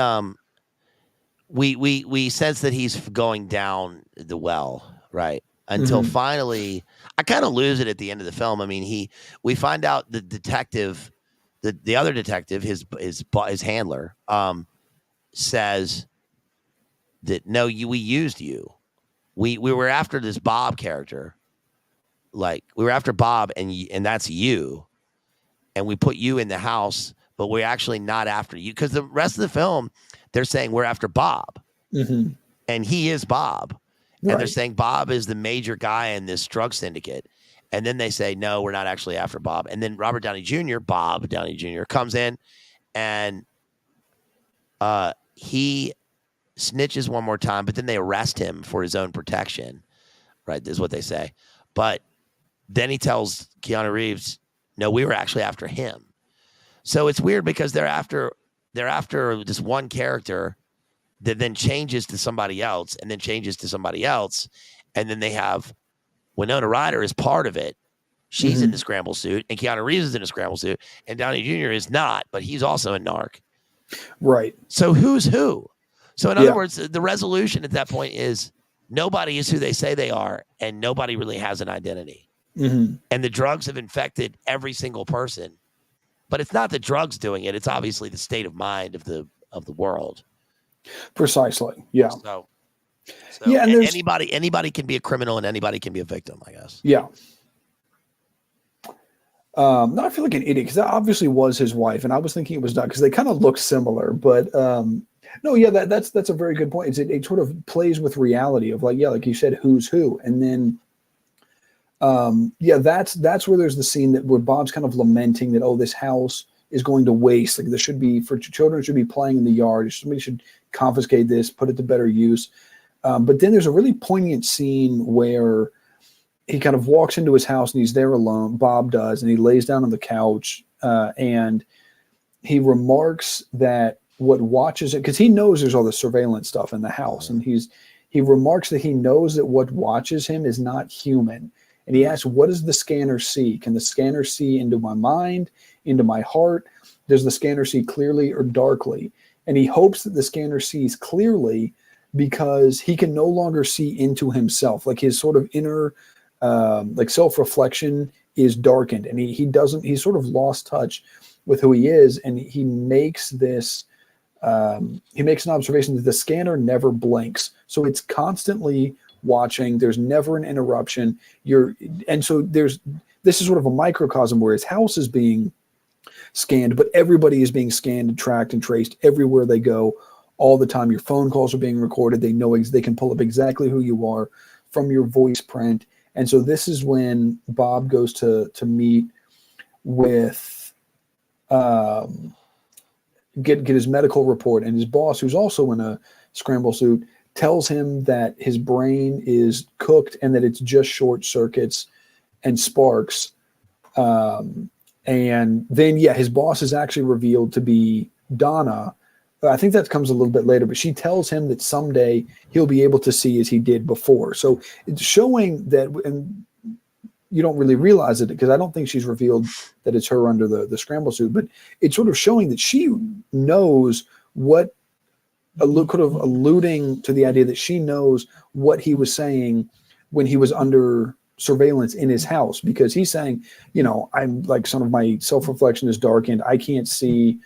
we sense that he's going down the well, right? Until finally, I kind of lose it at the end of the film. I mean, we find out the detective, the other detective, his handler, says that no, we used you. We were after this Bob character, like we were after Bob, and that's you, and we put you in the house, but we're actually not after you, because the rest of the film they're saying we're after Bob, and he is Bob. And they're saying Bob is the major guy in this drug syndicate. And then they say, no, we're not actually after Bob. And then Robert Downey Jr., Bob Downey Jr., comes in and he snitches one more time, but then they arrest him for his own protection. Right? This is what they say. But then he tells Keanu Reeves, no, we were actually after him. So it's weird because they're after this one character that then changes to somebody else, and then changes to somebody else. And then they have Winona Ryder is part of it. She's in the scramble suit, and Keanu Reeves is in a scramble suit, and Downey Jr. is not, but he's also a narc. Right. So who's who? So in other words, the resolution at that point is nobody is who they say they are, and nobody really has an identity. And the drugs have infected every single person. But it's not the drugs doing it. It's obviously the state of mind of the world. Precisely. Yeah. So yeah, and anybody can be a criminal and anybody can be a victim, I guess. Yeah. No, I feel like an idiot because that obviously was his wife, and I was thinking it was not because they kind of look similar. But no, yeah, that's a very good point. It sort of plays with reality of like you said, who's who, and then that's where there's the scene where Bob's kind of lamenting that this house is going to waste. Like there should be children should be playing in the yard. Somebody should confiscate this, put it to better use. But then there's a really poignant scene where he kind of walks into his house and he's there alone. Bob does, and he lays down on the couch and he remarks that what watches it, because he knows there's all the surveillance stuff in the house, and he remarks that he knows that what watches him is not human. And he asks, what does the scanner see? Can the scanner see into my mind, into my heart? Does the scanner see clearly or darkly? And he hopes that the scanner sees clearly because he can no longer see into himself. Like his sort of inner self-reflection is darkened, and he's sort of lost touch with who he is. And he makes this, he makes an observation that the scanner never blinks. So it's constantly watching. There's never an interruption. So this is sort of a microcosm where his house is being scanned, but everybody is being scanned and tracked and traced everywhere they go all the time. Your phone calls are being recorded. They know they can pull up exactly who you are from your voice print. And so this is when Bob goes to meet with get his medical report, and his boss, who's also in a scramble suit, tells him that his brain is cooked and that it's just short circuits and sparks. And then, his boss is actually revealed to be Donna. I think that comes a little bit later, but she tells him that someday he'll be able to see as he did before. So it's showing that, and you don't really realize it because I don't think she's revealed that it's her under the scramble suit, but it's sort of showing that she knows what, could have alluding to the idea that she knows what he was saying when he was under surveillance in his house, because he's saying, I'm like, some of my self-reflection is darkened. I can't see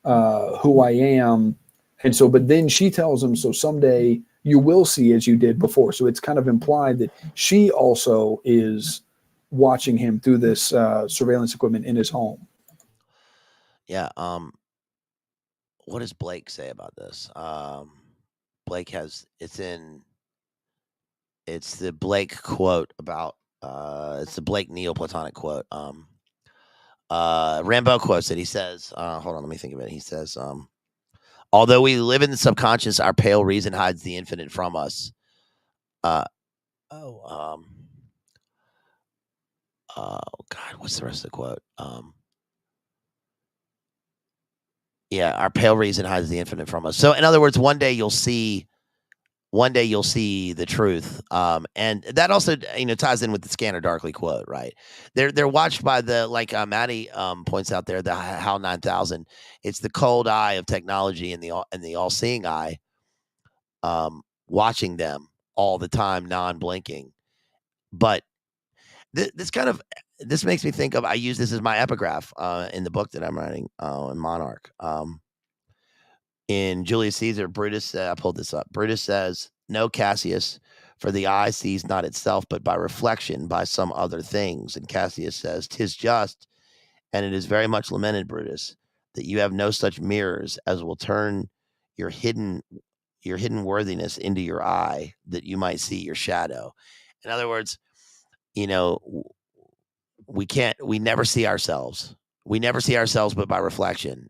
who I am. And so, but then she tells him, so someday you will see as you did before. So it's kind of implied that she also is watching him through this surveillance equipment in his home. Yeah. What does Blake say about this? Blake has, it's the Blake quote about, it's the Blake Neoplatonic quote. Rambo quotes it. He says, hold on, let me think of it. He says, although we live in the subconscious, our pale reason hides the infinite from us. Oh God, what's the rest of the quote? Our pale reason hides the infinite from us. So in other words, one day you'll see the truth. And that also, ties in with the Scanner Darkly quote, right? They're watched by the, like Maddie points out there, the HAL 9000. It's the cold eye of technology and the all-seeing eye. watching them all the time, non-blinking. But this makes me think of, I use this as my epigraph in the book that I'm writing in Monarch. In Julius Caesar, Brutus, I pulled this up. Brutus says, "No, Cassius, for the eye sees not itself, but by reflection, by some other things." And Cassius says, "'Tis just, and it is very much lamented, Brutus, that you have no such mirrors as will turn your hidden worthiness into your eye, that you might see your shadow." In other words, we never see ourselves. We never see ourselves, but by reflection.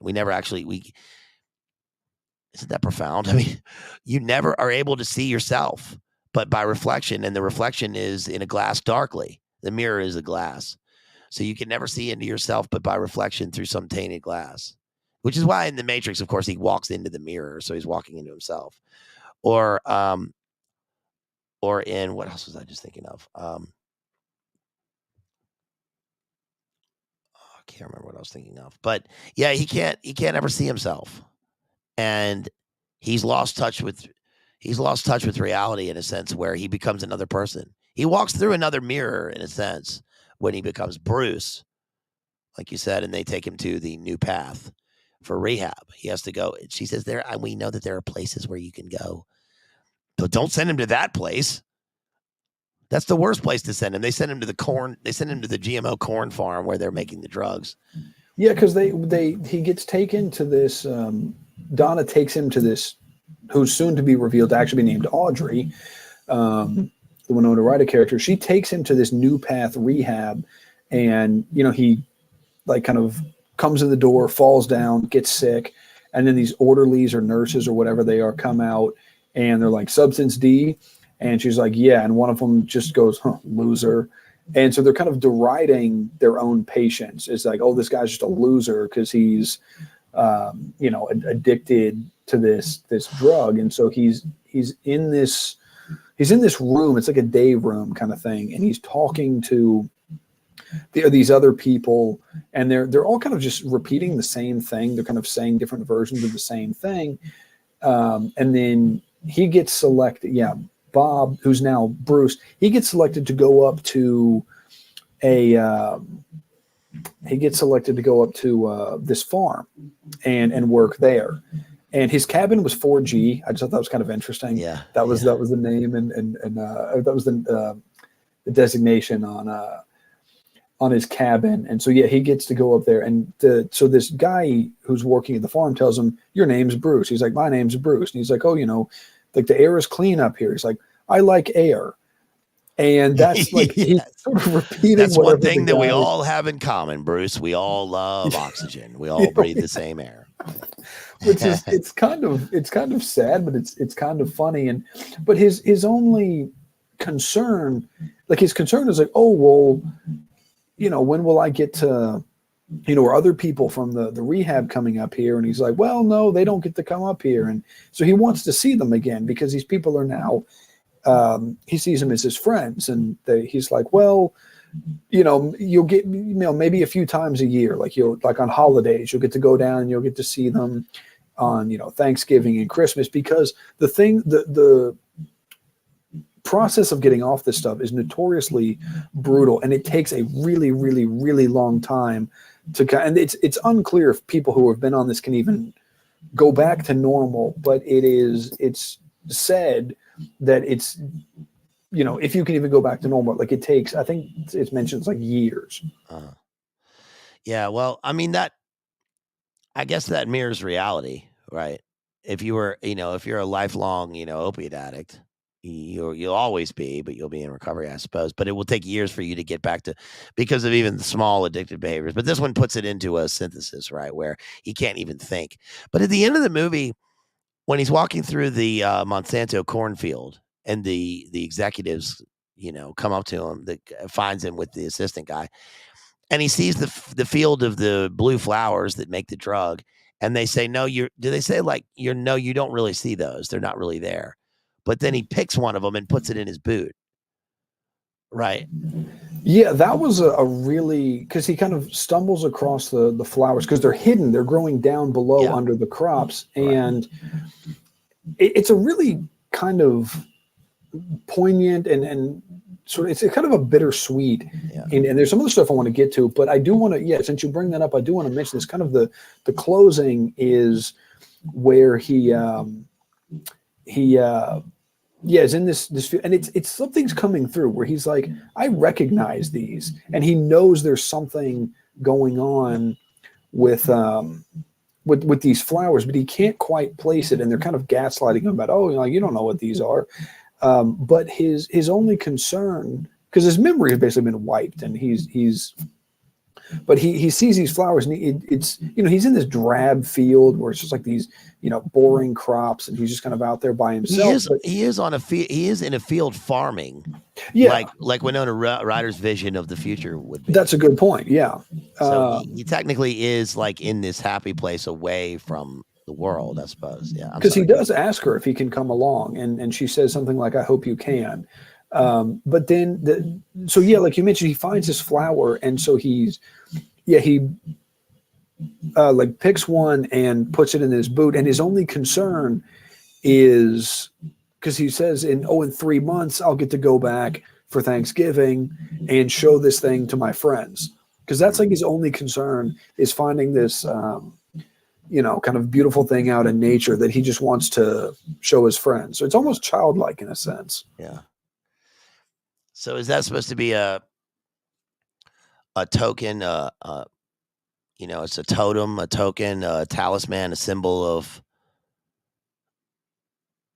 Isn't that profound? I mean, you never are able to see yourself, but by reflection, and the reflection is in a glass darkly. The mirror is a glass. So you can never see into yourself, but by reflection through some tainted glass, which is why in the Matrix, of course, he walks into the mirror. So he's walking into himself. Or in, what else was I just thinking of? I can't remember what I was thinking of, but yeah, he can't ever see himself. And he's lost touch with reality in a sense, where he becomes another person. He walks through another mirror in a sense when he becomes Bruce, like you said, and they take him to the new path for rehab. He has to go. She says, we know that there are places where you can go, but don't send him to that place. That's the worst place to send him. They send him to the GMO corn farm where they're making the drugs. Yeah, because he gets taken to this. Donna takes him to this, who's soon to be revealed to actually be named Audrey, the Winona Ryder character. She takes him to this new path rehab, and he kind of comes in the door, falls down, gets sick, and then these orderlies or nurses or whatever they are come out, and they're like, "Substance D," and she's like, "Yeah," and one of them just goes, "Huh, loser." And so they're kind of deriding their own patients. It's like, "Oh, this guy's just a loser because he's addicted to this drug." And so he's in this room. It's like a day room kind of thing, and he's talking to these other people, and they're all kind of just repeating the same thing. They're kind of saying different versions of the same thing, and then he gets selected. Yeah, Bob, who's now Bruce, he gets selected to go up to this farm and work there. And his cabin was 4G. I just thought that was kind of interesting. Yeah, that was the name, and that was the designation on his cabin. And so he gets to go up there. And so this guy who's working at the farm tells him, "Your name's Bruce." He's like, "My name's Bruce." And he's like, "Oh, like the air is clean up here." He's like, "I like air." And that's like he's sort of repeating. That's one thing that we all have in common, Bruce. We all love oxygen. We all breathe the same air. Which is it's kind of sad, but it's kind of funny. But his only concern, his concern is like, "Oh, well, when will I get to, are other people from the rehab coming up here?" And he's like, "Well, no, they don't get to come up here." And so he wants to see them again because these people are now, he sees them as his friends. And he's like, "Well, you'll get, maybe a few times a year, like on holidays, you'll get to go down and you'll get to see them on, Thanksgiving and Christmas." Because the process of getting off this stuff is notoriously brutal, and it takes a really, really, really long time and it's unclear if people who have been on this can even go back to normal, but it's said that it's, if you can even go back to normal, it takes, I think it's mentioned, it's like years. Yeah, well, I mean, I guess that mirrors reality, right? If you were, if you're a lifelong, opiate addict, you'll always be, but you'll be in recovery, I suppose. But it will take years for you to get back to, because of even the small addictive behaviors. But this one puts it into a synthesis, right, where he can't even think. But at the end of the movie, when he's walking through the Monsanto cornfield, and the executives, come up to him, that finds him with the assistant guy, and he sees the field of the blue flowers that make the drug, and they say, "No, you don't really see those. They're not really there." But then he picks one of them and puts it in his boot. Right. Yeah, that was a really, because he kind of stumbles across the flowers because they're hidden. They're growing down below under the crops. And it's a really kind of poignant and sort of, it's kind of a bittersweet. Yeah. And there's some other stuff I want to get to, but I do want to, since you bring that up, I do want to mention this. Kind of the closing is where he is in this and it's something's coming through where he's like, I recognize these, and he knows there's something going on with these flowers, but he can't quite place it, and they're kind of gaslighting him about, oh, you don't know what these are. But his only concern, because his memory has basically been wiped, and but he sees these flowers, and it's he's in this drab field where it's just like these boring crops, and he's just kind of out there by himself. He is on a field. He is in a field farming. Yeah, like Winona Ryder's vision of the future would be. That's a good point. Yeah. So he technically is like in this happy place away from the world, I suppose. Yeah, because he does ask her if he can come along, and she says something like, I hope you can. But then like you mentioned, he finds this flower, and so he like picks one and puts it in his boot, and his only concern is because he says in 3 months I'll get to go back for Thanksgiving and show this thing to my friends, because that's like his only concern is finding this kind of beautiful thing out in nature that he just wants to show his friends. So it's almost childlike in a sense. Yeah. So is that supposed to be a token? It's a totem, a token, a talisman, a symbol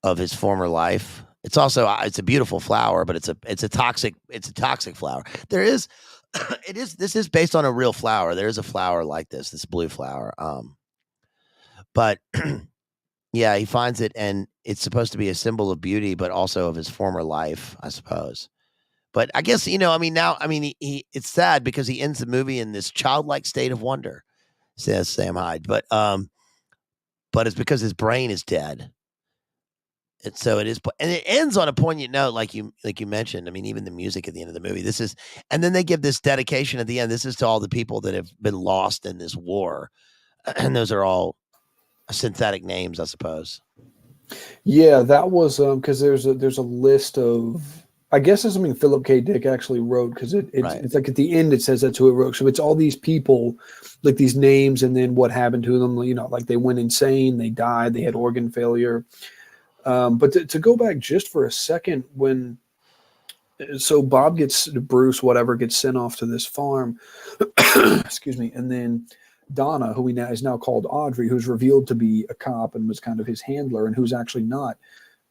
of his former life. It's also it's a beautiful flower, but it's a toxic flower. This is based on a real flower. There is a flower like this blue flower. But yeah, he finds it, and it's supposed to be a symbol of beauty, but also of his former life, I suppose. But I guess, it's sad because he ends the movie in this childlike state of wonder, says Sam Hyde. But it's because his brain is dead. And so it is, and it ends on a poignant note, like you mentioned. I mean, even the music at the end of the movie, and then they give this dedication at the end. This is to all the people that have been lost in this war. And those are all synthetic names, I suppose. Yeah, that was because there's a list of, I guess it's something Philip K. Dick actually wrote, because it's like at the end it says that's who it wrote. So it's all these people, like these names, and then what happened to them. Like they went insane, they died, they had organ failure. But to go back just for a second, so Bruce gets sent off to this farm, excuse me, and then Donna, who is now called Audrey, who's revealed to be a cop and was kind of his handler, and who's actually not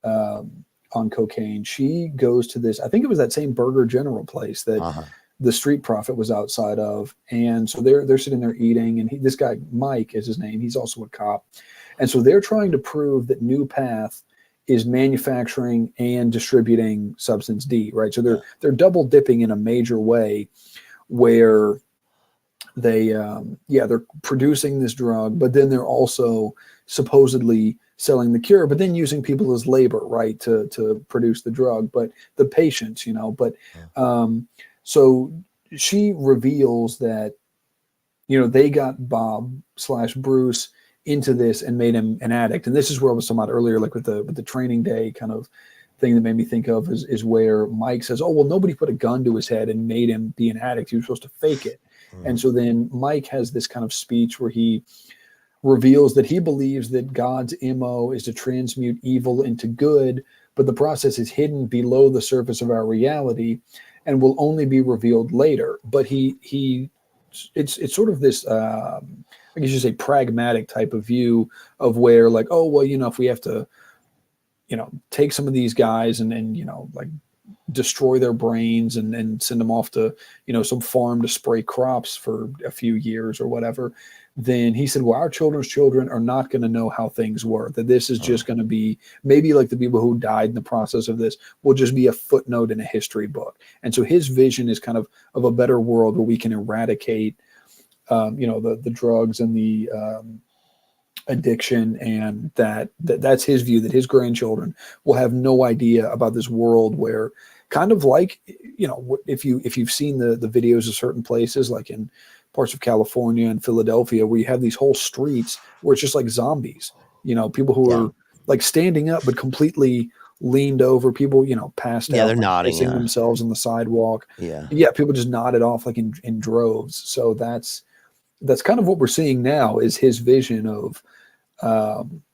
on cocaine. She goes to this, I think it was that same Burger General place that the Street Prophet was outside of. And so they're sitting there eating, and this guy, Mike is his name. He's also a cop. And so they're trying to prove that New Path is manufacturing and distributing substance D, right? So they're double dipping in a major way, where they're producing this drug, but then they're also supposedly selling the cure, but then using people as labor, right, to produce the drug, but the patients, so she reveals that, they got Bob/Bruce into this and made him an addict. And this is where I was talking about earlier, like with the training day kind of thing that made me think of is where Mike says, oh, well, nobody put a gun to his head and made him be an addict. He was supposed to fake it. And so then Mike has this kind of speech where he reveals that he believes that God's MO is to transmute evil into good, but the process is hidden below the surface of our reality and will only be revealed later. But it's sort of this, I guess you say, pragmatic type of view of where, like, oh, well, if we have to, take some of these guys and like destroy their brains and send them off to, some farm to spray crops for a few years or whatever, then he said, well, our children's children are not going to know how things were, that this is just going to be maybe like the people who died in the process of this will just be a footnote in a history book. And so his vision is kind of a better world where we can eradicate, the drugs and the addiction, and that's his view, that his grandchildren will have no idea about this world where, kind of like, if you've seen the videos of certain places, like in parts of California and Philadelphia, where you have these whole streets where it's just like zombies, people who are like standing up but completely leaned over, people, passed Yeah, out, they're like, nodding, pissing yeah. themselves on the sidewalk. Yeah. Yeah, people just nodded off like in droves. So that's kind of what we're seeing now, is his vision of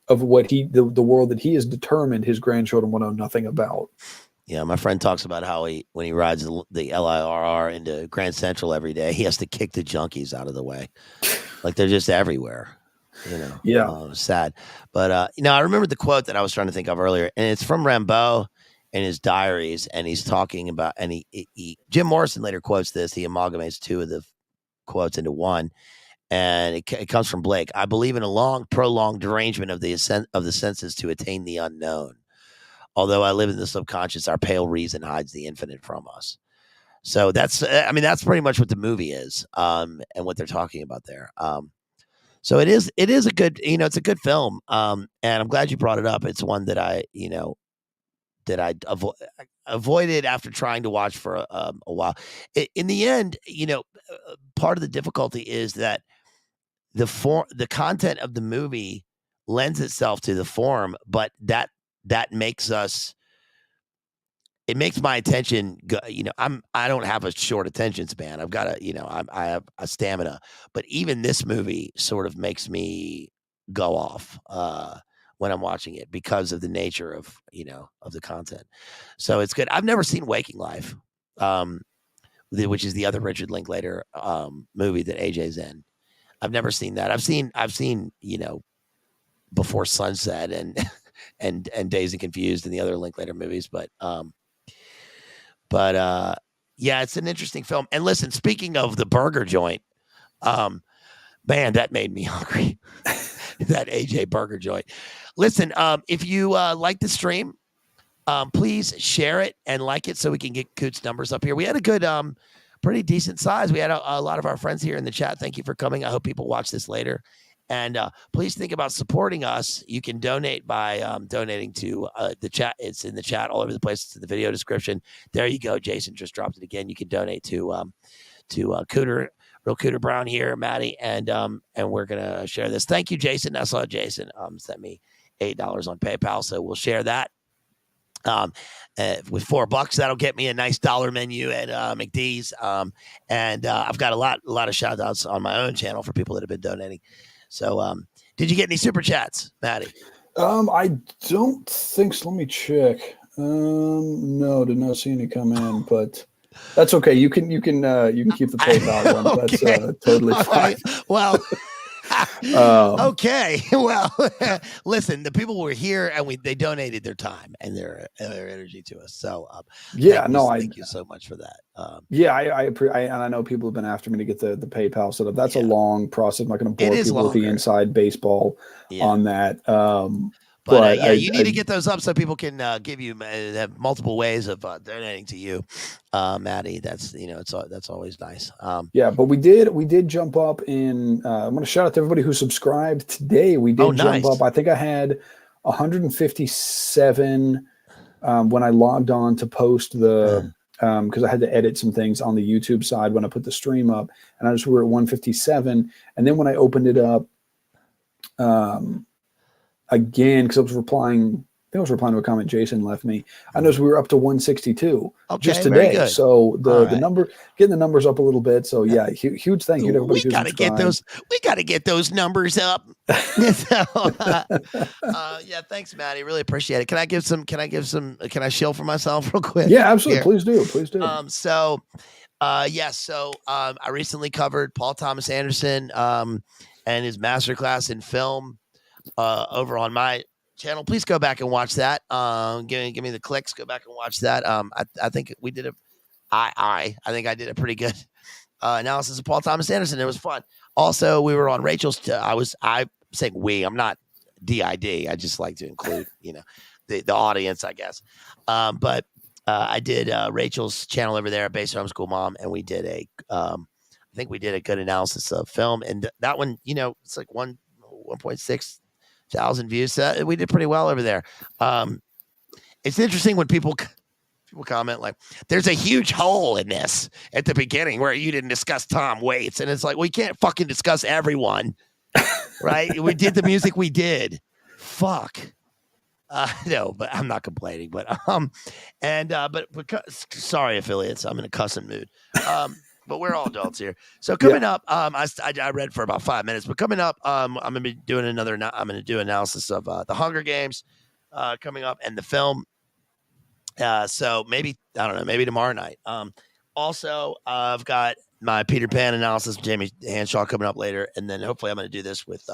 what the world that he has determined his grandchildren will know nothing about. Yeah, my friend talks about how when he rides the LIRR into Grand Central every day, he has to kick the junkies out of the way. Like, they're just everywhere, Yeah. sad. But, I remember the quote that I was trying to think of earlier, and it's from Rimbaud in his diaries, and he's talking about, and Jim Morrison later quotes this. He amalgamates two of the quotes into one, and it comes from Blake. I believe in a long, prolonged derangement of the senses to attain the unknown. Although I live in the subconscious, our pale reason hides the infinite from us. So that's pretty much what the movie is, and what they're talking about there. So it is a good, it's a good film. And I'm glad you brought it up. It's one that I avoided after trying to watch for a while. In the end, part of the difficulty is that the content of the movie lends itself to the form, but that makes it makes my attention go, I don't have a short attention span. I've got I have a stamina, but even this movie sort of makes me go off when I'm watching it because of the nature of the content. So it's good. I've never seen Waking Life, which is the other Richard Linklater movie that AJ's in. I've never seen that. I've seen Before Sunset and Dazed and Confused and the other Linklater movies, but yeah, it's an interesting film. And listen, speaking of the burger joint, man, that made me hungry. That AJ burger joint. Listen, if you like the stream, please share it and like it so we can get Coot's numbers up here. We had a good, pretty decent size. We had a lot of our friends here in the chat. Thank you for coming. I hope people watch this later. And please think about supporting us. You can donate by donating to the chat. It's in the chat all over the place. It's in the video description. There you go. Jason just dropped it again. You can donate to Cooter, Real Cooter Brown here, Maddie, and we're gonna share this. Thank you, Jason. I saw Jason sent me $8 on PayPal, so we'll share that. With $4, that'll get me a nice dollar menu at McD's. And I've got a lot of shout outs on my own channel for people that have been donating. So, did you get any super chats, Maddie? I don't think so. Let me check. No, did not see any come in, but that's okay. You can keep the PayPal one. Okay. That's totally fine. Right. Well, okay. Well, listen, the people were here and they donated their time and their energy to us. So, thank you so much for that. I know people have been after me to get the PayPal set up. That's a long process. I'm not going to bore people with the inside baseball on that. But you need to get those up so people can give you have multiple ways of donating to you, Maddie. That's that's always nice. But we did jump up in. I'm going to shout out to everybody who subscribed today. We did jump up. I think I had 157 when I logged on to post the because I had to edit some things on the YouTube side when I put the stream up, and we were at 157, and then when I opened it up. Again, because I was replying to a comment Jason left me. I noticed we were up to 162 just today. So getting the numbers up a little bit. So huge thank you to everybody. We got to get those numbers up. Thanks, Maddie. Really appreciate it. Can I shill for myself real quick? Yeah, absolutely. Please do. I recently covered Paul Thomas Anderson and his masterclass in film. Over on my channel, please go back and watch that. Give me the clicks. Go back and watch that. I think we did I think I did a pretty good analysis of Paul Thomas Anderson. It was fun. Also, we were on Rachel's. I'm saying we. I'm not DID. I just like to include the audience, I guess. But I did Rachel's channel over there at Base Homeschool Mom, and we did I think we did a good analysis of film, and that one, it's like 1.6 thousand views. So we did pretty well over there. It's interesting when people comment like, "There's a huge hole in this at the beginning where you didn't discuss Tom Waits," and it's like, we can't fucking discuss everyone, right? We did the music we did. Fuck. No, but I'm not complaining. But because, sorry, affiliates, I'm in a cussing mood. But we're all adults here. So coming up, I read for about 5 minutes. But coming up, I'm gonna be doing I'm gonna do analysis of the Hunger Games coming up and the film. So maybe I don't know, maybe tomorrow night. Also, I've got my Peter Pan analysis with Jamie Hanshaw coming up later, and then hopefully I'm going to do this with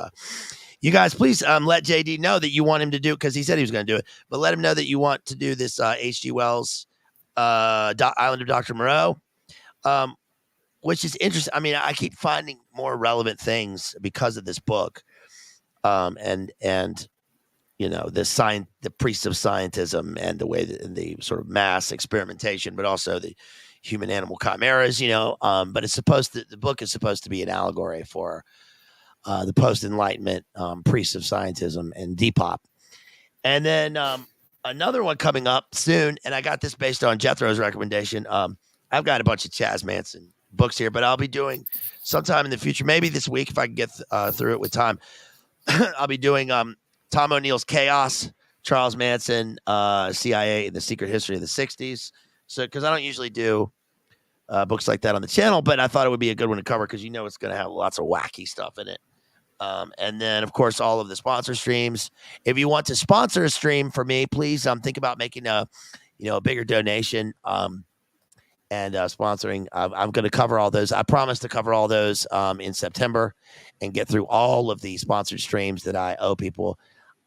you guys. Please let JD know that you want him to do, because he said he was going to do it, but let him know that you want to do this H.G. Wells Island of Dr. Moreau, which is interesting. I mean, I keep finding more relevant things because of this book, and you know, the priests of scientism and the way that the sort of mass experimentation, but also the human animal chimeras, you know, but the book is supposed to be an allegory for the post-enlightenment priests of scientism and Depop. And then another one coming up soon, and I got this based on Jethro's recommendation. I've got a bunch of Chaz Manson books here, but I'll be doing sometime in the future, maybe this week if I can get through it with time. I'll be doing Tom O'Neill's Chaos, Charles Manson, CIA, The Secret History of the 60s. So, because I don't usually do books like that on the channel, but I thought it would be a good one to cover because you know it's going to have lots of wacky stuff in it. And then, of course, all of the sponsor streams. If you want to sponsor a stream for me, please think about making a bigger donation and sponsoring. I'm going to cover all those. I promise to cover all those in September and get through all of the sponsored streams that I owe people.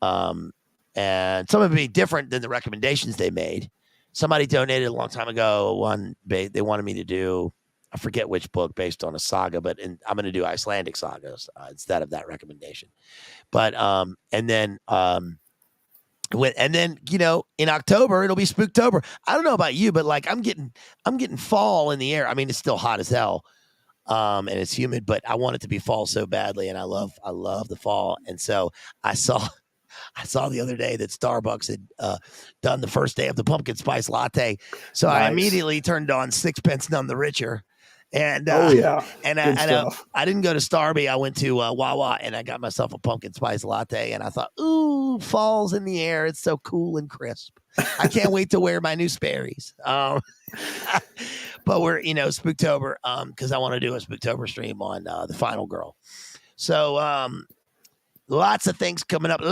And some of it be different than the recommendations they made. Somebody donated a long time ago. They wanted me to do, I forget which book based on a saga, but I'm going to do Icelandic sagas instead of that recommendation. But and then you know, in October it'll be Spooktober. I don't know about you, but like I'm getting fall in the air. I mean, it's still hot as hell, and it's humid, but I want it to be fall so badly, and I love the fall. And so I saw the other day that Starbucks had done the first day of the pumpkin spice latte. So nice. I immediately turned on Sixpence None the Richer. And I didn't go to Starby. I went to Wawa and I got myself a pumpkin spice latte. And I thought, ooh, fall's in the air. It's so cool and crisp. I can't wait to wear my new Sperry's. But we're, Spooktober, because I want to do a Spooktober stream on The Final Girl. So, lots of things coming up,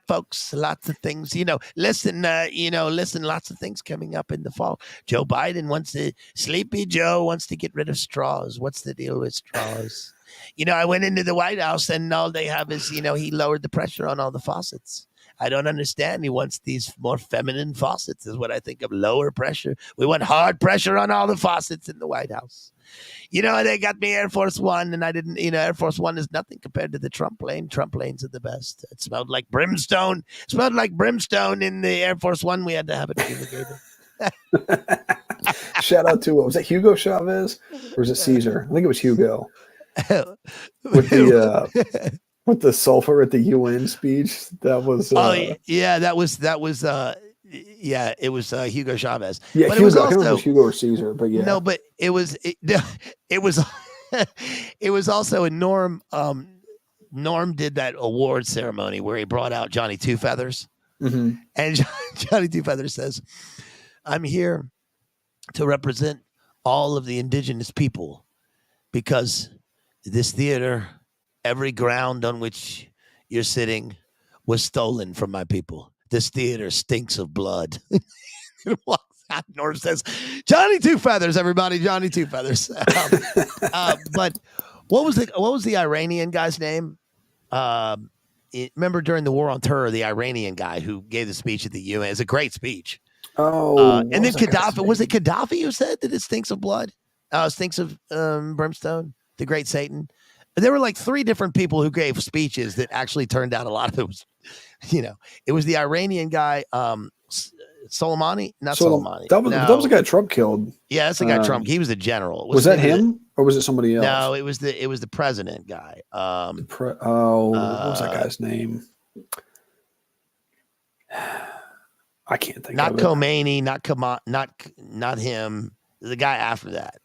folks. Lots of things, listen, lots of things coming up in the fall. Joe Biden Sleepy Joe wants to get rid of straws. What's the deal with straws? I went into the White House and all they have is, he lowered the pressure on all the faucets. I don't understand. He wants these more feminine faucets is what I think of. Lower pressure. We want hard pressure on all the faucets in the White House. They got me Air Force One, and I didn't, Air Force One is nothing compared to the Trump plane. Trump planes are the best. It smelled like brimstone. In the Air Force One. We had to have it fumigated. Shout out to, was that Hugo Chavez? Or was it Caesar? I think it was Hugo. With the sulfur at the UN speech. That was... it was Hugo Chavez. Yeah, but Hugo, it was also, I don't know if it was Hugo or Caesar, but yeah. No, but it was it was also a Norm. Norm did that award ceremony where he brought out Johnny Two Feathers, and Johnny Two Feathers says, "I'm here to represent all of the indigenous people because this theater, every ground on which you're sitting, was stolen from my people. This theater stinks of blood." Norm says, "Johnny Two Feathers, everybody, Johnny Two Feathers." But what was the Iranian guy's name? Remember during the War on Terror, the Iranian guy who gave the speech at the UN? It's a great speech. And then Gaddafi, was it Gaddafi who said that it stinks of blood? Stinks of brimstone, the great Satan. There were like 3 different people who gave speeches that actually turned out a lot of it was, it was the Iranian guy, Soleimani, not Soleimani. That was the guy Trump killed. Yeah, that's the guy Trump. He was the general. Was that him or was it somebody else? No, it was the president guy. What was that guy's name? I can't think. Not of it. Khomeini, not him. The guy after that.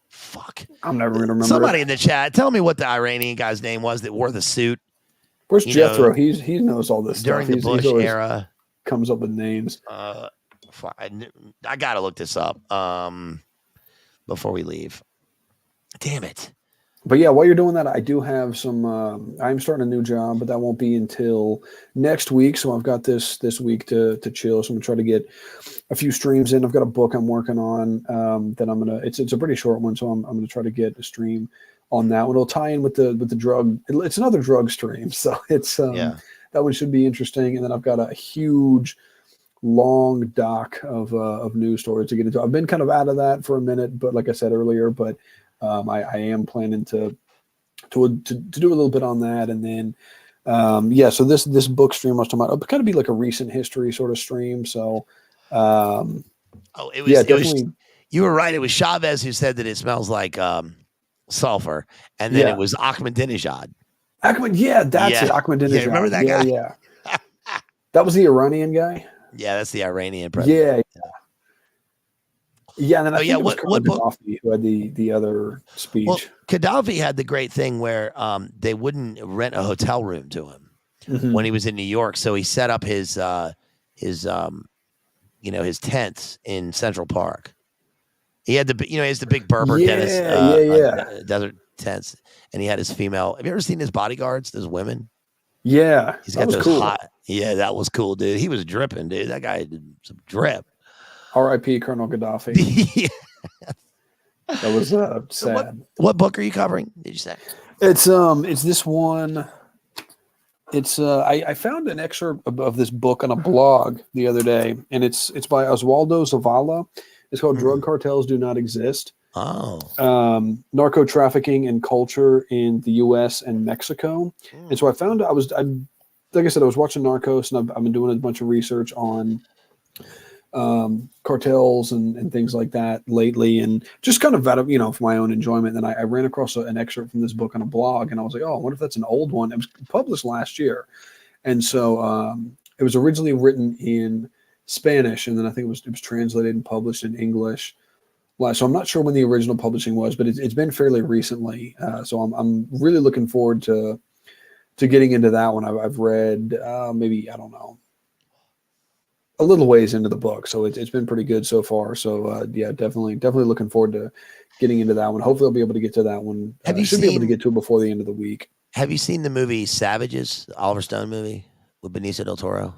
Fuck. I'm never gonna remember. Somebody in the chat, tell me what the Iranian guy's name was that wore the suit. Where's Jethro? He knows all this during stuff. the Bush era. Comes up with names. I gotta look this up before we leave. Damn it. But yeah, while you're doing that, I do have some. I'm starting a new job, but that won't be until next week. So I've got this week to chill. So I'm gonna try to get a few streams in. I've got a book I'm working on that I'm gonna. It's a pretty short one, so I'm gonna try to get a stream on that one. It'll tie in with the drug. It's another drug stream, so it's that one should be interesting. And then I've got a huge, long doc of news stories to get into. I've been kind of out of that for a minute, but like I said earlier, but. I am planning to do a little bit on that, and then so this book stream I was talking about, it'll kind of be like a recent history sort of stream. So it was definitely. You were right. It was Chavez who said that it smells like sulfur, and then it was Ahmadinejad. That's it. Ahmadinejad. Yeah, remember that guy? Yeah. That was the Iranian guy. Yeah, that's the Iranian president. Yeah, and then I think it was what Gaddafi who had the other speech. Well, Gaddafi had the great thing where they wouldn't rent a hotel room to him when he was in New York, so he set up his tents in Central Park. He had he has the big Berber desert tents, and he had his female. Have you ever seen his bodyguards? Those women. Yeah, he's got those hot. Yeah, that was cool, dude. He was dripping, dude. That guy did some drip. R.I.P. Colonel Gaddafi. That was sad. What book are you covering? Did you say? It's this one. It's I found an excerpt of this book on a blog the other day, and it's by Oswaldo Zavala. It's called "Drug Cartels Do Not Exist." Narco trafficking and culture in the U.S. and Mexico. And so I found like I said, I was watching Narcos, and I've been doing a bunch of research on cartels and things like that lately, and just kind of out of for my own enjoyment. And I ran across an excerpt from this book on a blog, and I was like, oh, I wonder if that's an old one. It was published last year, and so it was originally written in Spanish, and then I think it was translated and published in English. So I'm not sure when the original publishing was, but it's been fairly recently. So I'm really looking forward to getting into that one. I've read maybe, I don't know, a little ways into the book, so it's been pretty good so far. So definitely looking forward to getting into that one. Hopefully I'll be able to get to that one. Be able to get to it before the end of the week. Have you seen the movie Savages, the Oliver Stone movie with Benicio del Toro?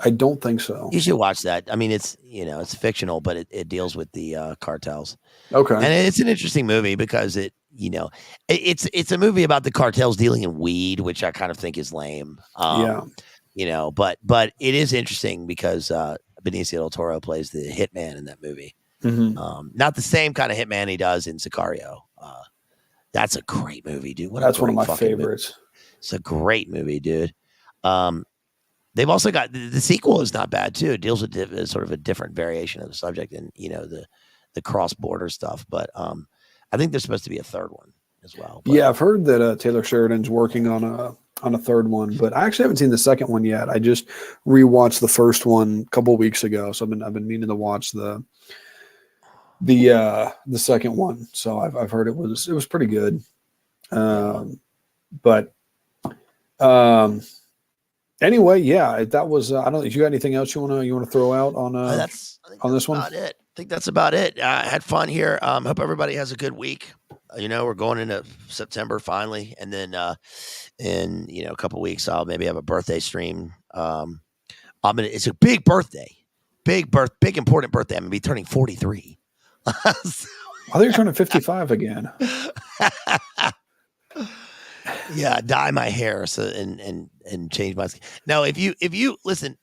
I don't think so. You should watch that. I mean, it's it's fictional, but it deals with the cartels. Okay, and it's an interesting movie because it's a movie about the cartels dealing in weed, which I kind of think is lame. But it is interesting because Benicio del Toro plays the hitman in that movie. Not the same kind of hitman he does in Sicario. That's a great movie, dude. That's one of my favorites. Movie. It's a great movie, dude. They've also got the sequel is not bad too. It deals with sort of a different variation of the subject and the cross border stuff. But I think there's supposed to be a third one as well. But, I've heard that Taylor Sheridan's working on a third one, but I actually haven't seen the second one yet. I just rewatched the first one a couple of weeks ago, so I've been meaning to watch the second one. So I've heard it was pretty good. Anyway, that was. I don't know if you got anything else you want to throw out on this one. About it. I think that's about it. I had fun here. Hope everybody has a good week. We're going into September finally, and then in a couple of weeks I'll maybe have a birthday stream. It's a big birthday, big important birthday. I'm gonna be turning 43. I think you're turning 55 again. Yeah, dye my hair and change my skin. No, if you listen,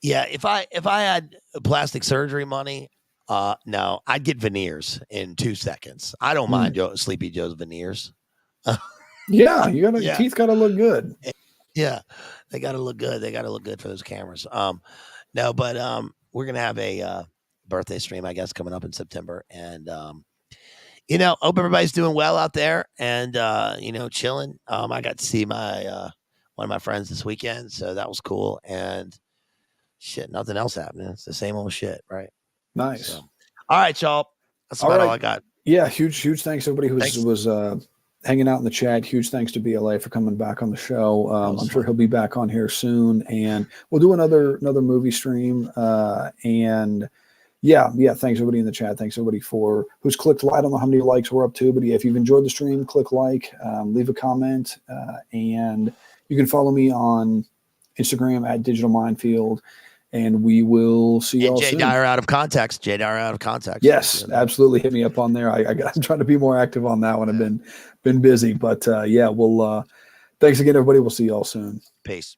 if I had plastic surgery money, no, I'd get veneers in 2 seconds. I don't mind Sleepy Joe's veneers. Teeth gotta look good. Yeah, they gotta look good. They gotta look good for those cameras. No, but we're gonna have a birthday stream, I guess, coming up in September, and hope everybody's doing well out there and chilling. I got to see my one of my friends this weekend, so that was cool. And shit, nothing else happening. It's the same old shit, right? Nice. So, all right, y'all. That's about all I got. Yeah, huge thanks everybody who was hanging out in the chat. Huge thanks to BLA for coming back on the show. I'm sure he'll be back on here soon, and we'll do another movie stream. And yeah, thanks everybody in the chat. Thanks everybody who's clicked like. I don't know how many likes we're up to, but yeah, if you've enjoyed the stream, click like, leave a comment, and you can follow me on Instagram at Digital Minefield. And we will see you all soon. Dyer out of context. J Dyer out of context. Yes, absolutely. Hit me up on there. I'm trying to be more active on that one. I've been busy, but yeah, we'll. Thanks again, everybody. We'll see you all soon. Peace.